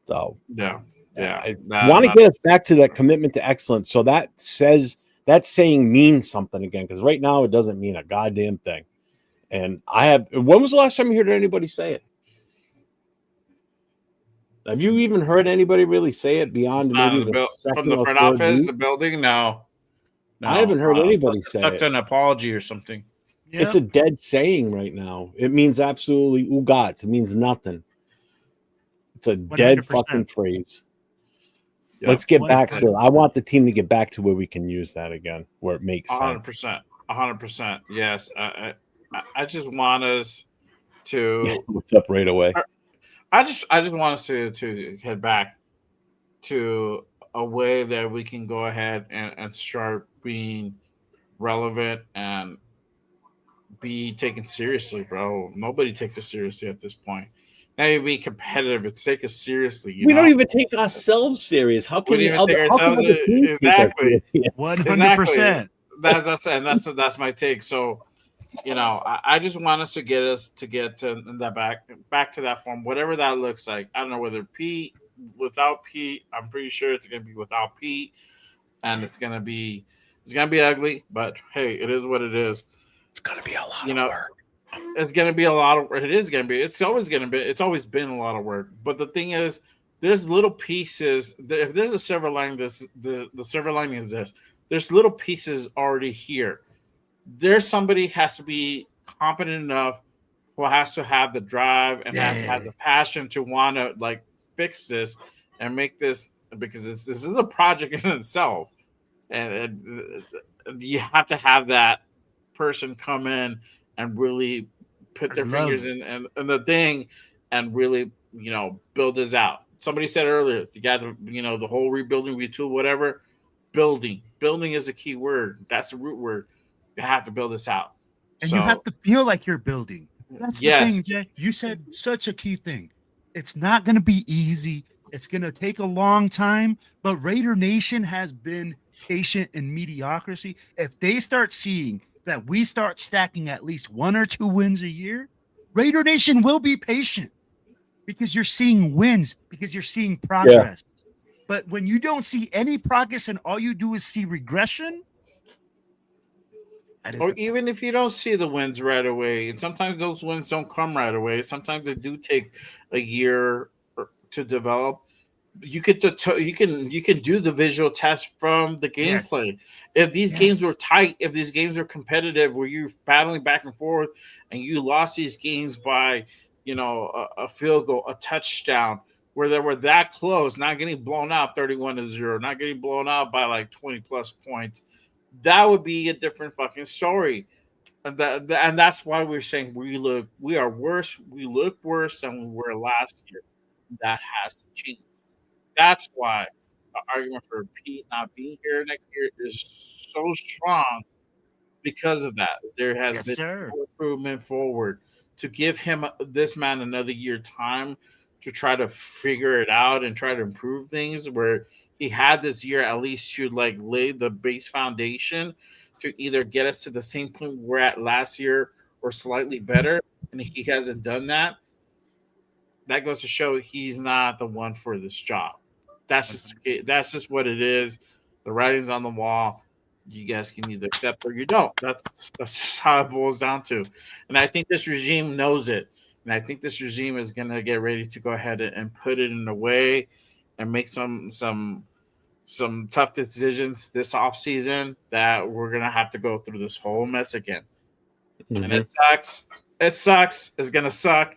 So I want to get us back to that commitment to excellence. So that saying means something again, because right now it doesn't mean a goddamn thing. And when was the last time you heard anybody say it? Have you even heard anybody really say it beyond maybe from the front office, the building? No, I haven't heard anybody say it. An apology or something. Yep. It's a dead saying right now. It means absolutely ugats. It means nothing. It's a 100%. Dead fucking phrase. Yep. Let's get 100%. Back to. I want the team to get back to where we can use that again, where it makes 100%. 100%. Yes, I just want us to. What's up right away? I just want us to head back to a way that we can go ahead and start being relevant and be taken seriously, bro. Nobody takes us seriously at this point. Now you be competitive, but take us seriously. We don't even take ourselves serious. How can we take ourselves exactly? 100%. That's my take. So, I just want us to get to that back to that form, whatever that looks like. I don't know whether without Pete. I'm pretty sure it's gonna be without Pete, and it's gonna be ugly. But hey, it is what it is. It's gonna be a lot of work. It's gonna be a lot of. It is gonna be. It's always gonna be. It's always been a lot of work. But the thing is, there's little pieces. If there's a silver lining, the silver lining is this. There's little pieces already here. There's somebody has to be competent enough who has to have the drive and has a passion to want to fix this and make this, because this is a project in itself, and you have to have that person come in and really put their fingers in the thing and really build this out. Somebody said earlier, you got to the whole rebuilding, retool, whatever. Building is a key word. That's the root word. You have to build this out. And so, you have to feel like you're building. That's yes. the thing, Jay. You said such a key thing. It's not going to be easy. It's going to take a long time, but Raider Nation has been patient in mediocrity. If they start seeing that we start stacking at least 1 or 2 wins a year, Raider Nation will be patient because you're seeing wins, because you're seeing progress. But when you don't see any progress and all you do is see regression, or even if you don't see the wins right away, and sometimes those wins don't come right away. Sometimes they do take a year to develop. You can do the visual test from the gameplay. If these games were tight, if these games were competitive, where you're battling back and forth, and you lost these games by a field goal, a touchdown, where they were that close, not getting blown out 31-0, not getting blown out by like 20 plus points, that would be a different fucking story. And that's why we're saying we are worse. We look worse than we were last year. That has to change. That's why the argument for Pete not being here next year is so strong because of that. There has been no improvement forward. To give this man another year time to try to figure it out and try to improve things, where he had this year at least to like lay the base foundation to either get us to the same point we're at last year or slightly better. And if he hasn't done that, that goes to show he's not the one for this job. That's just what it is. The writing's on the wall. You guys can either accept or you don't. That's just how it boils down to. And I think this regime knows it. And I think this regime is going to get ready to go ahead and put it in a way and make some tough decisions this offseason that we're going to have to go through this whole mess again. Mm-hmm. And it sucks. It sucks. It's going to suck.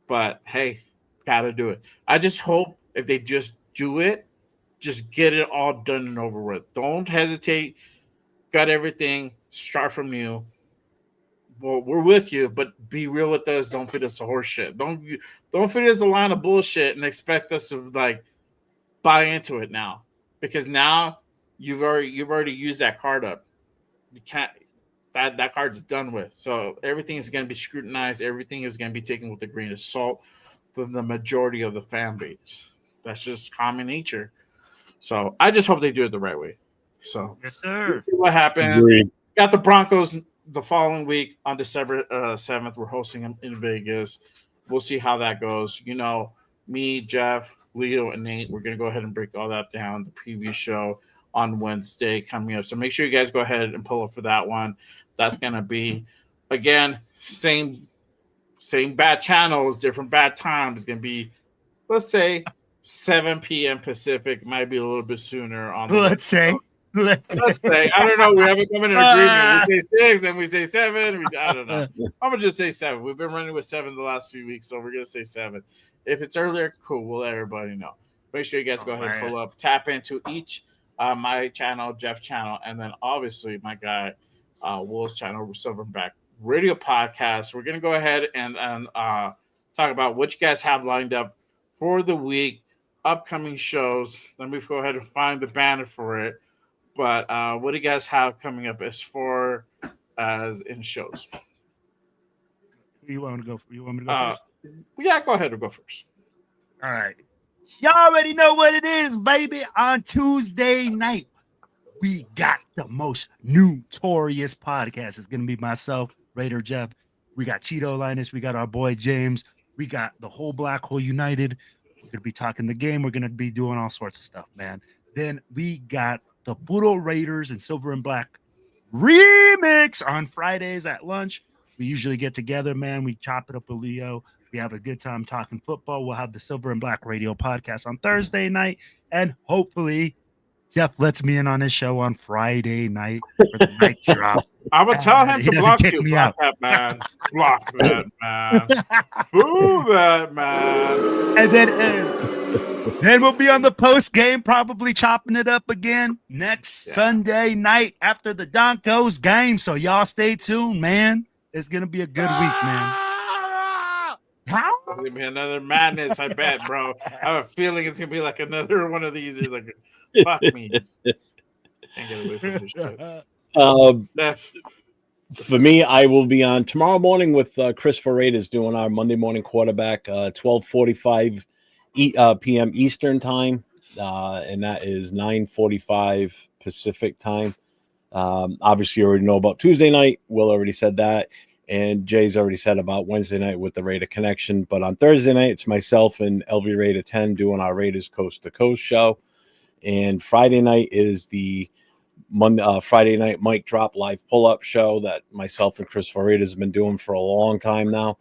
But, hey, got to do it. I just hope if they just do it, just get it all done and over with. Don't hesitate. Got everything. Start from new. Well, we're with you, but be real with us. Don't feed us the horse shit. Don't feed us a line of bullshit and expect us to like buy into it now, because now you've already used that card up. You can't. That card is done with. So everything is going to be scrutinized. Everything is going to be taken with a grain of salt from the majority of the fan base. That's just common nature. So I just hope they do it the right way. So yes, sir. We'll see what happens. Agreed. Got the Broncos the following week on December 7th. We're hosting them in Vegas. We'll see how that goes. Me, Jeff, Leo, and Nate, we're going to go ahead and break all that down. The preview show on Wednesday coming up. So make sure you guys go ahead and pull up for that one. That's going to be, again, same bad channels, different bad times. It's going to be, let's say, 7 p.m. Pacific. Might be a little bit sooner on the Let's say. I don't know. We haven't come in agreement. We say 6, then we say 7. I don't know. I'm going to just say 7. We've been running with 7 the last few weeks, so we're going to say 7. If it's earlier, cool. We'll let everybody know. Make sure you guys go ahead and pull up. Tap into each my channel, Jeff's channel, and then obviously my guy, Will's channel, Silverback Radio Podcast. We're going to go ahead and talk about what you guys have lined up for the week, upcoming shows. Let me go ahead and find the banner for it. But what do you guys have coming up as far as in shows? You want me to go first? Yeah, go ahead and go first. All right. Y'all already know what it is, baby. On Tuesday night, we got the most notorious podcast. It's going to be myself, Raider Jeff. We got Cheeto Linus. We got our boy James. We got the whole Black Hole United. We're going to be talking the game. We're going to be doing all sorts of stuff, man. Then we got the Puro Raiders and Silver and Black remix on Fridays at lunch. We usually get together, man. We chop it up with Leo. We have a good time talking football. We'll have the Silver and Black Radio Podcast on Thursday night. And hopefully Jeff lets me in on his show on Friday night for the night drop. I would tell him to block you. Block that, man. Block that, man. Fool that, man. And then we'll be on the post game, probably chopping it up again next Sunday night after the Broncos game. So y'all stay tuned, man. It's going to be a good week, man. How? It's going to be another madness, I bet, bro. I have a feeling it's going to be like another one of these. It's like, fuck me. Can't get away from this shit. Def. For me, I will be on tomorrow morning with Chris Ferreira's doing our Monday morning quarterback, 12:45 p.m. Eastern time, and that is 9:45 Pacific time. Obviously, you already know about Tuesday night. Will already said that, and Jay's already said about Wednesday night with the Raider Connection. But on Thursday night, it's myself and LV Raider 10 doing our Raiders Coast to Coast show, and Friday night is the Friday night mic drop live pull up show that myself and Chris Ferreira has been doing for a long time now.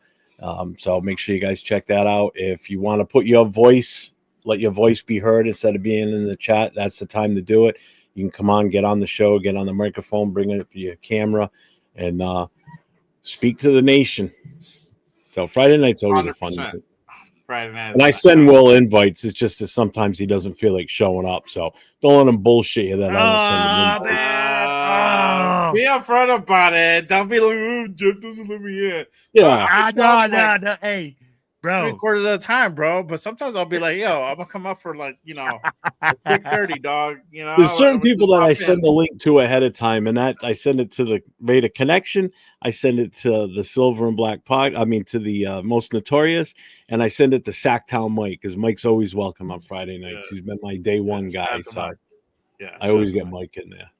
So make sure you guys check that out. If you want to put your voice, let your voice be heard instead of being in the chat, that's the time to do it. You can come on, get on the show, get on the microphone, bring it up to your camera, and speak to the nation. So Friday night's always a fun 100%. night. Friday night. And I send Will invites. It's just that sometimes he doesn't feel like showing up. So don't let him bullshit you that I don't send him Oh, invites. man. Be upfront about it. Don't be like, oh, Jeff doesn't let me in. Yeah. No. Hey, bro. 3/4 of the time, bro. But sometimes I'll be like, yo, I'm gonna come up for like, a quick 30, dog. There's certain we people just that I pop send in. the link to ahead of time, and that I send it to the Raider Connection. I send it to the Silver and Black Pod. I mean, to the Most Notorious, and I send it to Sacktown Mike because Mike's always welcome on Friday nights. Yeah. He's been my day one Shout guy, out to so Mike. Yeah, I always shout get out to Mike in there.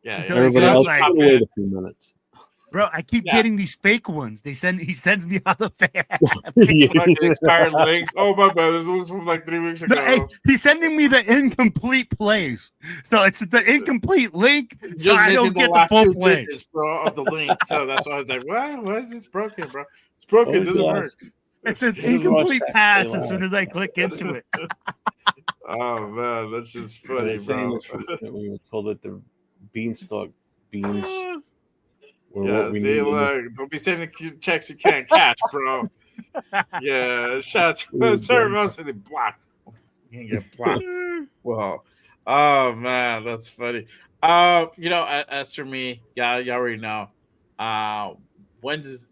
Yeah, Until Everybody he else, says, like, pop wait in. a few minutes. Bro, I keep Yeah. getting these fake ones. He sends me all the fake. Fucking expired links. Oh my bad, this was from like 3 weeks ago. No, hey, he's sending me the incomplete plays. So it's the incomplete link, so Just I missing don't the get the last full 2 play. digits, bro, of the link. So that's why I was like, what? Why is this broken, bro? It's broken. What It was doesn't your work. last- It says What does incomplete Rorschach pass say as soon last? as I click into it. Oh man, that's just funny, They're saying bro. this we were told that the beanstalk beans were Yeah, what we see, needed. look, don't be sending checks you can't catch, bro. Yeah, shout out to sorry, most of the block. You can get blocked. Well, oh man, that's funny. As for me, y'all already know.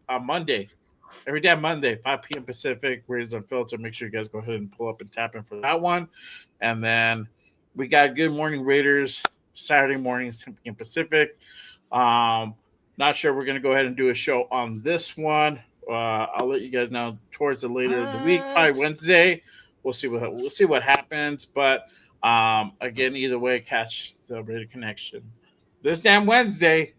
Monday, every day on Monday, 5 p.m. Pacific, Raiders Unfiltered. Make sure you guys go ahead and pull up and tap in for that one. And then we got Good Morning Raiders Saturday mornings, 10 p.m. Pacific. Not sure we're gonna go ahead and do a show on this one. I'll let you guys know towards the later of the week, probably Wednesday. We'll see what happens. But again, either way, catch the Raider Connection this damn Wednesday,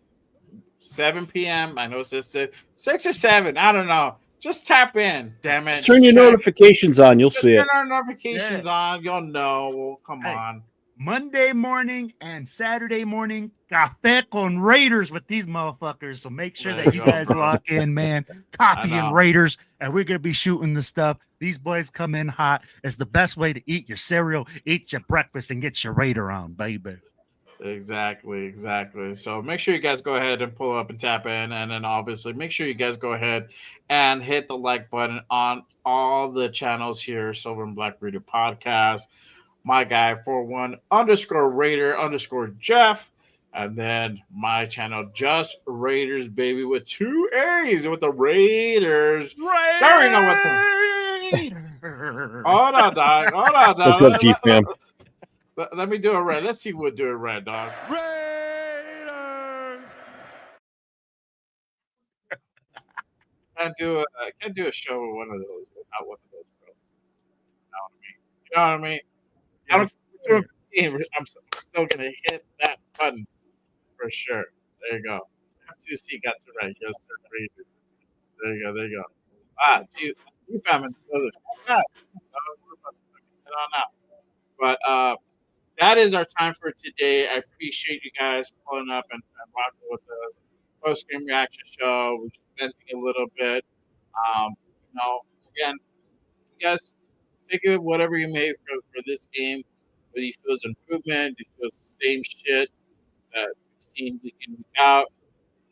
7 p.m. I know it's just 6 or 7. I don't know. Just tap in, damn it. Just turn your notifications on. You'll see it. Turn our notifications on. You'll know. Well, come Hey. on. Monday morning and Saturday morning, Café con Raiders with these motherfuckers. So make sure There that you you go, guys bro. lock in, man. I Copying know. Raiders, and we're gonna be shooting the stuff. These boys come in hot. It's the best way to eat your cereal, eat your breakfast, and get your Raider on, baby. Exactly. So make sure you guys go ahead and pull up and tap in, and then obviously make sure you guys go ahead and hit the like button on all the channels here, Silver and Black Raider Podcast. My guy 41_Raider_Jeff, and then my channel Just Raiders Baby with 2 A's with the Raiders. Raiders! There we know what Hold on, dog. What's up, G fam? Let me do it right. Let's see who would do it right, dog. Raiders! Can't do a show with one of those without one of those, bro. You know what I mean? I don't Yes, I'm still gonna hit that button for sure. There you go. M2C got it right. Yes, sir. There you go. You found it. We're about to get on out. But that is our time for today. I appreciate you guys pulling up and rocking with us. Post game reaction show. We're just venting a little bit. Again, you guys take it whatever you may for this game. Whether you feel it's improvement, you feel it's the same shit that we've seen week in, week out,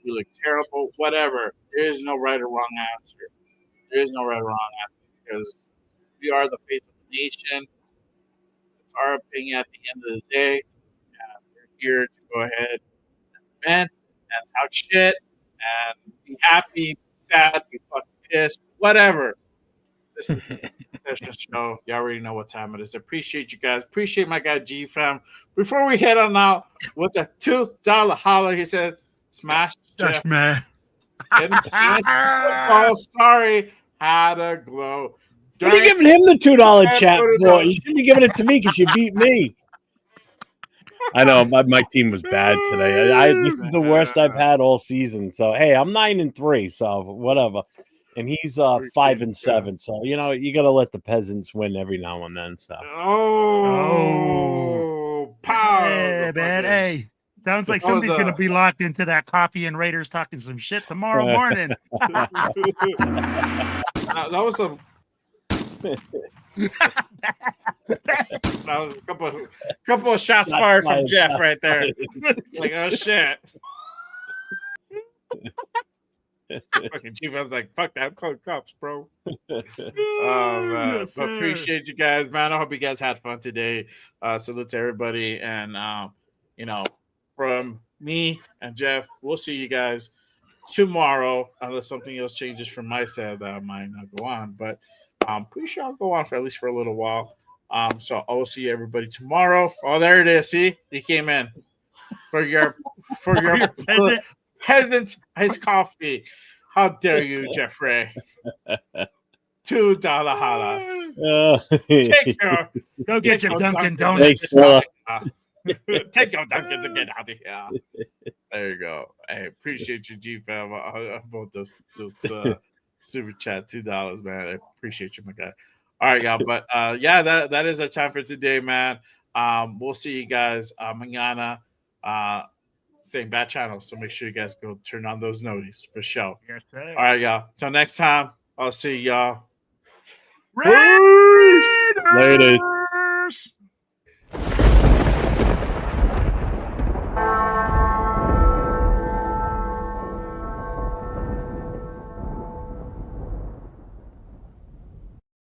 you look terrible, whatever. There is no right or wrong answer. There is no right or wrong answer because we are the face of the nation. It's our opinion at the end of the day. We're here to go ahead and vent and talk shit and be happy, be sad, be fucking pissed, whatever. This is Edition show. You already know what time it is. Appreciate you guys. Appreciate my guy G Fam. Before we head on out with the $2 holler, he said, "Smash Gosh, Jeff." man. Oh, sorry. Had a glow. What are you giving him the $2 chat for? You should be giving it to me because you beat me. I know my team was bad today. This is the worst I've had all season. So hey, I'm 9-3, so whatever. And he's 5-7. So you know you got to let the peasants win every now and then. So power, Hey, man. Hey, sounds like somebody's going to be locked into that coffee and Raiders talking some shit tomorrow morning. That was some. That was a couple of shots fired from Jeff right there. Like, oh shit. Fucking Chief, I was like, fuck that, I'm calling cops, bro. Man. Yes, But appreciate you guys, man. I hope you guys had fun today. Salute to everybody. And you know, from me and Jeff, we'll see you guys tomorrow, unless something else changes from my side that I might not go on. But I'm pretty sure I'll go on for at least for a little while. So I will see everybody tomorrow. Oh, there it is. See, he came in for your peasant iced coffee. How dare you, Jeffrey? $2 holla. Go get your Dunkin' Donuts. Take your Dunkin' to get out of here. There you go. Hey, appreciate you, G fam. About those super chat $2, man. I appreciate you, my guy. All right, y'all. But yeah, that is our time for today, man. We'll see you guys mañana. Same bad channel, so make sure you guys go turn on those notices for sure. Yes, sir. All right, y'all. Till next time, I'll see y'all. Raiders! Later.